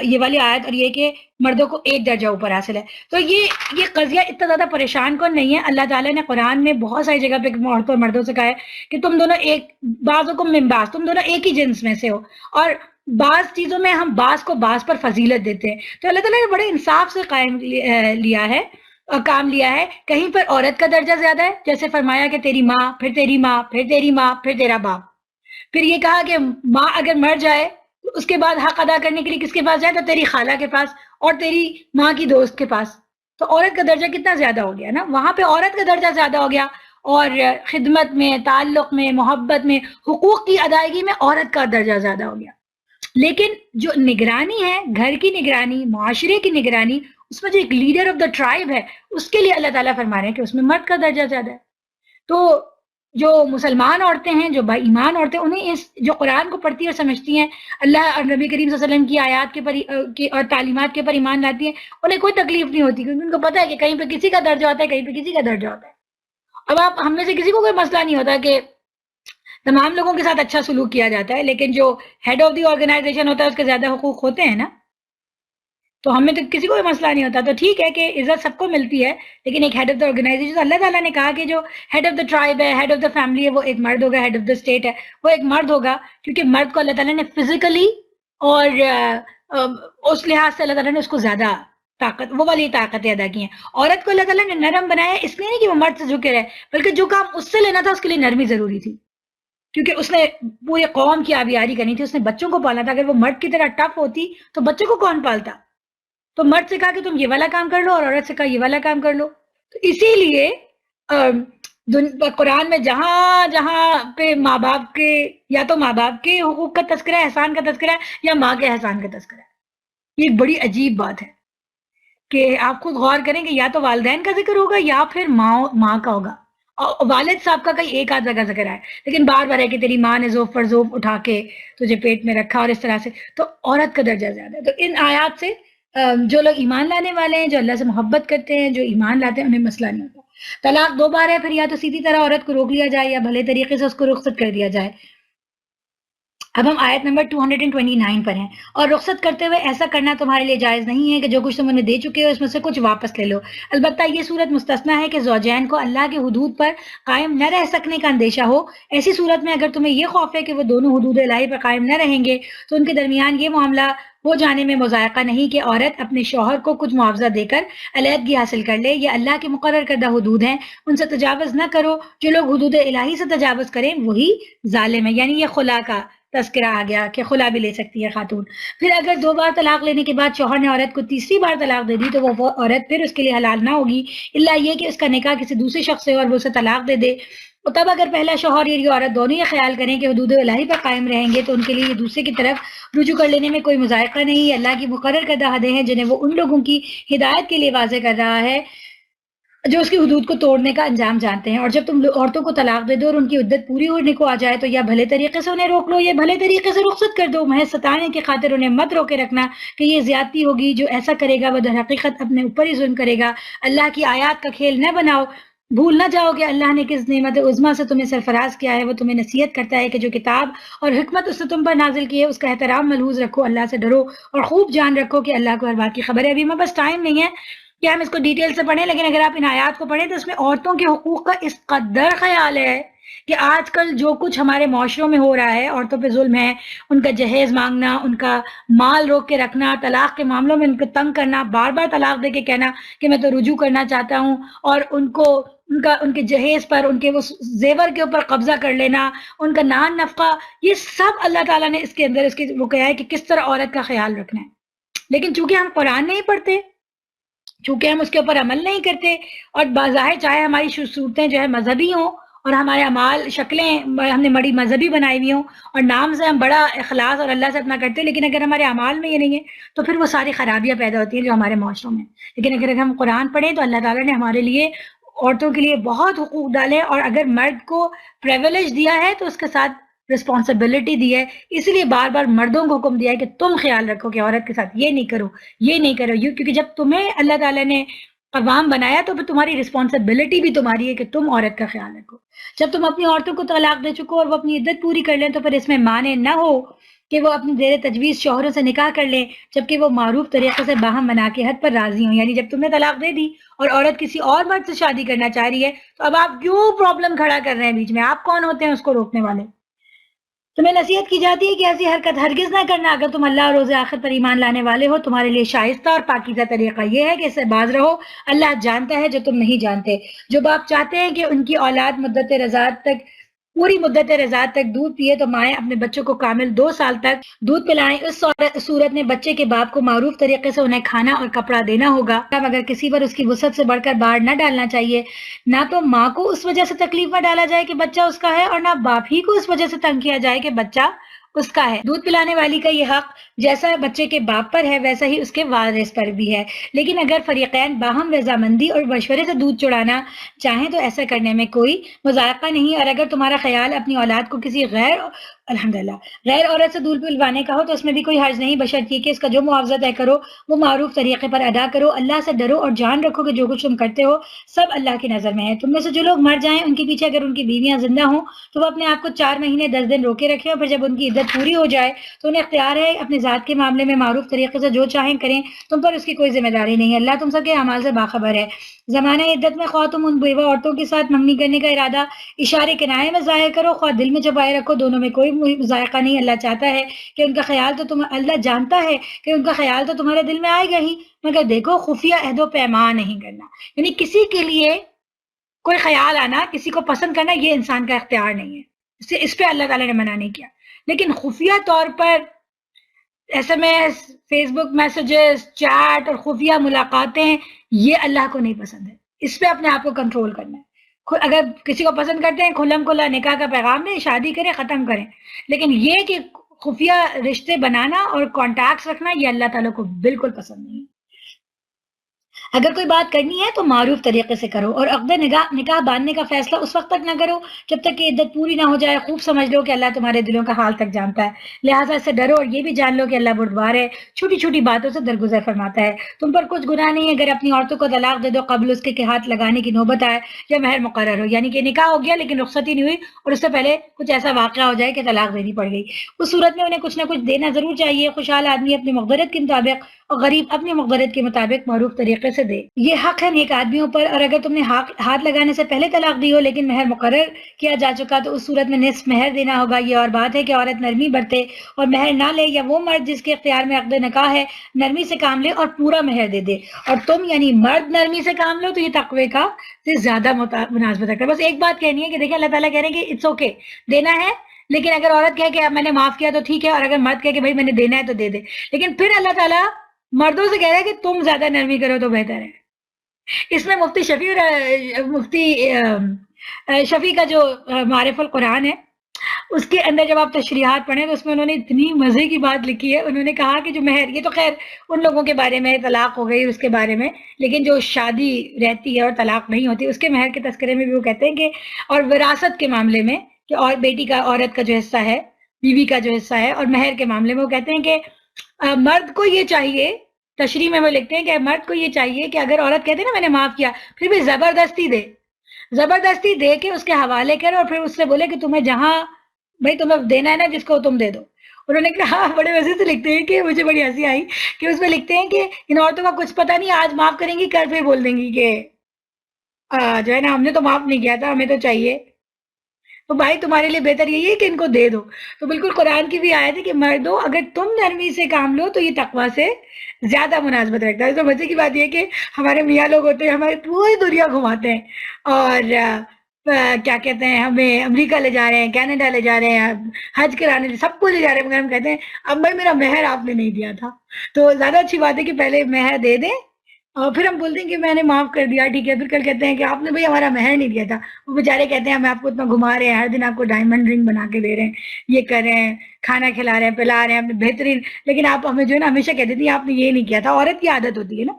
یہ والی آیت اور یہ کہ مردوں کو ایک درجہ اوپر حاصل ہے۔ تو یہ قضیہ اتنا زیادہ پریشان کون نہیں ہے۔ اللہ تعالیٰ نے قرآن میں بہت ساری جگہ پہ عورتوں اور مردوں سے کہا ہے کہ تم دونوں ایک، بعضکم من بعض، تم دونوں ایک ہی جنس میں سے ہو، اور بعض چیزوں میں ہم بعض کو بعض پر فضیلت دیتے ہیں۔ تو اللہ تعالیٰ نے بڑے انصاف سے قائم لیا ہے اور کام لیا ہے۔ کہیں پر عورت کا درجہ زیادہ ہے، جیسے فرمایا کہ تیری ماں، پھر تیری ماں، پھر تیری ماں، پھر تیرا باپ۔ پھر یہ کہا کہ ماں اگر مر جائے تو اس کے بعد حق ادا کرنے کے لیے کس کے پاس جائے؟ تو تیری خالہ کے پاس اور تیری ماں کی دوست کے پاس۔ تو عورت کا درجہ کتنا زیادہ ہو گیا نا، وہاں پہ عورت کا درجہ زیادہ ہو گیا، اور خدمت میں، تعلق میں، محبت میں، حقوق کی ادائیگی میں عورت کا درجہ زیادہ ہو گیا۔ لیکن جو نگرانی ہے، گھر کی نگرانی، معاشرے کی نگرانی، اس میں جو ایک لیڈر آف دا ٹرائب ہے، اس کے لیے اللہ تعالیٰ فرما رہے ہیں کہ اس میں مرد کا درجہ زیادہ ہے۔ تو جو مسلمان عورتیں ہیں، جو با ایمان عورتیں، انہیں اس جو قرآن کو پڑھتی اور سمجھتی ہیں، اللہ اور نبی کریم صلی اللہ علیہ وسلم کی آیات کے اور تعلیمات کے پر ایمان لاتی ہیں، انہیں کوئی تکلیف نہیں ہوتی، کیونکہ ان کو پتہ ہے کہ کہیں پہ کسی کا درجہ ہوتا ہے، کہیں پہ کسی کا درجہ ہوتا ہے۔ اب ہم میں سے کسی کو کوئی مسئلہ نہیں ہوتا کہ تمام لوگوں کے ساتھ اچھا سلوک کیا جاتا ہے، لیکن جو ہیڈ آف دی آرگنائزیشن ہوتا ہے اس کے زیادہ حقوق ہوتے ہیں نا، تو ہمیں تو کسی کو بھی مسئلہ نہیں ہوتا۔ تو ٹھیک ہے کہ عزت سب کو ملتی ہے، لیکن ایک ہیڈ آف دا آرگنائزیشن، اللہ تعالیٰ نے کہا کہ جو ہیڈ آف دا ٹرائب ہے، ہیڈ آف دا فیملی ہے، وہ ایک مرد ہوگا، ہیڈ آف دا اسٹیٹ ہے وہ ایک مرد ہوگا، کیونکہ مرد کو اللہ تعالیٰ نے فزیکلی اور اس لحاظ سے اللہ تعالیٰ نے اس کو زیادہ طاقت، وہ والی طاقتیں ادا کی ہیں۔ عورت کو اللہ تعالیٰ نے نرم بنایا، اس لیے نہیں کہ وہ مرد سے جھکے رہے، بلکہ جو کام اس سے لینا تھا اس کے لیے نرمی ضروری تھی، کیونکہ اس نے پورے قوم کی آبیاری کرنی تھی، اس نے بچوں کو پالنا تھا۔ اگر وہ مرد کی طرح ٹف ہوتی تو بچوں کو کون پالتا؟ تو مرد سے کہا کہ تم یہ والا کام کر لو، اور عورت سے کہا یہ والا کام کر لو۔ تو اسی لیے قرآن میں جہاں جہاں پہ ماں باپ کے، یا تو ماں باپ کے حقوق کا تذکرہ ہے، احسان کا تذکرہ ہے، یا ماں کے احسان کا تذکرہ ہے۔ یہ ایک بڑی عجیب بات ہے کہ آپ خود غور کریں کہ یا تو والدین کا ذکر ہوگا یا پھر ماں کا ہوگا، اور والد صاحب کا کہیں ایک آدھ جگہ ذکر ہے، لیکن بار بار ہے کہ تیری ماں نے ذوف پر ذوف اٹھا کے تجھے پیٹ میں رکھا، اور اس طرح سے۔ تو عورت کا درجہ زیادہ ہے۔ تو ان آیات سے جو لوگ ایمان لانے والے ہیں، جو اللہ سے محبت کرتے ہیں، جو ایمان لاتے ہیں، انہیں مسئلہ نہیں ہوتا۔ طلاق 2 بار ہے، پھر یا تو سیدھی طرح عورت کو روک لیا جائے یا بھلے طریقے سے اس کو رخصت کر دیا جائے۔ اب ہم آیت نمبر 229 پر ہیں۔ اور رخصت کرتے ہوئے ایسا کرنا تمہارے لیے جائز نہیں ہے کہ جو کچھ تم انہیں دے چکے ہو اس میں سے کچھ واپس لے لو۔ البتہ یہ صورت مستثنا ہے کہ زوجین کو اللہ کے حدود پر قائم نہ رہ سکنے کا اندیشہ ہو۔ ایسی صورت میں اگر تمہیں یہ خوف ہے کہ وہ دونوں حدود الہی پر قائم نہ رہیں گے تو ان کے درمیان یہ معاملہ ہو جانے میں مذائقہ نہیں کہ عورت اپنے شوہر کو کچھ معاوضہ دے کر علیحدگی حاصل کر لے۔ یہ اللہ کے مقرر کردہ حدود ہیں، ان سے تجاوز نہ کرو۔ جو لوگ حدود الہی سے تجاوز کریں وہی ظالم ہے۔ یعنی یہ خلا کا تذکرہ آ گیا کہ خلا بھی لے سکتی ہے خاتون۔ پھر اگر 2 بار طلاق لینے کے بعد شوہر نے عورت کو تیسری بار طلاق دے دی تو وہ عورت پھر اس کے لیے حلال نہ ہوگی، الا یہ کہ اس کا نکاح کسی دوسرے شخص سے اور وہ اسے طلاق دے دے۔ اور تب اگر پہلا شوہر یا یہ عورت دونوں یہ خیال کریں کہ حدود الہی پر قائم رہیں گے تو ان کے لیے یہ دوسرے کی طرف رجوع کر لینے میں کوئی مذائقہ نہیں۔ یہ اللہ کی مقرر کردہ حدیں ہیں جنہیں وہ ان لوگوں کی ہدایت کے لیے واضح کر رہا ہے جو اس کی حدود کو توڑنے کا انجام جانتے ہیں۔ اور جب تم عورتوں کو طلاق دے دو اور ان کی عدت پوری ہونے کو آ جائے تو یا بھلے طریقے سے انہیں روک لو یا بھلے طریقے سے رخصت کر دو، محض ستانے کی خاطر انہیں مت روکے رکھنا کہ یہ زیادتی ہوگی۔ جو ایسا کرے گا وہ در حقیقت اپنے اوپر ہی ظلم کرے گا۔ اللہ کی آیات کا کھیل نہ بناؤ، بھول نہ جاؤ کہ اللہ نے کس نعمت عظمیٰ سے تمہیں سرفراز کیا ہے۔ وہ تمہیں نصیحت کرتا ہے کہ جو کتاب اور حکمت اس نے تم پر نازل کی ہے اس کا احترام ملحوظ رکھو، اللہ سے ڈرو اور خوب جان رکھو کہ اللہ کو ہر بات کی خبر ہے۔ ابھی میرے پاس ٹائم نہیں ہے کہ ہم اس کو ڈیٹیل سے پڑھیں، لیکن اگر آپ ان آیات کو پڑھیں تو اس میں عورتوں کے حقوق کا اس قدر خیال ہے کہ آج کل جو کچھ ہمارے معاشروں میں ہو رہا ہے، عورتوں پہ ظلم ہے، ان کا جہیز مانگنا، ان کا مال روک کے رکھنا، طلاق کے معاملوں میں ان کو تنگ کرنا، بار بار طلاق دے کے کہنا کہ میں تو رجوع کرنا چاہتا ہوں، اور ان کے جہیز پر، ان کے وہ زیور کے اوپر قبضہ کر لینا، ان کا نان نفقہ، یہ سب اللہ تعالیٰ نے اس کے اندر وہ کہا ہے کہ کس طرح عورت کا خیال رکھنا ہے۔ لیکن چونکہ ہم قرآن نہیں پڑھتے، چونکہ ہم اس کے اوپر عمل نہیں کرتے، اور بظاہر چاہے ہماری صورتیں جو ہے مذہبی ہوں اور ہمارے اعمال شکلیں ہم نے بڑی مذہبی بنائی ہوئی ہوں اور نام سے ہم بڑا اخلاص اور اللہ سے اپنا کرتے، لیکن اگر ہمارے اعمال میں یہ نہیں ہے تو پھر وہ ساری خرابیاں پیدا ہوتی ہیں جو ہمارے معاشروں میں۔ لیکن اگر ہم قرآن پڑھیں تو اللہ تعالیٰ نے ہمارے لیے عورتوں کے لیے بہت حقوق ڈالے، اور اگر مرد کو پریویلیج دیا ہے تو اس کے ساتھ رسپانسبلٹی دی ہے۔ اس لیے بار بار مردوں کو حکم دیا ہے کہ تم خیال رکھو کہ عورت کے ساتھ یہ نہیں کرو، یہ نہیں کرو، کیونکہ جب تمہیں اللہ تعالیٰ نے قوام بنایا تو پھر تمہاری رسپانسبلٹی بھی تمہاری ہے کہ تم عورت کا خیال رکھو. جب تم اپنی عورتوں کو طلاق دے چکو اور وہ اپنی عدت پوری کر لیں تو پھر اس میں معنی نہ ہو کہ وہ اپنی زیر تجویز شوہروں سے نکاح کر لیں جبکہ وہ معروف طریقے سے باہم بنا کے حد پر راضی ہوں. یعنی جب تم نے طلاق دے دی اور عورت کسی اور مرد سے شادی کرنا چاہ رہی ہے تو اب آپ کیوں پرابلم کھڑا کر رہے ہیں بیچ میں؟ آپ کون ہوتے ہیں اس کو روکنے والے؟ تمہیں نصیحت کی جاتی ہے کہ ایسی حرکت ہرگز نہ کرنا. اگر تم اللہ اور روز آخر پر ایمان لانے والے ہو تمہارے لیے شائستہ اور پاکیزہ طریقہ یہ ہے کہ اس سے باز رہو. اللہ جانتا ہے جو تم نہیں جانتے. جو باپ چاہتے ہیں کہ ان کی اولاد پوری مدت رضاعت تک دودھ پیے تو مائیں اپنے بچوں کو کامل 2 سال تک دودھ پلائیں. اس صورت میں بچے کے باپ کو معروف طریقے سے انہیں کھانا اور کپڑا دینا ہوگا مگر کسی پر اس کی وسعت سے بڑھ کر بار نہ ڈالنا چاہیے. نہ تو ماں کو اس وجہ سے تکلیف میں ڈالا جائے کہ بچہ اس کا ہے اور نہ باپ ہی کو اس وجہ سے تنگ کیا جائے کہ بچہ اس کا ہے. دودھ پلانے والی کا یہ حق جیسا بچے کے باپ پر ہے ویسا ہی اس کے وارث پر بھی ہے. لیکن اگر فریقین باہم رضامندی اور مشورے سے دودھ چڑانا چاہیں تو ایسا کرنے میں کوئی مذائقہ نہیں. اور اگر تمہارا خیال اپنی اولاد کو کسی غیر عورت سے دودھ پلوانے کا ہو تو اس میں بھی کوئی حرج نہیں بشرط یہ کہ اس کا جو معاوضہ طے کرو وہ معروف طریقے پر ادا کرو. اللہ سے ڈرو اور جان رکھو کہ جو کچھ تم کرتے ہو سب اللہ کی نظر میں ہے. تم میں سے جو لوگ مر جائیں ان کے پیچھے اگر ان کی بیویاں زندہ ہوں تو وہ اپنے آپ کو 4 مہینے 10 دن روکے رکھیں اور پھر جب ان کی عدت پوری ہو جائے تو انہیں اختیار ہے اپنے ذات کے معاملے میں معروف طریقے سے جو چاہیں کریں. تم پر اس کی کوئی ذمہ داری نہیں ہے. اللہ تم سب کے اعمال سے باخبر ہے. زمانہ عدت میں خواہ تم ان بیوہ عورتوں کے ساتھ منگنی کرنے کا ارادہ اشارے کنائے میں ظاہر کرو خواہ دل میں چھپائے رکھو دونوں میں کوئی ذائقہ نہیں. اللہ چاہتا ہے کہ ان کا خیال تو اللہ جانتا ہے کہ ان کا خیال تو تمہارے دل میں آئے گا ہی مگر دیکھو خفیہ عہد و پیمان نہیں کرنا. یعنی کسی کے لیے کوئی خیال آنا کسی کو پسند کرنا یہ انسان کا اختیار نہیں ہے. اس پہ اللہ تعالیٰ نے منع نہیں کیا. لیکن خفیہ طور پر ایس ایم ایس فیس بک میسیجز چیٹ اور خفیہ ملاقاتیں یہ اللہ کو نہیں پسند ہے. اس پہ اپنے آپ کو کنٹرول کرنا ہے. اگر کسی کو پسند کرتے ہیں کھلم کھلا نکاح کا پیغام دیں شادی کریں ختم کریں. لیکن یہ کہ خفیہ رشتے بنانا اور کانٹیکٹس رکھنا یہ اللہ تعالیٰ کو بالکل پسند نہیں ہے. اگر کوئی بات کرنی ہے تو معروف طریقے سے کرو اور عقد نکاح باندھنے کا فیصلہ اس وقت تک نہ کرو جب تک کہ عدت پوری نہ ہو جائے. خوب سمجھ لو کہ اللہ تمہارے دلوں کا حال تک جانتا ہے لہٰذا اس سے ڈرو اور یہ بھی جان لو کہ اللہ بردبار ہے چھوٹی چھوٹی باتوں سے درگزر فرماتا ہے. تم پر کچھ گناہ نہیں ہے اگر اپنی عورتوں کو طلاق دے دو قبل اس کے ہاتھ لگانے کی نوبت آئے یا مہر مقرر ہو. یعنی کہ نکاح ہو گیا لیکن رخصت ہی نہیں ہوئی اور اس سے پہلے کچھ ایسا واقعہ ہو جائے کہ طلاق دینی پڑ گئی. اس صورت میں انہیں کچھ نہ کچھ دینا ضرور چاہیے. خوشحال آدمی اپنی مقدرت کے مطابق اور غریب اپنی مقدرت کے مطابق معروف طریقے سے دے. یہ حق ہے نیک آدمیوں پر. اور اگر تم نے ہاتھ لگانے سے پہلے طلاق دی ہو لیکن مہر مقرر کیا جا چکا تو اس صورت میں نصف مہر دینا ہوگا. یہ اور بات ہے کہ عورت نرمی برتے اور مہر نہ لے یا وہ مرد جس کے اختیار میں عقد نکاح ہے نرمی سے کام لے اور پورا مہر دے دے. اور تم یعنی مرد نرمی سے کام لو تو یہ تقوی کا سے زیادہ مناسبت رکھتا ہے. بس ایک بات کہنی ہے کہ دیکھیں اللہ تعالیٰ کہہ رہے ہیں کہ اٹس اوکے دینا ہے لیکن اگر عورت کہے کہ میں نے معاف کیا تو ٹھیک ہے اور اگر مرد کہے کہ بھائی میں نے دینا ہے تو دے دے. لیکن پھر اللہ تعالیٰ مردوں سے کہہ رہا ہے کہ تم زیادہ نرمی کرو تو بہتر ہے. اس میں مفتی شفیع کا جو معرف القرآن ہے اس کے اندر جب آپ تشریحات پڑھیں تو اس میں انہوں نے اتنی مزے کی بات لکھی ہے. انہوں نے کہا کہ جو مہر یہ تو خیر ان لوگوں کے بارے میں طلاق ہو گئی اس کے بارے میں لیکن جو شادی رہتی ہے اور طلاق نہیں ہوتی اس کے مہر کے تذکرے میں بھی وہ کہتے ہیں کہ اور وراثت کے معاملے میں کہ اور بیٹی کا عورت کا جو حصہ ہے بیوی کا جو حصہ ہے اور مہر کے معاملے میں وہ کہتے ہیں کہ مرد کو یہ چاہیے تشریح میں وہ لکھتے ہیں کہ مرد کو یہ چاہیے کہ اگر عورت کہتے ہیں نا میں نے معاف کیا پھر بھی زبردستی دے کے اس کے حوالے کرے اور پھر اس سے بولے کہ تمہیں جہاں بھائی تمہیں دینا ہے نا جس کو تم دے دو. انہوں نے کہا بڑے مزے سے لکھتے ہیں کہ مجھے بڑی ہنسی آئی کہ اس میں لکھتے ہیں کہ ان عورتوں کا کچھ پتہ نہیں آج معاف کریں گی کل پھر بول دیں گی کہ جو ہے نا ہم نے تو معاف نہیں کیا تھا ہمیں تو چاہیے. تو بھائی تمہارے لیے بہتر یہی ہے کہ ان کو دے دو. تو بالکل قرآن کی بھی آیت ہے کہ مردو اگر تم نرمی سے کام لو تو یہ تقویٰ سے زیادہ مناسبت رکھتا ہے. تو مزے کی بات یہ کہ ہمارے میاں لوگ ہوتے ہیں ہماری پوری دنیا گھماتے ہیں اور کیا کہتے ہیں ہمیں امریکہ لے جا رہے ہیں کینیڈا لے جا رہے ہیں حج کرانے سب کو لے جا رہے ہیں مگر ہم کہتے ہیں اب بھائی میرا مہر آپ نے نہیں دیا تھا. تو زیادہ اچھی بات ہے کہ پہلے مہر دے دیں اور پھر ہم بولتے ہیں کہ میں نے معاف کر دیا ٹھیک ہے. پھر کل کہتے ہیں کہ آپ نے بھائی ہمارا مہر نہیں دیا تھا. وہ بیچارے کہتے ہیں ہم آپ کو اتنا گھما رہے ہیں ہر دن آپ کو ڈائمنڈ رنگ بنا کے دے رہے ہیں یہ کر رہے ہیں کھانا کھلا رہے ہیں پلا رہے ہیں اپنے بہترین لیکن آپ ہمیں جو ہے نا ہمیشہ کہتے تھے آپ نے یہ نہیں کیا تھا. عورت کی عادت ہوتی ہے نا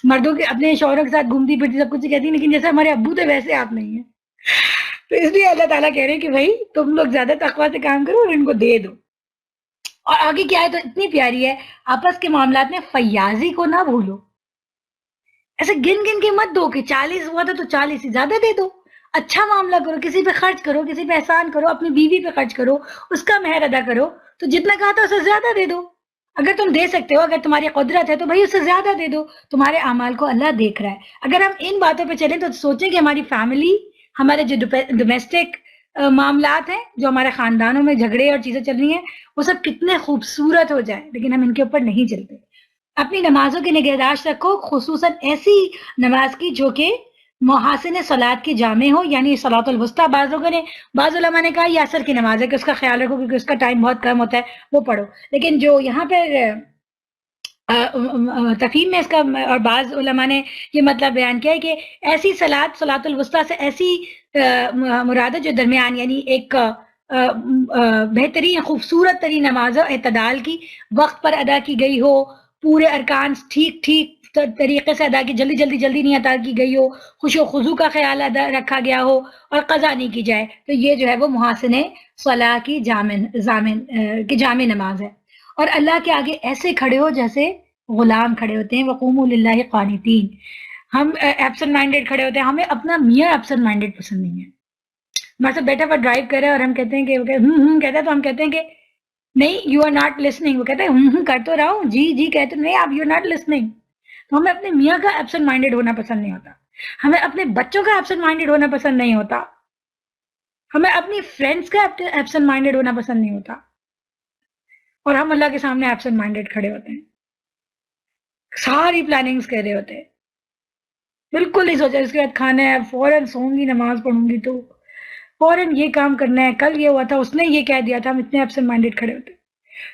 مردوں کے اپنے شوہروں کے ساتھ گھومتی پھرتی سب کچھ کہتی لیکن جیسے ہمارے ابو تھے ویسے آپ نہیں ہیں. تو اس لیے اللہ تعالیٰ کہہ رہے ہیں کہ بھائی تم لوگ زیادہ تقویٰ سے کام کرو اور ان کو دے دو. اور آگے کیا ہے تو اتنی پیاری ہے آپس کے معاملات میں فیاضی کو نہ بھولو. ایسے گن گن کے مت دو کہ 40 ہوا تھا تو 40 ہی، زیادہ دے دو. اچھا معاملہ کرو، کسی پہ خرچ کرو، کسی پہ احسان کرو، اپنی بیوی پہ خرچ کرو، اس کا مہر ادا کرو. تو جتنا کہا تھا اسے زیادہ دے دو. اگر تم دے سکتے ہو، اگر تمہاری قدرت ہے تو بھائی اسے زیادہ دے دو. تمہارے اعمال کو اللہ دیکھ رہا ہے. اگر ہم ان باتوں پہ چلیں تو سوچیں کہ ہماری فیملی، ہمارے جو ڈومیسٹک معاملات ہیں، جو ہمارے خاندانوں میں جھگڑے اور چیزیں چل رہی ہیں، وہ سب کتنے خوبصورت ہو جائیں، لیکن ہم ان کے اوپر نہیں چلتے. اپنی نمازوں کی نگہداشت رکھو، خصوصاً ایسی نماز کی جو کہ محاسن صلاۃ کی جامع ہو، یعنی صلاۃ الوسطیٰ. بعض علماء نے کہا یہ عصر کی نماز ہے کہ اس کا خیال رکھو کیونکہ اس کا ٹائم بہت کم ہوتا ہے، وہ پڑھو. لیکن جو یہاں پہ تفہیم میں اس کا، اور بعض علماء نے یہ مطلب بیان کیا ہے کہ ایسی صلاۃ الوسطیٰ سے ایسی مراد ہے جو درمیان، یعنی ایک بہترین خوبصورت ترین نماز ہو، اعتدال کی، وقت پر ادا کی گئی ہو، پورے ارکان ٹھیک طریقے سے ادا کی، جلدی نہیں ادا کی گئی ہو، خوش و خضوع کا خیال رکھا گیا ہو، اور قضا نہیں کی جائے. تو یہ جو ہے وہ محاسن صلاح کی جامع نماز ہے. اور اللہ کے آگے ایسے کھڑے ہو جیسے غلام کھڑے ہوتے ہیں. وقوموا للہ قانتین. ہم ایبسنٹ مائنڈیڈ کھڑے ہوتے ہیں. ہمیں اپنا میاں ایبسنٹ مائنڈیڈ پسند نہیں ہے. ہمارے ساتھ بیٹھا ہوا ڈرائیو کر رہے ہیں اور ہم کہتے ہیں کہ کہتا ہے تو ہم کہتے ہیں کہ نہیں، یو آر ناٹ لسننگ. وہ کہتا ہے کر تو رہا ہوں، جی کہتے نہیں، آپ یو آر ناٹ لسننگ. تو ہمیں اپنے میاں کا ایبسنٹ مائنڈیڈ ہونا پسند نہیں ہوتا. ہمیں اپنے بچوں کا ایبسنٹ مائنڈیڈ ہونا پسند نہیں ہوتا. ہمیں اپنی فرینڈس کا ایبسنٹ مائنڈیڈ ہونا پسند نہیں ہوتا. اور ہم اللہ کے سامنے ایبسنٹ مائنڈیڈ کھڑے ہوتے ہیں، ساری پلاننگز کر رہے ہوتے ہیں، بالکل نہیں سوچا اس کے بعد کھانا ہے، فوراً سوؤں گی، نماز پڑھوں گی، تو فوراً یہ کام کرنا ہے، کل یہ ہوا تھا، اس نے یہ کہہ دیا تھا. ہم اتنے ایبسنٹ مائنڈیڈ کھڑے ہوتے ہیں.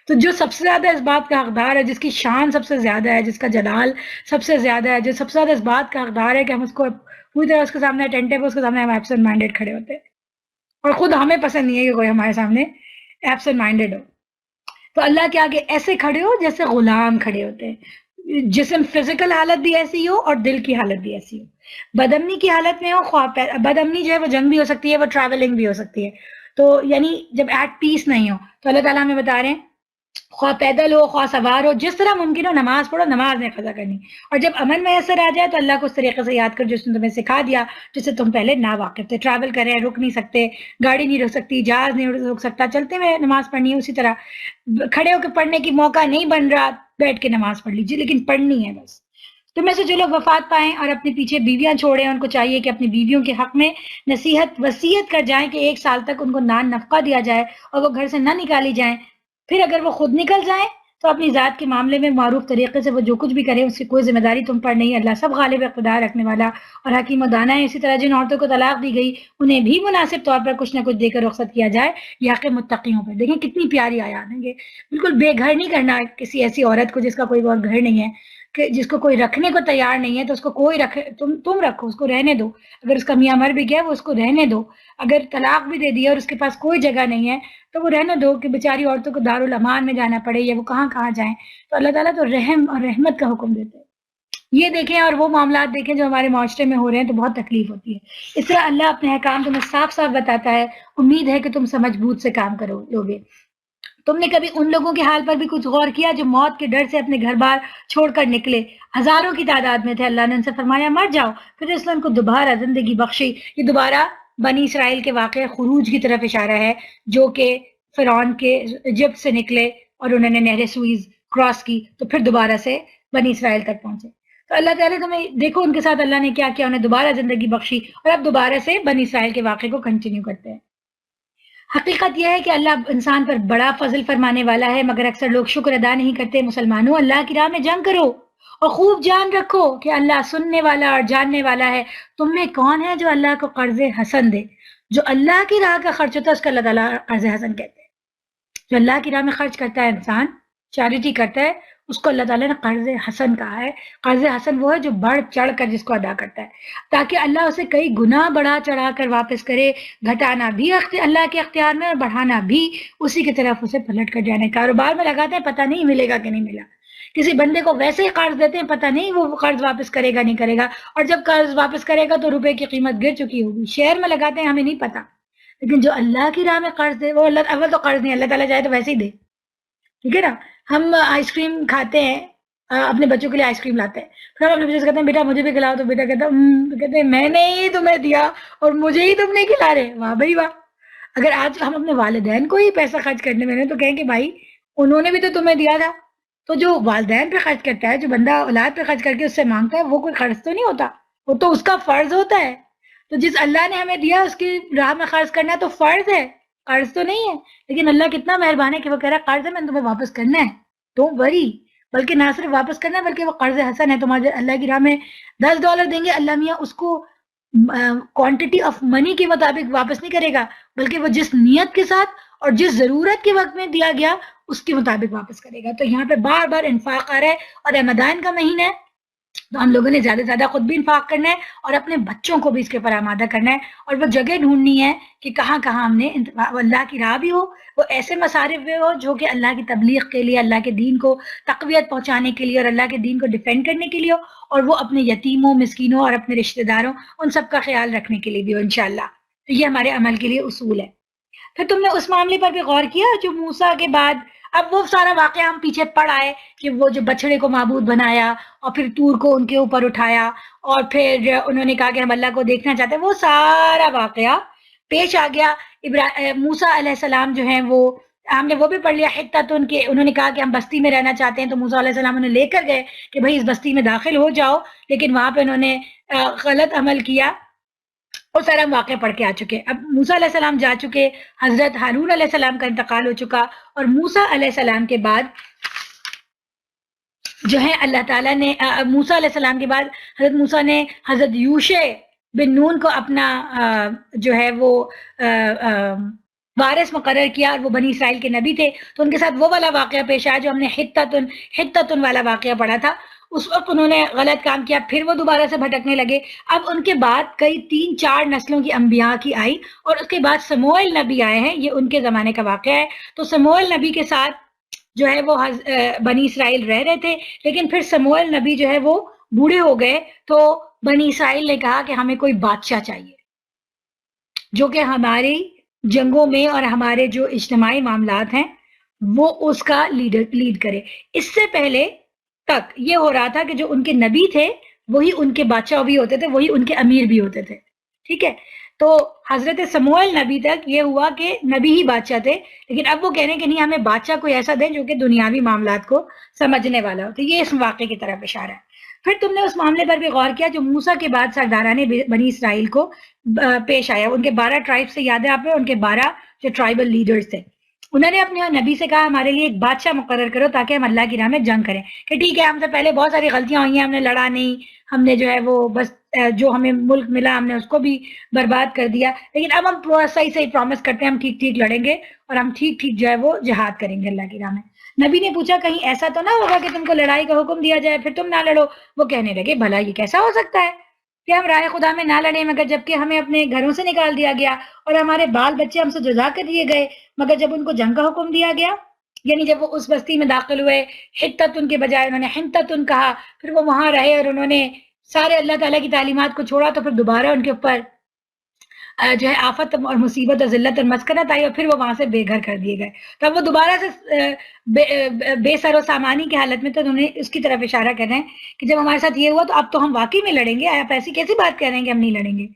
تو جو سب سے زیادہ اس بات کا حقدار ہے، جس کی شان سب سے زیادہ ہے، جس کا جلال سب سے زیادہ ہے، جو سب سے زیادہ اس بات کا حقدار ہے کہ ہم اس کو پوری طرح اس کے سامنے اٹینٹیو، اس کے سامنے ہم ایبسنٹ مائنڈیڈ کھڑے ہوتے ہیں. اور خود ہمیں پسند نہیں ہے کہ کوئی ہمارے سامنے ایبسنٹ مائنڈیڈ ہو. تو اللہ کے آگے ایسے کھڑے ہو جیسے غلام کھڑے ہوتے ہیں. جسم فزیکل حالت بھی ایسی ہو اور دل کی حالت بھی ایسی ہو. بدامنی کی حالت میں ہو، بدامنی جو ہے وہ جنگ بھی ہو سکتی ہے، وہ ٹریولنگ بھی ہو سکتی ہے. تو یعنی جب ایٹ پیس نہیں ہو، تو اللہ تعالیٰ ہمیں بتا رہے ہیں خواہ پیدل ہو، خواہ سوار ہو، جس طرح ممکن ہو نماز پڑھو، نماز نہیں قضا کرنی. اور جب امن میسر آ جائے تو اللہ کو اس طریقے سے یاد کر جس نے تمہیں سکھا دیا، جس سے تم پہلے نا واقف تھے. ٹریول کریں، رک نہیں سکتے، گاڑی نہیں رک سکتی، جہاز نہیں رک سکتا، چلتے ہوئے نماز پڑھنی ہے. اسی طرح کھڑے ہو کے پڑھنے کی موقع نہیں بن رہا، بیٹھ کے نماز پڑھ لیجیے، لیکن پڑھنی ہے بس. تو میں سے جو لوگ وفات پائیں اور اپنے پیچھے بیویاں چھوڑیں، ان کو چاہیے کہ اپنی بیویوں کے حق میں وصیت کر جائیں کہ 1 سال تک ان کو نان نفقہ دیا جائے اور وہ گھر سے نہ نکالی جائیں. پھر اگر وہ خود نکل جائیں تو اپنی ذات کے معاملے میں معروف طریقے سے وہ جو کچھ بھی کریں، اس کی کوئی ذمہ داری تم پر نہیں. اللہ سب غالب اقتدار رکھنے والا اور حکیم و دانا ہے. اسی طرح جن عورتوں کو طلاق دی گئی انہیں بھی مناسب طور پر کچھ نہ کچھ دے کر رخصت کیا جائے. یہ حق متقیوں پر. دیکھیں کتنی پیاری آیات ہیں. بالکل بے گھر نہیں کرنا کسی ایسی عورت کو جس کا کوئی اور گھر نہیں ہے، کہ جس کو کوئی رکھنے کو تیار نہیں ہے، تو اس کو کوئی تم رکھو، اس کو رہنے دو. اگر اس کا میاں مر بھی گیا وہ اس کو رہنے دو. اگر طلاق بھی دے دیا اور اس کے پاس کوئی جگہ نہیں ہے تو وہ رہنے دو، کہ بیچاری عورتوں کو دارالامان میں جانا پڑے یا وہ کہاں جائیں. تو اللہ تعالیٰ تو رحم اور رحمت کا حکم دیتے ہیں. یہ دیکھیں اور وہ معاملات دیکھیں جو ہمارے معاشرے میں ہو رہے ہیں تو بہت تکلیف ہوتی ہے. اس طرح اللہ اپنے احکام تمہیں صاف صاف بتاتا ہے. امید ہے کہ تم سمجھ بوجھ سے کام کرو لوگے. تم نے کبھی ان لوگوں کے حال پر بھی کچھ غور کیا جو موت کے ڈر سے اپنے گھر بار چھوڑ کر نکلے؟ ہزاروں کی تعداد میں تھے. اللہ نے ان سے فرمایا مر جاؤ، پھر اس نے ان کو دوبارہ زندگی بخشی. یہ دوبارہ بنی اسرائیل کے واقع خروج کی طرف اشارہ ہے، جو کہ فرعون کے ایجپٹ سے نکلے اور انہوں نے نہر سوئز کراس کی تو پھر دوبارہ سے بنی اسرائیل تک پہنچے. تو اللہ تعالیٰ تمہیں دیکھو ان کے ساتھ اللہ نے کیا کیا، انہیں دوبارہ زندگی بخشی اور اب دوبارہ سے بنی اسرائیل کے واقعے کو کنٹینیو کرتے ہیں. حقیقت یہ ہے کہ اللہ انسان پر بڑا فضل فرمانے والا ہے، مگر اکثر لوگ شکر ادا نہیں کرتے. مسلمانوں، اللہ کی راہ میں جنگ کرو اور خوب جان رکھو کہ اللہ سننے والا اور جاننے والا ہے. تم میں کون ہے جو اللہ کو قرض حسن دے؟ جو اللہ کی راہ کا خرچ ہوتا ہے اس کا اللہ تعالیٰ قرض حسن کہتے ہیں. جو اللہ کی راہ میں خرچ کرتا ہے انسان، چیریٹی کرتا ہے، اس کو اللہ تعالیٰ نے قرض حسن کہا ہے. قرض حسن وہ ہے جو بڑھ چڑھ کر جس کو ادا کرتا ہے، تاکہ اللہ اسے کئی گنا بڑھا چڑھا کر واپس کرے. گھٹانا بھی اللہ کے اختیار میں اور بڑھانا بھی اسی کی طرف اسے پلٹ کر جانے. کاروبار میں لگاتے ہیں، پتہ نہیں ملے گا کہ نہیں ملا. کسی بندے کو ویسے ہی قرض دیتے ہیں، پتہ نہیں وہ قرض واپس کرے گا نہیں کرے گا، اور جب قرض واپس کرے گا تو روپے کی قیمت گر چکی ہوگی. شیئر میں لگاتے ہیں، ہمیں نہیں پتہ. لیکن جو اللہ کی راہ میں قرض دے وہ اللہ، اول تو قرض نہیں، اللہ تعالیٰ چاہے تو ویسے ہی دے. ٹھیک ہے نا. ہم آئس کریم کھاتے ہیں اپنے بچوں کے لیے آئس کریم لاتے ہیں، پھر ہم اپنے بچوں سے کہتے ہیں بیٹا مجھے بھی کھلاؤ، تو بیٹا کہتا ہے کہتے ہیں میں نے ہی تمہیں دیا اور مجھے ہی تم نہیں کھلا رہے. واہ بھائی واہ. اگر آج ہم اپنے والدین کو ہی پیسہ خرچ کرنے میں تو کہیں کہ بھائی انہوں نے بھی تو تمہیں دیا تھا. تو جو والدین پہ خرچ کرتا ہے، جو بندہ اولاد پہ خرچ کر کے اس سے مانگتا ہے، وہ کوئی خرچ تو نہیں ہوتا، وہ تو اس کا فرض ہوتا ہے. تو جس اللہ نے ہمیں دیا اس کی راہ میں خرچ کرنا تو فرض ہے، قرض تو نہیں ہے. لیکن اللہ کتنا مہربان ہے کہ وہ کہہ رہا ہے قرض ہے میں نے تمہیں واپس کرنا ہے، ڈونٹ وری. بلکہ نہ صرف واپس کرنا ہے بلکہ وہ قرض حسن ہے. تمہارے اللہ کی راہ میں $10 دیں گے، اللہ میاں اس کو کوانٹٹی آف منی کے مطابق واپس نہیں کرے گا، بلکہ وہ جس نیت کے ساتھ اور جس ضرورت کے وقت میں دیا گیا اس کے مطابق واپس کرے گا. تو یہاں پہ بار بار انفاق آ رہا ہے، اور رمضان کا مہینہ ہے تو ہم لوگوں نے زیادہ سے زیادہ خود بھی انفاق کرنا ہے اور اپنے بچوں کو بھی اس کے اوپر آمادہ کرنا ہے. اور وہ جگہ ڈھونڈنی ہے کہ کہاں کہاں ہم نے اللہ کی راہ بھی ہو، وہ ایسے مصارف بھی ہو جو کہ اللہ کی تبلیغ کے لیے، اللہ کے دین کو تقویت پہنچانے کے لیے اور اللہ کے دین کو ڈیفینڈ کرنے کے لیے ہو، اور وہ اپنے یتیموں، مسکینوں اور اپنے رشتہ داروں ان سب کا خیال رکھنے کے لیے بھی ہو انشاءاللہ. تو یہ ہمارے عمل کے لیے اصول ہے. پھر تم نے اس معاملے پر بھی غور کیا جو موسیٰ کے بعد، اب وہ سارا واقعہ ہم پیچھے پڑھ آئے کہ وہ جو بچڑے کو معبود بنایا اور پھر طور کو ان کے اوپر اٹھایا اور پھر انہوں نے کہا کہ ہم اللہ کو دیکھنا چاہتے ہیں، وہ سارا واقعہ پیش آ گیا. موسیٰ علیہ السلام جو ہیں وہ ہم نے وہ بھی پڑھ لیا. حتتن کے انہوں نے کہا کہ ہم بستی میں رہنا چاہتے ہیں، تو موسیٰ علیہ السلام انہیں لے کر گئے کہ بھائی اس بستی میں داخل ہو جاؤ، لیکن وہاں پہ انہوں نے غلط عمل کیا. اور سارا ہم واقعہ پڑھ کے آ چکے. اب موسیٰ علیہ السلام جا چکے، حضرت ہارون علیہ السلام کا انتقال ہو چکا، اور موسیٰ علیہ السلام کے بعد جو ہے اللہ تعالیٰ نے موسیٰ علیہ السلام کے بعد حضرت موسیٰ نے حضرت یوشع بن نون کو اپنا جو ہے وہ وارث مقرر کیا، اور وہ بنی اسرائیل کے نبی تھے. تو ان کے ساتھ وہ والا واقعہ پیش آیا جو ہم نے حتتن والا واقعہ پڑھا تھا. اس وقت انہوں نے غلط کام کیا، پھر وہ دوبارہ سے بھٹکنے لگے. اب ان کے بعد کئی 3-4 نسلوں کی انبیاء کی آئی، اور اس کے بعد سموئیل نبی آئے ہیں. یہ ان کے زمانے کا واقعہ ہے. تو سموئیل نبی کے ساتھ جو ہے وہ بنی اسرائیل رہ رہے تھے، لیکن پھر سموئیل نبی جو ہے وہ بوڑھے ہو گئے. تو بنی اسرائیل نے کہا کہ ہمیں کوئی بادشاہ چاہیے جو کہ ہماری جنگوں میں اور ہمارے جو اجتماعی معاملات ہیں وہ اس کا لیڈ کرے. اس سے پہلے تک یہ ہو رہا تھا کہ جو ان کے نبی تھے وہی ان کے بادشاہ بھی ہوتے تھے، وہی ان کے امیر بھی ہوتے تھے. ٹھیک ہے، تو حضرت سموئیل نبی تک یہ ہوا کہ نبی ہی بادشاہ تھے، لیکن اب وہ کہنے کہ نہیں ہمیں بادشاہ کوئی ایسا دیں جو کہ دنیاوی معاملات کو سمجھنے والا ہو. تو یہ اس واقعے کی طرف اشارہ ہے. پھر تم نے اس معاملے پر بھی غور کیا جو موسیٰ کے بعد سرداران بنی اسرائیل کو پیش آیا. ان کے 12 ٹرائب سے یاد ہے آپ نے، ان کے 12 جو ٹرائبل لیڈرز تھے، انہوں نے اپنے نبی سے کہا ہمارے لیے ایک بادشاہ مقرر کرو تاکہ ہم اللہ کی راہ میں جنگ کریں. کہ ٹھیک ہے ہم سے پہلے بہت ساری غلطیاں ہوئی ہیں، ہم نے لڑا نہیں، ہم نے جو ہے وہ بس جو ہمیں ملک ملا ہم نے اس کو بھی برباد کر دیا، لیکن اب ہم صحیح پرومس کرتے ہیں ہم ٹھیک لڑیں گے اور ہم ٹھیک جو ہے وہ جہاد کریں گے اللہ کی راہ میں. نبی نے پوچھا کہیں ایسا تو نہ ہوگا کہ تم کو لڑائی کا حکم دیا جائے پھر تم نہ لڑو. وہ کہنے لگے بھلا یہ کیسا ہو سکتا ہے کہ ہم راہ خدا میں نہ لڑیں مگر جبکہ ہمیں اپنے گھروں سے نکال دیا گیا اور ہمارے بال بچے ہم سے جدا کر دیے گئے مگر جب ان کو جنگ کا حکم دیا گیا. یعنی جب وہ اس بستی میں داخل ہوئے، حتتن کے بجائے انہوں نے حنتتن کہا، پھر وہ وہاں رہے اور انہوں نے سارے اللہ تعالیٰ کی تعلیمات کو چھوڑا، تو پھر دوبارہ ان کے اوپر جو ہے آفت اور مصیبت اور ذلت اور مسکنت آئی اور پھر وہ وہاں سے بے گھر کر دیے گئے. تو اب وہ دوبارہ سے بے سر و سامانی کی حالت میں، تو انہوں نے اس کی طرف اشارہ کر رہے ہیں کہ جب ہمارے ساتھ یہ ہوا تو اب تو ہم واقعی میں لڑیں گے، آپ ایسی کیسی بات کر رہے ہیں کہ ہم نہیں لڑیں گے.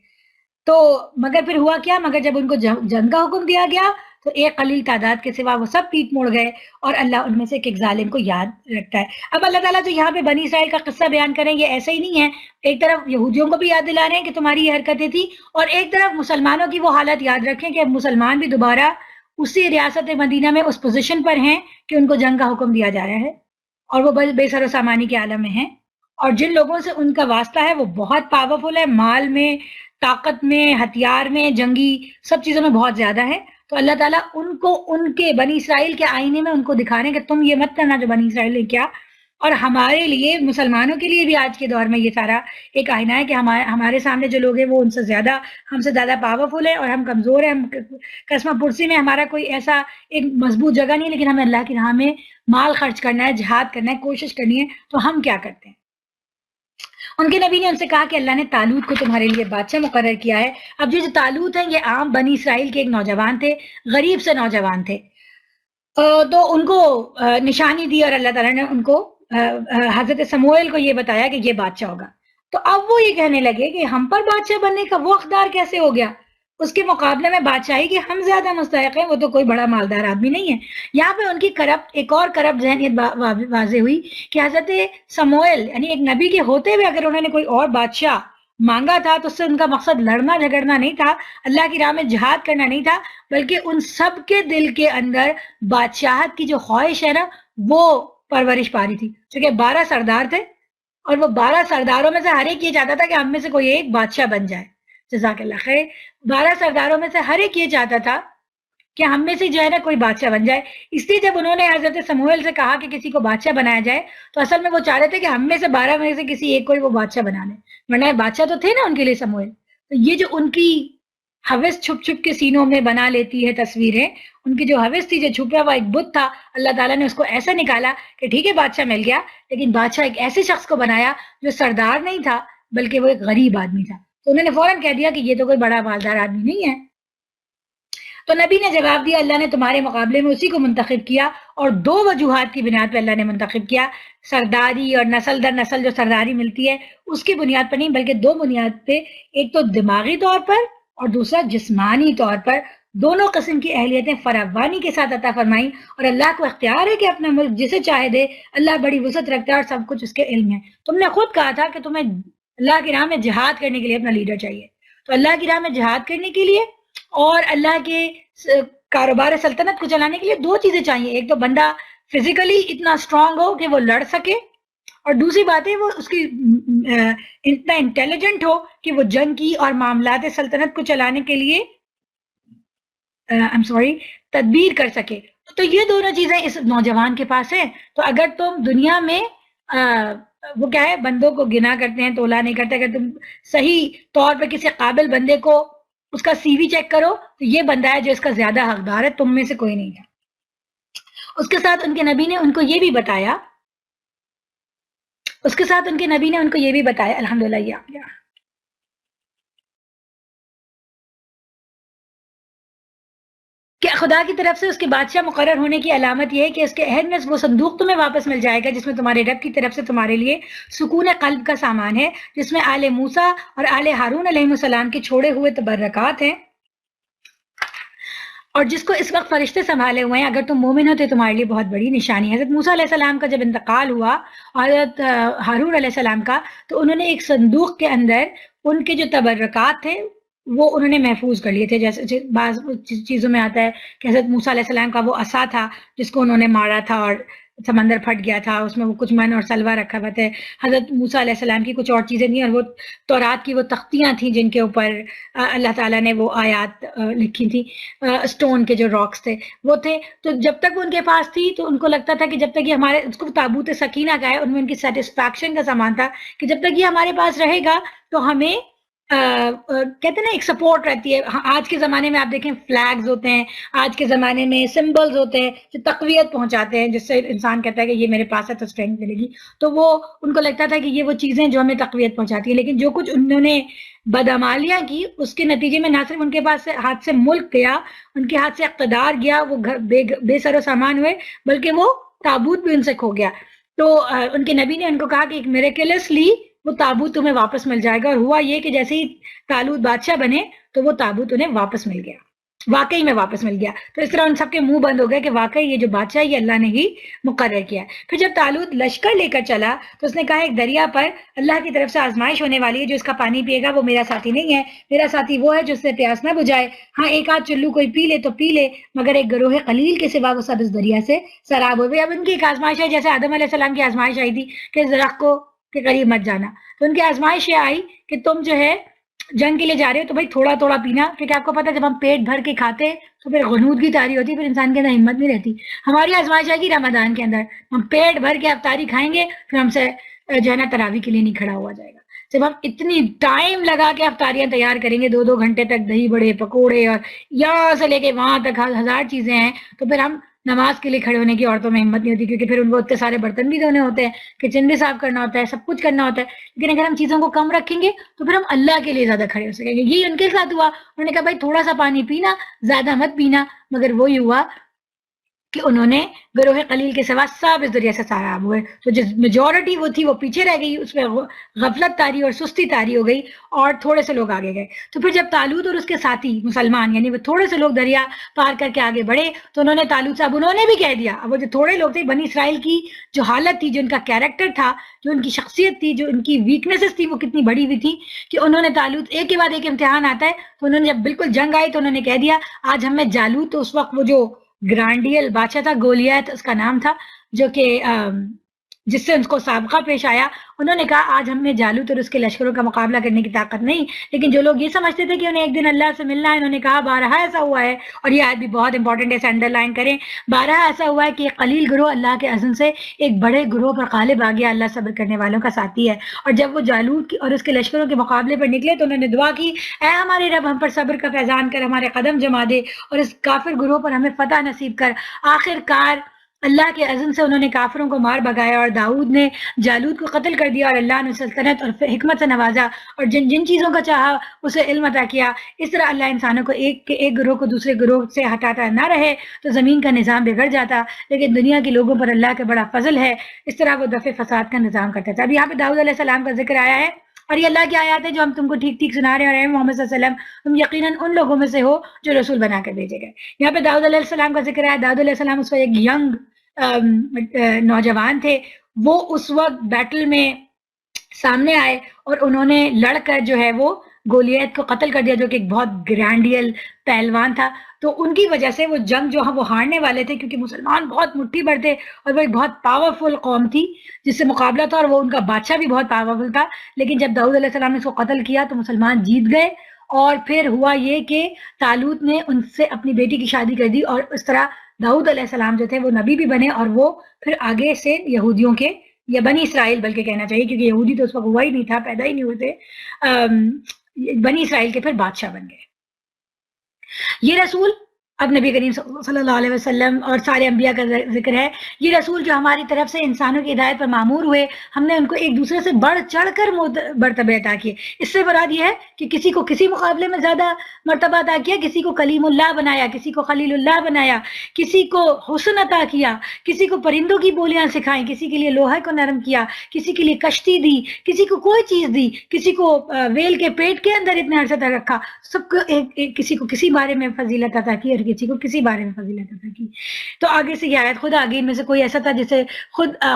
تو مگر پھر ہوا کیا، مگر جب ان کو جنگ کا حکم دیا گیا تو ایک قلیل تعداد کے سوا وہ سب پیٹ موڑ گئے، اور اللہ ان میں سے ایک ظالم کو یاد رکھتا ہے. اب اللہ تعالیٰ جو یہاں پہ بنی اسرائیل کا قصہ بیان کریں یہ ایسا ہی نہیں ہے، ایک طرف یہودیوں کو بھی یاد دلا رہے ہیں کہ تمہاری یہ حرکتیں تھی، اور ایک طرف مسلمانوں کی وہ حالت یاد رکھیں کہ اب مسلمان بھی دوبارہ اسی ریاست مدینہ میں اس پوزیشن پر ہیں کہ ان کو جنگ کا حکم دیا جا رہا ہے اور وہ بے سر و سامانی کے عالم میں ہیں، اور جن لوگوں سے ان کا واسطہ ہے وہ بہت پاورفل ہے، مال میں، طاقت میں، ہتھیار میں، جنگی سب چیزوں میں بہت زیادہ ہے. تو اللہ تعالیٰ ان کو ان کے بنی اسرائیل کے آئینے میں ان کو دکھا رہے ہیں کہ تم یہ مت کرنا جو بنی اسرائیل نے کیا. اور ہمارے لیے مسلمانوں کے لیے بھی آج کے دور میں یہ سارا ایک آئینہ ہے کہ ہمارے سامنے جو لوگ ہیں وہ ہم سے زیادہ پاورفل ہیں اور ہم کمزور ہیں، ہم قسمہ پرسی میں ہمارا کوئی ایسا ایک مضبوط جگہ نہیں، لیکن ہمیں اللہ کی راہ میں مال خرچ کرنا ہے، جہاد کرنا ہے، کوشش کرنی ہے. تو ہم کیا کرتے ہیں؟ ان کے نبی نے ان سے کہا کہ اللہ نے طالوت کو تمہارے لیے بادشاہ مقرر کیا ہے. اب جو طالوت ہیں یہ عام بنی اسرائیل کے ایک نوجوان تھے، غریب سے نوجوان تھے. تو ان کو نشانی دی اور اللہ تعالیٰ نے ان کو حضرت سموئیل کو یہ بتایا کہ یہ بادشاہ ہوگا. تو اب وہ یہ کہنے لگے کہ ہم پر بادشاہ بننے کا وہ اقدار کیسے ہو گیا؟ اس کے مقابلے میں بادشاہی کے ہم زیادہ مستحق ہیں، وہ تو کوئی بڑا مالدار آدمی نہیں ہے. یہاں پہ ان کی ایک اور کرپٹ ذہنیت واضح ہوئی کہ حضرت سموئیل یعنی ایک نبی کے ہوتے ہوئے اگر انہوں نے کوئی اور بادشاہ مانگا تھا تو اس سے ان کا مقصد لڑنا جھگڑنا نہیں تھا، اللہ کی راہ میں جہاد کرنا نہیں تھا، بلکہ ان سب کے دل کے اندر بادشاہت کی جو خواہش ہے نا وہ پرورش پا رہی تھی. چونکہ 12 سردار تھے اور وہ 12 سرداروں میں سے ہر ایک یہ چاہتا تھا کہ ہم میں سے کوئی ایک بادشاہ بن جائے. جزاک اللہ خیر. 12 سرداروں میں سے ہر ایک یہ چاہتا تھا کہ ہم میں سے جو ہے نا کوئی بادشاہ بن جائے. اس لیے جب انہوں نے حضرت سموئیل سے کہا کہ کسی کو بادشاہ بنایا جائے تو اصل میں وہ چاہ رہے تھے کہ ہم میں سے 12 میں سے کسی ایک کو وہ بادشاہ بنا لیں، ورنہ بادشاہ تو تھے نا ان کے لیے سموئیل. تو یہ جو ان کی حوث چھپ چھپ کے سینوں میں بنا لیتی ہے تصویریں، ان کی جو حوث تھی جو چھپا ہوا ایک بت تھا، اللہ تعالیٰ نے اس کو ایسا نکالا کہ ٹھیک ہے بادشاہ مل گیا، لیکن بادشاہ ایک ایسے شخص کو بنایا جو سردار نہیں تھا بلکہ وہ ایک غریب آدمی تھا. تو انہوں نے فوراً کہہ دیا کہ یہ تو کوئی بڑا مالدار آدمی نہیں ہے. تو نبی نے جواب دیا اللہ نے تمہارے مقابلے میں اسی کو منتخب کیا، اور 2 وجوہات کی بنیاد پہ اللہ نے منتخب کیا. سرداری اور نسل در نسل جو سرداری ملتی ہے اس کی بنیاد پر نہیں، بلکہ 2 بنیاد پہ، ایک تو دماغی طور پر اور دوسرا جسمانی طور پر. دونوں قسم کی اہلیتیں فراوانی کے ساتھ عطا فرمائیں، اور اللہ کو اختیار ہے کہ اپنا ملک جسے چاہے دے. اللہ بڑی وسعت رکھتا ہے اور سب کچھ اس کے علم ہے. تم نے خود کہا تھا کہ تمہیں اللہ کی راہ میں جہاد کرنے کے لیے اپنا لیڈر چاہیے. تو اللہ کی راہ میں جہاد کرنے کے لیے اور اللہ کے کاروبار سلطنت کو چلانے کے لیے 2 چیزیں چاہیے. ایک تو بندہ فزیکلی اتنا اسٹرانگ ہو کہ وہ لڑ سکے، اور دوسری بات ہے وہ اس کی اتنا انٹیلیجنٹ ہو کہ وہ جنگ کی اور معاملات سلطنت کو چلانے کے لیے تدبیر کر سکے. تو یہ دونوں چیزیں اس نوجوان کے پاس ہیں. تو اگر تم دنیا میں وہ کیا ہے بندوں کو گنا کرتے ہیں، تولا نہیں کرتے، اگر تم صحیح طور پہ کسی قابل بندے کو اس کا سی وی چیک کرو تو یہ بندہ ہے جو اس کا زیادہ حقدار ہے، تم میں سے کوئی نہیں ہے. اس کے ساتھ ان کے نبی نے ان کو یہ بھی بتایا الحمدللہ یہ آ گیا کہ خدا کی طرف سے اس کے بادشاہ مقرر ہونے کی علامت یہ ہے کہ اس کے عہد میں وہ صندوق تمہیں واپس مل جائے گا جس میں تمہارے رب کی طرف سے تمہارے لیے سکون قلب کا سامان ہے، جس میں آل موسیٰ اور آل ہارون علیہ السلام کے چھوڑے ہوئے تبرکات ہیں، اور جس کو اس وقت فرشتے سنبھالے ہوئے ہیں. اگر تم مومن ہو تو تمہارے لیے بہت بڑی نشانی ہے. حضرت موسیٰ علیہ السلام کا جب انتقال ہوا اور حضرت ہارون علیہ السلام کا، تو انہوں نے ایک صندوق کے اندر ان کے جو تبرکات تھے وہ انہوں نے محفوظ کر لیے تھے. جیسے بعض چیزوں میں آتا ہے کہ حضرت موسیٰ علیہ السلام کا وہ عصا تھا جس کو انہوں نے مارا تھا اور سمندر پھٹ گیا تھا، اس میں وہ کچھ من اور سلوہ رکھا ہوا تھا. حضرت موسیٰ علیہ السلام کی کچھ اور چیزیں تھیں، اور وہ تورات کی وہ تختیاں تھیں جن کے اوپر اللہ تعالیٰ نے وہ آیات لکھی تھی. اسٹون کے جو راکس تھے وہ تھے. تو جب تک وہ ان کے پاس تھی تو ان کو لگتا تھا کہ جب تک یہ ہمارے، اس کو تابوت سکینہ کا ہے، ان میں ان کی سیٹسفیکشن کا سامان تھا کہ جب تک یہ ہمارے پاس رہے گا تو ہمیں کہتے ہیں نا ایک سپورٹ رہتی ہے. آج کے زمانے میں آپ دیکھیں فلیگز ہوتے ہیں، آج کے زمانے میں سمبلز ہوتے ہیں جو تقویت پہنچاتے ہیں، جس سے انسان کہتا ہے کہ یہ میرے پاس ہے تو اسٹرینتھ ملے گی. تو وہ ان کو لگتا تھا کہ یہ وہ چیزیں جو ہمیں تقویت پہنچاتی ہیں. لیکن جو کچھ انہوں نے بدعمالیاں کی اس کے نتیجے میں نہ صرف ان کے پاس سے ہاتھ سے ملک گیا، ان کے ہاتھ سے اقتدار گیا، وہ گھر بے سر و سامان ہوئے، بلکہ وہ تابوت بھی ان سے کھو گیا. تو ان کے نبی نے ان کو کہا کہ ایک میریکلسلی وہ تابوت تمہیں واپس مل جائے گا. اور ہوا یہ کہ جیسے ہی طالوت بادشاہ بنے تو وہ تابوت انہیں واپس مل گیا، واقعی میں واپس مل گیا. تو اس طرح ان سب کے منہ بند ہو گئے کہ واقعی یہ جو بادشاہ یہ اللہ نے ہی مقرر کیا ہے. پھر جب طالوت لشکر لے کر چلا تو اس نے کہا ایک دریا پر اللہ کی طرف سے آزمائش ہونے والی ہے، جو اس کا پانی پیے گا وہ میرا ساتھی نہیں ہے، میرا ساتھی وہ ہے جو اس سے پیاس نہ بجھائے. ہاں ایک آدھ چلو کوئی پی لے تو پی لے، مگر ایک گروہ قلیل کے سوا وہ سب اس دریا سے سراب ہو گئے. اب ان کی ایک آزمائش ہے جیسے آدم علیہ السلام کی آزمائش آئی تھی کہ درخت کو کے قریب مت جانا. تو ان کی آزمائش یہ آئی کہ تم جو ہے جنگ کے لیے جا رہے ہو تو بھائی تھوڑا تھوڑا پینا، کیونکہ آپ کو پتہ ہے جب ہم پیٹ بھر کے کھاتے تو پھر غنودگی طاری ہوتی، پھر انسان کے اندر ہمت نہیں رہتی. ہماری آزمائش آئے گی رمضان کے اندر، ہم پیٹ بھر کے افطاری کھائیں گے، پھر ہم سے جو ہے نا تراویح کے لیے نہیں کھڑا ہوا جائے گا. جب ہم اتنی ٹائم لگا کے افطاریاں تیار کریں گے، 2 گھنٹے تک دہی بڑے پکوڑے اور یہاں سے لے کے وہاں تک 1000 چیزیں ہیں، تو پھر ہم نماز کے لیے کھڑے ہونے کی عورتوں میں ہمت نہیں ہوتی، کیونکہ پھر ان کو اتنے سارے برتن بھی دھونے ہوتے ہیں، کچن بھی صاف کرنا ہوتا ہے، سب کچھ کرنا ہوتا ہے. لیکن اگر ہم چیزوں کو کم رکھیں گے تو پھر ہم اللہ کے لیے زیادہ کھڑے ہو سکیں گے. یہی ان کے ساتھ ہوا. انہوں نے کہا بھائی تھوڑا سا پانی پینا، زیادہ مت پینا، مگر وہی ہوا کہ انہوں نے گروہ قلیل کے سوا سب اس دنیا سے ساراب ہوئے. تو جو میجورٹی وہ تھی وہ پیچھے رہ گئی, اس میں غفلت طاری اور سستی طاری ہو گئی اور تھوڑے سے لوگ آگے گئے. تو پھر جب طالوت اور اس کے ساتھی مسلمان یعنی وہ تھوڑے سے لوگ دریا پار کر کے آگے بڑھے تو انہوں نے طالوت صاحب انہوں نے بھی کہہ دیا. اب وہ جو تھوڑے لوگ تھے, بنی اسرائیل کی جو حالت تھی, جو ان کا کیریکٹر تھا, جو ان کی شخصیت تھی, جو ان کی ویکنیسز تھی, وہ کتنی بڑی ہوئی تھی کہ انہوں نے طالوت ایک کے بعد ایک امتحان آتا ہے تو انہوں نے جب بالکل جنگ آئی تو انہوں نے کہہ دیا آج ہم میں جالوت, تو اس وقت وہ جو گرانڈیل بادشاہ تھا, گولیات اس کا نام تھا, جو کہ جس سے ان کو سابقہ پیش آیا, انہوں نے کہا آج ہم میں جالوت اور اس کے لشکروں کا مقابلہ کرنے کی طاقت نہیں. لیکن جو لوگ یہ سمجھتے تھے کہ انہیں ایک دن اللہ سے ملنا ہے, انہوں نے کہا بارہا ایسا ہوا ہے, اور یہ آیت بھی بہت امپورٹنٹ ہے, اسے انڈر لائن کریں, بارہا ایسا ہوا ہے کہ ایک قلیل گروہ اللہ کے اذن سے ایک بڑے گروہ پر غالب آ گیا, اللہ صبر کرنے والوں کا ساتھی ہے. اور جب وہ جالوت اور اس کے لشکروں کے مقابلے پر نکلے تو انہوں نے دعا کی, اے ہمارے رب ہم پر صبر کا فیضان کر, ہمارے قدم جما دے اور اس کافر گروہ پر ہمیں فتح نصیب کر. آخر کار اللہ کے اذن سے انہوں نے کافروں کو مار بگایا اور داؤد نے جالوت کو قتل کر دیا, اور اللہ نے سلطنت اور حکمت سے نوازا اور جن جن چیزوں کا چاہا اسے علم عطا کیا. اس طرح اللہ انسانوں کو ایک گروہ کو دوسرے گروہ سے ہٹاتا نہ رہے تو زمین کا نظام بگڑ جاتا, لیکن دنیا کے لوگوں پر اللہ کا بڑا فضل ہے, اس طرح وہ دفع فساد کا نظام کرتا تھا. اب یہاں پہ داؤد علیہ السلام کا ذکر آیا ہے, اور یہ اللہ کی آیات ہے جو ہم تم کو ٹھیک ٹھیک سنا رہے ہیں, اور اے محمد صلی اللہ علیہ وسلم تم یقیناً ان لوگوں میں سے ہو جو رسول بنا کر بھیجے گئے. یہاں پہ داؤد علیہ السلام کا ذکر ہے. داؤد علیہ السلام اس وقت ایک ینگ نوجوان تھے, وہ اس وقت بیٹل میں سامنے آئے اور انہوں نے لڑ کر جو ہے وہ گولیت کو قتل کر دیا, جو کہ ایک بہت گرینڈیل پہلوان تھا. تو ان کی وجہ سے وہ جنگ جو وہ ہارنے والے تھے, کیونکہ مسلمان بہت مٹھی بھر تھے اور وہ ایک بہت پاورفل قوم تھی جس سے مقابلہ تھا, اور وہ ان کا بادشاہ بھی بہت پاورفل تھا. لیکن جب داؤد علیہ السلام نے اس کو قتل کیا تو مسلمان جیت گئے, اور پھر ہوا یہ کہ طالوت نے ان سے اپنی بیٹی کی شادی کر دی, اور اس طرح داؤد علیہ السلام جو تھے وہ نبی بھی بنے, اور وہ پھر آگے سے یہودیوں کے, یا بنی اسرائیل بلکہ کہنا چاہیے کیونکہ یہودی تو اس وقت ہوا ہی نہیں تھا, پیدا ہی نہیں ہوئے تھے, بنی اسرائیل کے پھر بادشاہ بن گئے. یہ رسول اب نبی کریم صلی اللہ علیہ وسلم اور سارے انبیاء کا ذکر ہے. یہ رسول جو ہماری طرف سے انسانوں کی ہدایت پر معمور ہوئے, ہم نے ان کو ایک دوسرے سے بڑھ چڑھ کر مرتبہ عطا کیے. اس سے مراد یہ ہے کہ کسی کو کسی مقابلے میں زیادہ مرتبہ عطا کیا, کسی کو کلیم اللہ بنایا, کسی کو خلیل اللہ بنایا, کسی کو حسن عطا کیا, کسی کو پرندوں کی بولیاں سکھائیں, کسی کے لیے لوہے کو نرم کیا, کسی کے لیے کشتی دی, کسی کو کوئی چیز دی, کسی کو ویل کے پیٹ کے اندر اتنے عرصے تک رکھا. سب کو کسی کو کسی بارے میں فضیلت عطا کی اور کسی کو کسی بارے میں فضیلت عطا کی. تو آگے سے یہ آیت خود آگے ان میں سے کوئی ایسا تھا جسے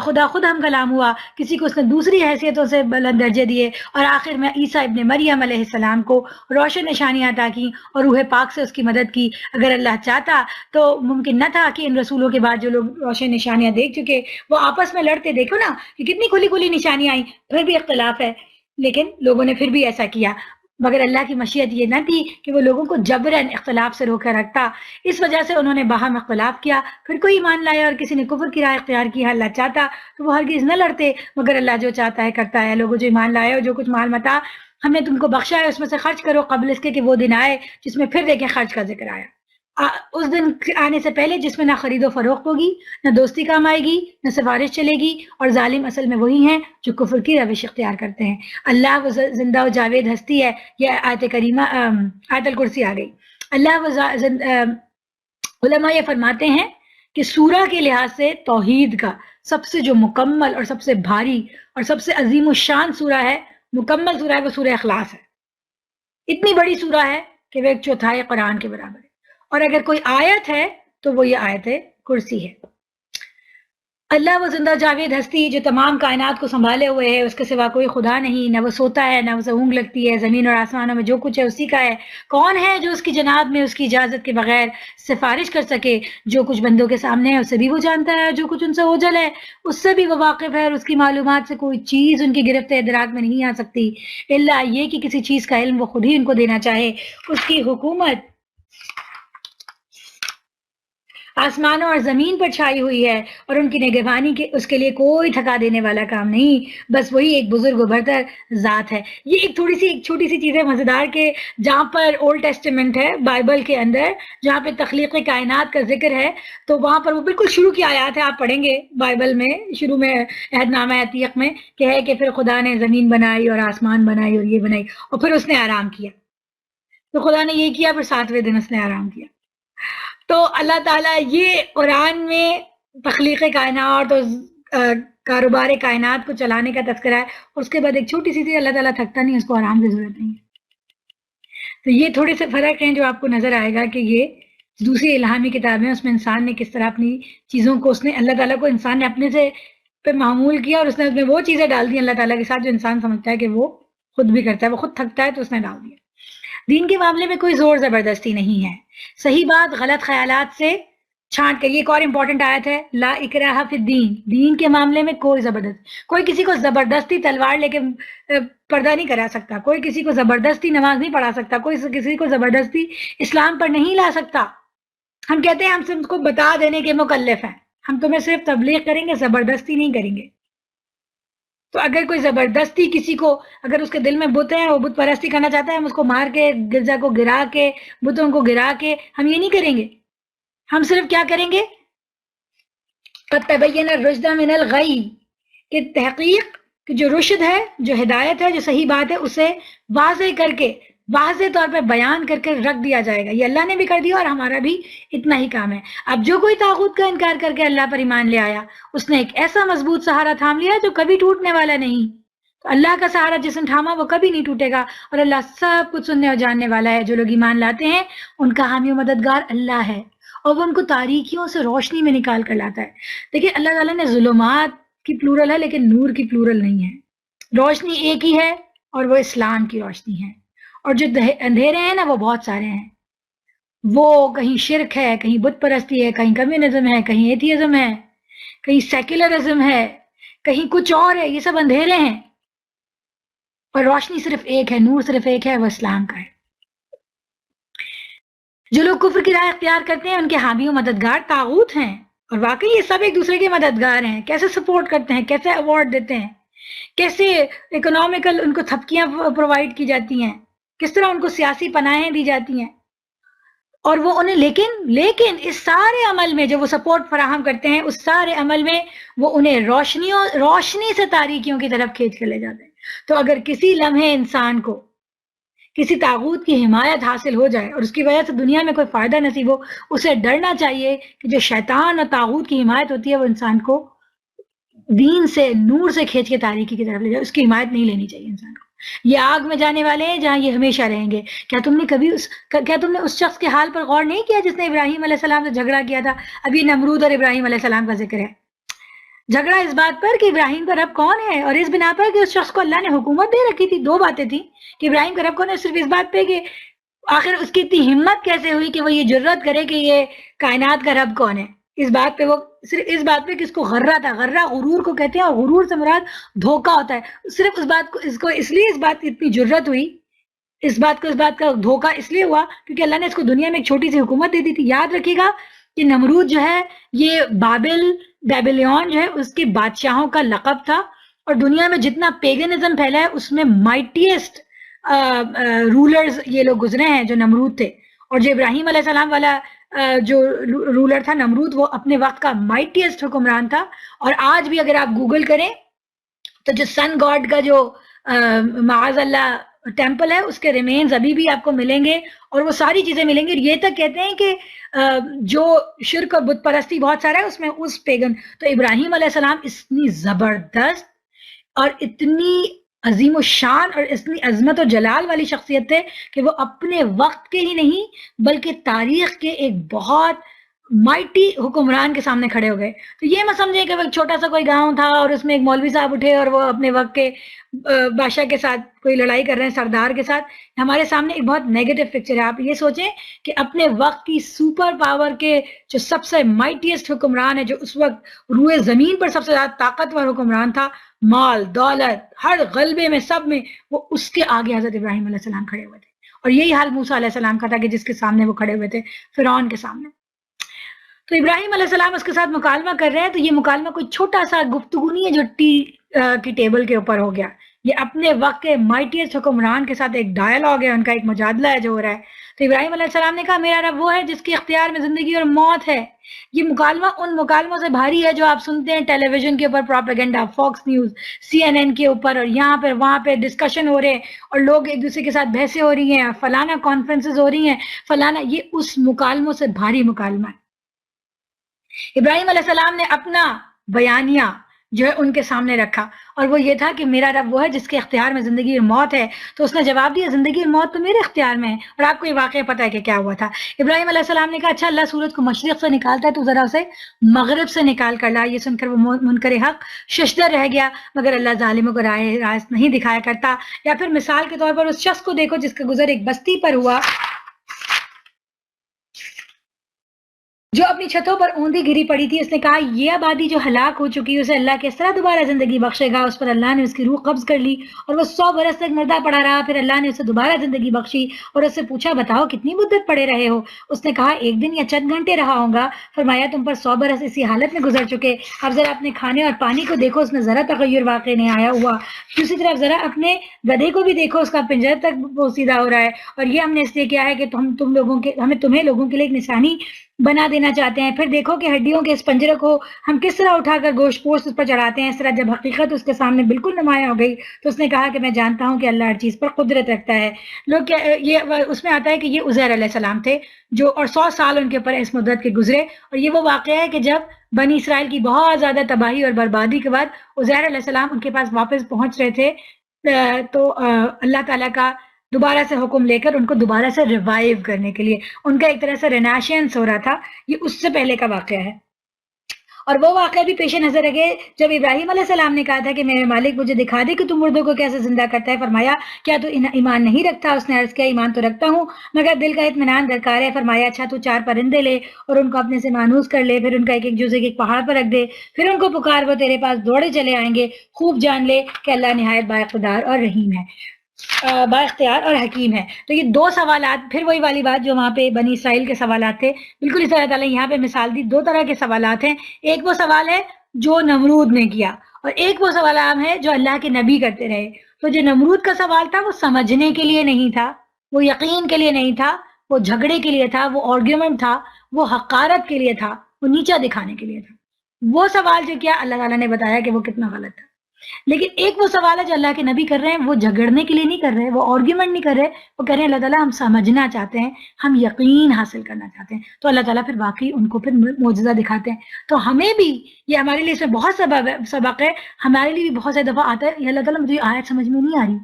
خدا خود ہم کلام ہوا, کسی کو اس نے دوسری حیثیتوں سے بلند درجے دیے, اور آخر میں عیسیٰ ابن مریم علیہ السلام کو روشن نشانیاں عطا کی اور روح پاک سے اس کی مدد کی. اگر اللہ چاہتا تو ممکن نہ تھا کہ ان رسولوں کے بعد جو لوگ روشن نشانیاں دیکھ چکے وہ آپس میں لڑتے, دیکھو نا کہ کتنی کھلی کھلی نشانیاں آئیں, پھر بھی اختلاف ہے, لیکن لوگوں نے پھر بھی ایسا کیا. مگر اللہ کی مشیت یہ نہ تھی کہ وہ لوگوں کو جبراً اختلاف سے روکے رکھتا, اس وجہ سے انہوں نے باہم اختلاف کیا. پھر کوئی ایمان لایا اور کسی نے کفر کی راہ اختیار کی, اللہ چاہتا تو وہ ہرگز نہ لڑتے, مگر اللہ جو چاہتا ہے کرتا ہے. لوگوں جو ایمان لائے اور جو کچھ مال متا ہم نے تم کو بخشا ہے اس میں سے خرچ کرو, قبل اس کے کہ وہ دن آئے جس میں پھر دیکھیں خرچ کا ذکر آیا, اس دن آنے سے پہلے جس میں نہ خرید و فروخت ہوگی, نہ دوستی کام آئے گی, نہ سفارش چلے گی, اور ظالم اصل میں وہی ہیں جو کفر کی روش اختیار کرتے ہیں. اللہ وہ زندہ و جاوید ہستی ہے. یہ آیت کریمہ آیت الکرسی آ گئی. علماء یہ فرماتے ہیں کہ سورہ کے لحاظ سے توحید کا سب سے جو مکمل اور سب سے بھاری اور سب سے عظیم الشان سورہ ہے, مکمل سورہ ہے, وہ سورہ اخلاص ہے. اتنی بڑی سورہ ہے کہ وہ ایک چوتھائی قرآن کے برابر ہے. اور اگر کوئی آیت ہے تو وہ یہ آیت کرسی ہے. اللہ وہ زندہ جاوید ہستی جو تمام کائنات کو سنبھالے ہوئے ہے, اس کے سوا کوئی خدا نہیں, نہ وہ سوتا ہے نہ اسے اونگ لگتی ہے, زمین اور آسمانوں میں جو کچھ ہے اسی کا ہے. کون ہے جو اس کی جناب میں اس کی اجازت کے بغیر سفارش کر سکے؟ جو کچھ بندوں کے سامنے ہے اسے بھی وہ جانتا ہے, جو کچھ ان سے اوجھل ہے اس سے بھی وہ واقف ہے, اور اس کی معلومات سے کوئی چیز ان کی گرفت ادراک میں نہیں آ سکتی الا یہ کہ کسی چیز کا علم وہ خود ہی ان کو دینا چاہے. اس کی حکومت آسمانوں اور زمین پر چھائی ہوئی ہے, اور ان کی نگہبانی کے اس کے لیے کوئی تھکا دینے والا کام نہیں, بس وہی ایک بزرگ و برتر ذات ہے. یہ ایک چھوٹی سی چیز ہے مزیدار کے, جہاں پر اولڈ ٹیسٹیمنٹ ہے بائبل کے اندر, جہاں پہ تخلیق کائنات کا ذکر ہے, تو وہاں پر وہ بالکل شروع کی آیات ہے, آپ پڑھیں گے بائبل میں شروع میں عہد نامہ عتیق میں کہ ہے کہ پھر خدا نے زمین بنائی اور آسمان بنائی اور یہ بنائی, اور پھر اس نے آرام کیا. تو خدا نے یہ کیا, پھر 7ویں دن اس نے آرام کیا. تو اللہ تعالیٰ یہ قرآن میں تخلیق کائنات اور کاروبار کائنات کو چلانے کا تذکرہ ہے، اور اس کے بعد ایک چھوٹی سی چیز، اللہ تعالیٰ تھکتا نہیں، اس کو آرام کی ضرورت نہیں ہے. تو یہ تھوڑے سے فرق ہیں جو آپ کو نظر آئے گا کہ یہ دوسری الہامی کتابیں، اس میں انسان نے کس طرح اپنی چیزوں کو، اس نے اللہ تعالیٰ کو، انسان نے اپنے سے پہ معمول کیا، اور اس نے اس میں وہ چیزیں ڈال دی اللہ تعالیٰ کے ساتھ جو انسان سمجھتا ہے کہ وہ خود بھی کرتا ہے، وہ خود تھکتا ہے تو اس نے ڈال دیا. دین کے معاملے میں کوئی زور زبردستی نہیں ہے. صحیح بات غلط خیالات سے چھانٹ کے، یہ ایک اور امپورٹنٹ آیت ہے، لا اکراہ فی الدین، دین کے معاملے میں کوئی کوئی کسی کو زبردستی تلوار لے کے پردہ نہیں کرا سکتا، کوئی کسی کو زبردستی نماز نہیں پڑھا سکتا، کوئی کسی کو زبردستی اسلام پر نہیں لا سکتا. ہم کہتے ہیں ہم سب کو بتا دینے کے مکلف ہیں، ہم تمہیں صرف تبلیغ کریں گے، زبردستی نہیں کریں گے. تو اگر کوئی زبردستی کسی کو، اگر اس کے دل میں بت ہے، وہ بت پرستی کرنا چاہتا ہے، ہم اس کو مار کے، گرجا کو گرا کے، بتوں کو گرا کے، ہم یہ نہیں کریں گے. ہم صرف کیا کریں گے، قد تبین الرشد من الغی، کہ تحقیق کہ جو رشد ہے، جو ہدایت ہے، جو صحیح بات ہے، اسے واضح کر کے، واضح طور پہ بیان کر کے رکھ دیا جائے گا. یہ اللہ نے بھی کر دیا اور ہمارا بھی اتنا ہی کام ہے. اب جو کوئی طاغوت کا انکار کر کے اللہ پر ایمان لے آیا، اس نے ایک ایسا مضبوط سہارا تھام لیا جو کبھی ٹوٹنے والا نہیں. تو اللہ کا سہارا جس نے تھاما وہ کبھی نہیں ٹوٹے گا، اور اللہ سب کچھ سننے اور جاننے والا ہے. جو لوگ ایمان لاتے ہیں ان کا حامی و مددگار اللہ ہے، اور وہ ان کو تاریکیوں سے روشنی میں نکال کر لاتا ہے. دیکھیں اللہ تعالیٰ نے ظلمات کی پلورل ہے لیکن نور کی پلورل نہیں ہے. روشنی ایک ہی ہے اور وہ اسلام کی روشنی ہے، اور جو اندھیرے ہیں نا وہ بہت سارے ہیں. وہ کہیں شرک ہے، کہیں بت پرستی ہے، کہیں کمیونزم ہے، کہیں ایتھیزم ہے، کہیں سیکولرزم ہے، کہیں کچھ اور ہے. یہ سب اندھیرے ہیں، اور روشنی صرف ایک ہے، نور صرف ایک ہے، وہ اسلام کا ہے. جو لوگ کفر کی راہ اختیار کرتے ہیں ان کے حامی و مددگار طاغوت ہیں، اور واقعی یہ سب ایک دوسرے کے مددگار ہیں. کیسے سپورٹ کرتے ہیں، کیسے ایوارڈ دیتے ہیں، کیسے اکنامیکل ان کو تھپکیاں پرووائڈ کی جاتی ہیں، کس طرح ان کو سیاسی پناہیں دی جاتی ہیں. اور وہ انہیں لیکن اس سارے عمل میں جو وہ سپورٹ فراہم کرتے ہیں، اس سارے عمل میں وہ انہیں روشنی سے تاریکیوں کی طرف کھینچ کے لے جاتے ہیں. تو اگر کسی لمحے انسان کو کسی طاغوت کی حمایت حاصل ہو جائے اور اس کی وجہ سے دنیا میں کوئی فائدہ نصیب ہو، اسے ڈرنا چاہیے کہ جو شیطان اور طاغوت کی حمایت ہوتی ہے وہ انسان کو دین سے، نور سے کھینچ کے تاریکی کی طرف لے جائے. اس کی حمایت نہیں لینی چاہیے انسان کو. یہ آگ میں جانے والے ہیں جہاں یہ ہمیشہ رہیں گے. کیا تم نے اس شخص کے حال پر غور نہیں کیا جس نے ابراہیم علیہ السلام سے جھگڑا کیا تھا؟ ابھی نمرود اور ابراہیم علیہ السلام کا ذکر ہے. جھگڑا اس بات پر کہ ابراہیم کا رب کون ہے، اور اس بنا پر کہ اس شخص کو اللہ نے حکومت دے رکھی تھی. دو باتیں تھیں کہ ابراہیم کا رب کون ہے، صرف اس بات پہ کہ آخر اس کی اتنی ہمت کیسے ہوئی کہ وہ یہ جرت کرے کہ یہ کائنات کا رب کون ہے. اس بات پہ وہ صرف اس بات پہ کہ اس کو غرہ تھا. غرہ غرور کو کہتے ہیں، اور غرور سے مراد دھوکہ ہوتا ہے. صرف اس کو اس لیے اس بات کی اتنی جرت ہوئی، اس بات کا دھوکہ اس لیے ہوا کیونکہ اللہ نے اس کو دنیا میں ایک چھوٹی سی حکومت دے دی تھی. یاد رکھیے گا کہ نمرود جو ہے یہ بیبلیون جو ہے اس کے بادشاہوں کا لقب تھا، اور دنیا میں جتنا پیگنزم پھیلا ہے اس میں مائٹیسٹ رولرز یہ لوگ گزرے ہیں جو نمرود تھے. اور جو ابراہیم علیہ السلام والا جو رولر تھا نمرود، وہ اپنے وقت کا مائٹیسٹ حکمران تھا. اور آج بھی اگر آپ گوگل کریں تو جو سن گاڈ کا جو معاذ اللہ ٹیمپل ہے اس کے ریمینز ابھی بھی آپ کو ملیں گے، اور وہ ساری چیزیں ملیں گی. یہ تک کہتے ہیں کہ جو شرک اور بت پرستی بہت سارا ہے اس میں اس پیگن، تو ابراہیم علیہ السلام اتنی زبردست اور اتنی عظیم و شان اور اتنی عظمت و جلال والی شخصیت تھے کہ وہ اپنے وقت کے ہی نہیں بلکہ تاریخ کے ایک بہت مائٹی حکمران کے سامنے کھڑے ہو گئے. تو یہ مت سمجھیں کہ وہ ایک چھوٹا سا کوئی گاؤں تھا اور اس میں ایک مولوی صاحب اٹھے اور وہ اپنے وقت کے بادشاہ کے ساتھ کوئی لڑائی کر رہے ہیں، سردار کے ساتھ. ہمارے سامنے ایک بہت نیگیٹو پکچر ہے. آپ یہ سوچیں کہ اپنے وقت کی سپر پاور کے جو سب سے مائٹیسٹ حکمران ہے، جو اس وقت روئے زمین پر سب سے زیادہ طاقتور حکمران تھا، مال دولت ہر غلبے میں سب میں، وہ اس کے آگے حضرت ابراہیم علیہ السلام کھڑے ہوئے تھے. اور یہی حال موسیٰ علیہ السلام کا تھا کہ جس کے سامنے وہ کھڑے ہوئے تھے، فرعون کے سامنے. تو ابراہیم علیہ السلام اس کے ساتھ مکالمہ کر رہے ہیں. تو یہ مکالمہ کوئی چھوٹا سا گفتگو نہیں ہے جو ٹی کی ٹیبل کے اوپر ہو گیا. یہ اپنے وقت کے مائٹیسٹ حکمران کے ساتھ ایک ڈائلاگ ہے، ان کا ایک مجادلہ ہے جو ہو رہا ہے. تو ابراہیم علیہ السلام نے کہا میرا رب وہ ہے جس کے اختیار میں زندگی اور موت ہے. یہ مکالمہ ان مکالموں سے بھاری ہے جو آپ سنتے ہیں ٹیلی ویژن کے اوپر، پروپیگنڈا، فاکس نیوز، CNN کے اوپر، اور یہاں پہ وہاں پہ ڈسکشن ہو رہے ہیں اور لوگ ایک دوسرے کے ساتھ بحثیں ہو رہی ہیں، فلانا کانفرنسز ہو رہی ہیں، فلانا. یہ اس مکالموں سے بھاری مکالمہ ہے. ابراہیم علیہ السلام نے اپنا بیانیہ جو ہے ان کے سامنے رکھا، اور وہ یہ تھا کہ میرا رب وہ ہے جس کے اختیار میں زندگی اور موت ہے. تو اس نے جواب دیا زندگی اور موت تو میرے اختیار میں ہے. اور آپ کو یہ واقعہ پتہ ہے کہ کیا ہوا تھا. ابراہیم علیہ السلام نے کہا اچھا اللہ سورج کو مشرق سے نکالتا ہے تو ذرا اسے مغرب سے نکال کر لا. یہ سن کر وہ منکر حق ششدر رہ گیا، مگر اللہ ظالموں کو راست نہیں دکھایا کرتا. یا پھر مثال کے طور پر اس شخص کو دیکھو جس کا گزر ایک بستی پر ہوا، جو اپنی چھتوں پر اوندھی گری پڑی تھی. اس نے کہا یہ آبادی جو ہلاک ہو چکی ہے اسے اللہ کس طرح دوبارہ زندگی بخشے گا. اس پر اللہ نے اس کی روح قبض کر لی اور وہ 100 برس تک مردہ پڑا رہا. پھر اللہ نے اسے دوبارہ زندگی بخشی اور اس سے پوچھا بتاؤ کتنی مدت پڑے رہے ہو. اس نے کہا 1 دن یا چند گھنٹے رہا ہوں گا. فرمایا تم پر 100 برس اسی حالت میں گزر چکے. اب ذرا اپنے کھانے اور پانی کو دیکھو، اس میں ذرا تغیر واقع نہیں آیا ہوا. دوسری طرف ذرا اپنے گدھے کو بھی دیکھو، اس کا پنجر تک پوسیدہ ہو رہا ہے. اور یہ ہم نے اس لیے کیا ہے کہ ہمیں تمہیں لوگوں کے لیے ایک نشانی بنا دینا چاہتے ہیں. پھر دیکھو کہ ہڈیوں کے اس پنجرے کو ہم کس طرح اٹھا کر گوشت پوش اس پر چڑھاتے ہیں. اس طرح جب حقیقت اس کے سامنے بالکل نمایاں ہو گئی تو اس نے کہا کہ میں جانتا ہوں کہ اللہ ہر چیز پر قدرت رکھتا ہے. لوگ یہ اس میں آتا ہے کہ یہ عزیر علیہ السلام تھے جو، اور 100 سال ان کے اوپر اس مدت کے گزرے. اور یہ وہ واقعہ ہے کہ جب بنی اسرائیل کی بہت زیادہ تباہی اور بربادی کے بعد عزیر علیہ السلام ان کے پاس واپس پہنچ رہے تھے، تو اللہ تعالیٰ کا دوبارہ سے حکم لے کر ان کو دوبارہ سے ریوائیو کرنے کے لیے ان کا ایک طرح سے رینیشنس ہو رہا تھا. یہ اس سے پہلے کا واقعہ ہے. اور وہ واقعہ بھی پیش نظر رکھے جب ابراہیم علیہ السلام نے کہا تھا کہ میرے مالک مجھے دکھا دے کہ تم مردوں کو کیسے زندہ کرتا ہے. فرمایا کیا تو ایمان نہیں رکھتا؟ اس نے عرض کیا ایمان تو رکھتا ہوں مگر دل کا اطمینان درکار ہے. فرمایا اچھا تو 4 پرندے لے اور ان کو اپنے سے مانوس کر لے، پھر ان کا ایک ایک جزء ایک پہاڑ پر رکھ دے، پھر ان کو پکار، وہ تیرے پاس دوڑے چلے آئیں گے. خوب جان لے کہ اللہ نہایت با اقتدار اور رحیم ہے، با اختیار اور حکیم ہے. تو یہ 2 سوالات، پھر وہی والی بات جو وہاں پہ بنی اسرائیل کے سوالات تھے، بالکل اس طرح تعالیٰ یہاں پہ مثال دی. 2 طرح کے سوالات ہیں. ایک وہ سوال ہے جو نمرود نے کیا، اور ایک وہ سوال عام ہے جو اللہ کے نبی کرتے رہے. تو جو نمرود کا سوال تھا وہ سمجھنے کے لیے نہیں تھا، وہ یقین کے لیے نہیں تھا، وہ جھگڑے کے لیے تھا، وہ آرگیومنٹ تھا، وہ حقارت کے لیے تھا، وہ نیچا دکھانے کے لیے تھا. وہ سوال جو کیا اللہ تعالیٰ نے بتایا کہ وہ کتنا غلط تھا. لیکن ایک وہ سوال ہے جو اللہ کے نبی کر رہے ہیں، وہ جھگڑنے کے لیے نہیں کر رہے، وہ آرگیومنٹ نہیں کر رہے، وہ کہہ رہے ہیں اللہ تعالیٰ ہم سمجھنا چاہتے ہیں، ہم یقین حاصل کرنا چاہتے ہیں. تو اللہ تعالیٰ پھر واقعی ان کو پھر معجزہ دکھاتے ہیں. تو ہمیں بھی یہ ہمارے لیے اس میں بہت سبق ہے. ہمارے لیے بھی بہت سے دفعہ آتا ہے اللہ تعالیٰ مجھے آیت سمجھ میں نہیں آ رہی،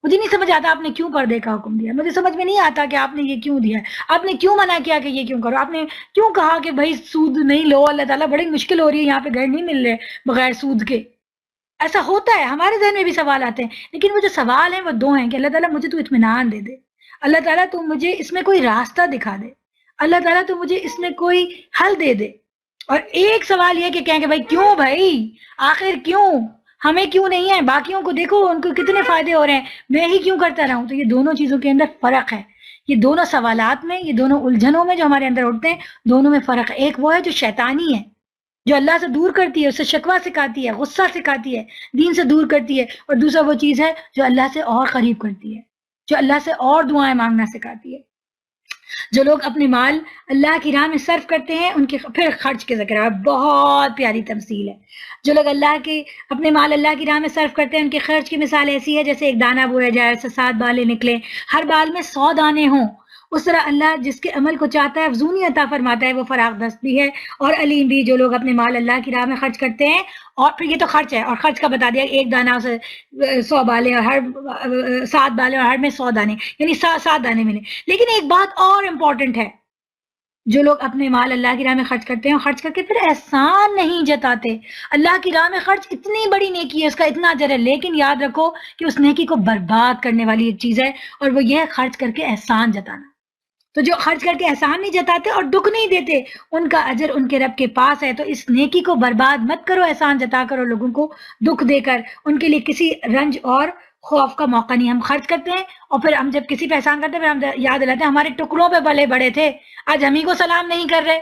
مجھے نہیں سمجھ آتا آپ نے کیوں پردے کا حکم دیا، مجھے سمجھ میں نہیں آتا کہ آپ نے یہ کیوں دیا، آپ نے کیوں منع کیا کہ یہ کیوں کرو، آپ نے کیوں کہا کہ بھائی سود نہیں لو. اللہ تعالیٰ بڑی مشکل ہو رہی ہے، یہاں پہ گھر نہیں مل رہے بغیر سود کے. ایسا ہوتا ہے، ہمارے ذہن میں بھی سوال آتے ہیں. لیکن وہ جو سوال ہیں وہ 2 ہیں کہ اللہ تعالیٰ مجھے تو اطمینان دے دے، اللہ تعالیٰ تو مجھے اس میں کوئی راستہ دکھا دے، اللہ تعالیٰ تو مجھے اس میں کوئی حل دے دے. اور ایک سوال یہ کہ کہیں کہ بھائی کیوں، بھائی آخر کیوں، ہمیں کیوں نہیں ہے، باقیوں کو دیکھو ان کو کتنے فائدے ہو رہے ہیں، میں ہی کیوں کرتا رہوں. تو یہ دونوں چیزوں کے اندر فرق ہے. یہ دونوں سوالات میں، یہ دونوں الجھنوں میں جو ہمارے اندر اٹھتے ہیں، دونوں میں فرق ہے. ایک وہ ہے جو شیطانی ہے، جو اللہ سے دور کرتی ہے، اسے شکوہ سکھاتی ہے، غصہ سکھاتی ہے، دین سے دور کرتی ہے. اور دوسرا وہ چیز ہے جو اللہ سے اور قریب کرتی ہے، جو اللہ سے اور دعائیں مانگنا سکھاتی ہے. جو لوگ اپنے مال اللہ کی راہ میں صرف کرتے ہیں ان کے پھر خرچ کے ذکر ہے، بہت پیاری تمثیل ہے. جو لوگ اپنے مال اللہ کی راہ میں صرف کرتے ہیں ان کے خرچ کی مثال ایسی ہے جیسے ایک دانہ بویا جائے، اس سے 7 بالیں نکلیں، ہر بال میں 100 دانے ہوں. اس طرح اللہ جس کے عمل کو چاہتا ہے افزونی عطا فرماتا ہے، وہ فراغ دست بھی ہے اور علیم بھی. جو لوگ اپنے مال اللہ کی راہ میں خرچ کرتے ہیں، اور پھر یہ تو خرچ ہے، اور خرچ کا بتا دیا، ایک دانہ اسے 100 بالیں، اور ہر 7 بالیں اور ہر میں 100 دانے، یعنی 7 دانے ملے. لیکن ایک بات اور امپورٹنٹ ہے، جو لوگ اپنے مال اللہ کی راہ میں خرچ کرتے ہیں اور خرچ کر کے پھر احسان نہیں جتاتے. اللہ کی راہ میں خرچ اتنی بڑی نیکی ہے، اس کا اتنا اجر ہے، لیکن یاد رکھو کہ اس نیکی کو برباد کرنے والی ایک چیز ہے، اور وہ یہ ہے خرچ کر کے احسان جتانا. تو جو خرچ کر کے احسان نہیں جتاتے اور دکھ نہیں دیتے، ان کا اجر ان کے رب کے پاس ہے. تو اس نیکی کو برباد مت کرو احسان جتا کر اور لوگوں کو دکھ دے کر، ان کے لیے کسی رنج اور خوف کا موقع نہیں. ہم خرچ کرتے ہیں اور پھر ہم جب کسی پہ احسان کرتے ہیں پھر ہم یاد دلاتے ہیں ہمارے ٹکڑوں پہ بلے بڑے تھے، آج ہم ہی کو سلام نہیں کر رہے.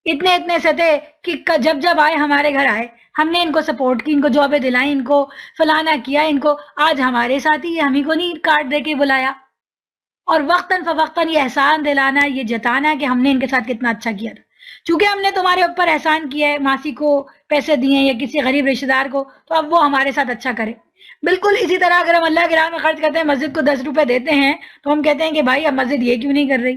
اتنے اتنے سے تھے کہ جب جب آئے ہمارے گھر آئے، ہم نے ان کو سپورٹ کی، ان کو جابیں دلائیں، ان کو فلانا کیا، ان کو آج ہمارے ساتھ ہی ہم ہی کو نہیں کارڈ دے کے بلایا. اور وقتاً فوقتاً یہ احسان دلانا، یہ جتانا کہ ہم نے ان کے ساتھ کتنا اچھا کیا تھا. چونکہ ہم نے تمہارے اوپر احسان کیا ہے، ماسی کو پیسے دیے یا کسی غریب رشتہ دار کو، تو اب وہ ہمارے ساتھ اچھا کرے. بالکل اسی طرح اگر ہم اللہ کی راہ میں خرچ کرتے ہیں، مسجد کو 10 روپے دیتے ہیں، تو ہم کہتے ہیں کہ بھائی اب مسجد یہ کیوں نہیں کر رہی.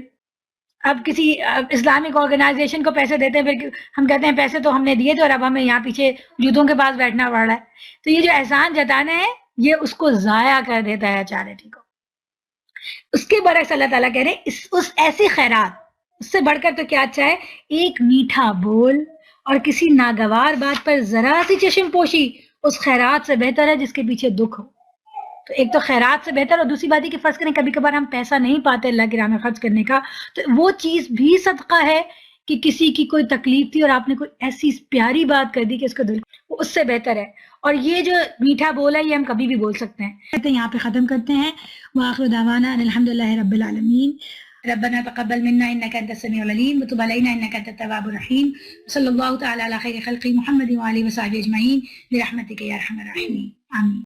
اب کسی اسلامک آرگنائزیشن کو پیسے دیتے ہیں، پھر ہم کہتے ہیں پیسے تو ہم نے دیے تھے اور اب ہمیں یہاں پیچھے جوتوں کے پاس بیٹھنا پڑ رہا ہے. تو یہ جو احسان جتانا ہے، یہ اس کو ضائع کر دیتا ہے چیریٹی کو. اس کے برعکس اللہ تعالیٰ کہہ رہے ہیں اس ایسی خیرات، اس سے بڑھ کر تو کیا اچھا ہے، ایک میٹھا بول اور کسی ناگوار بات پر ذرا سی چشم پوشی اس خیرات سے بہتر ہے جس کے پیچھے دکھ ہو. تو ایک تو خیرات سے بہتر، اور دوسری بات یہ کہ فرض کریں کبھی کبھار ہم پیسہ نہیں پاتے اللہ کی راہ میں خرچ کرنے کا، تو وہ چیز بھی صدقہ ہے کہ کسی کی کوئی تکلیف تھی اور آپ نے کوئی ایسی پیاری بات کر دی کہ اس کا دل، وہ اس سے بہتر ہے. اور یہ جو میٹھا بول ہے یہ ہم کبھی بھی بول سکتے ہیں. یہاں پہ ختم کرتے ہیں. وآخر دعوانا الحمدللہ رب العالمین. ربنا تقبل منا انك انت السميع العليم وتب علينا انك انت التواب الرحيم. صلی اللہ تعالی علی خیر خلق محمد وآلہ وصحبہ اجمعین برحمتک یا ارحم الراحمین. آمین.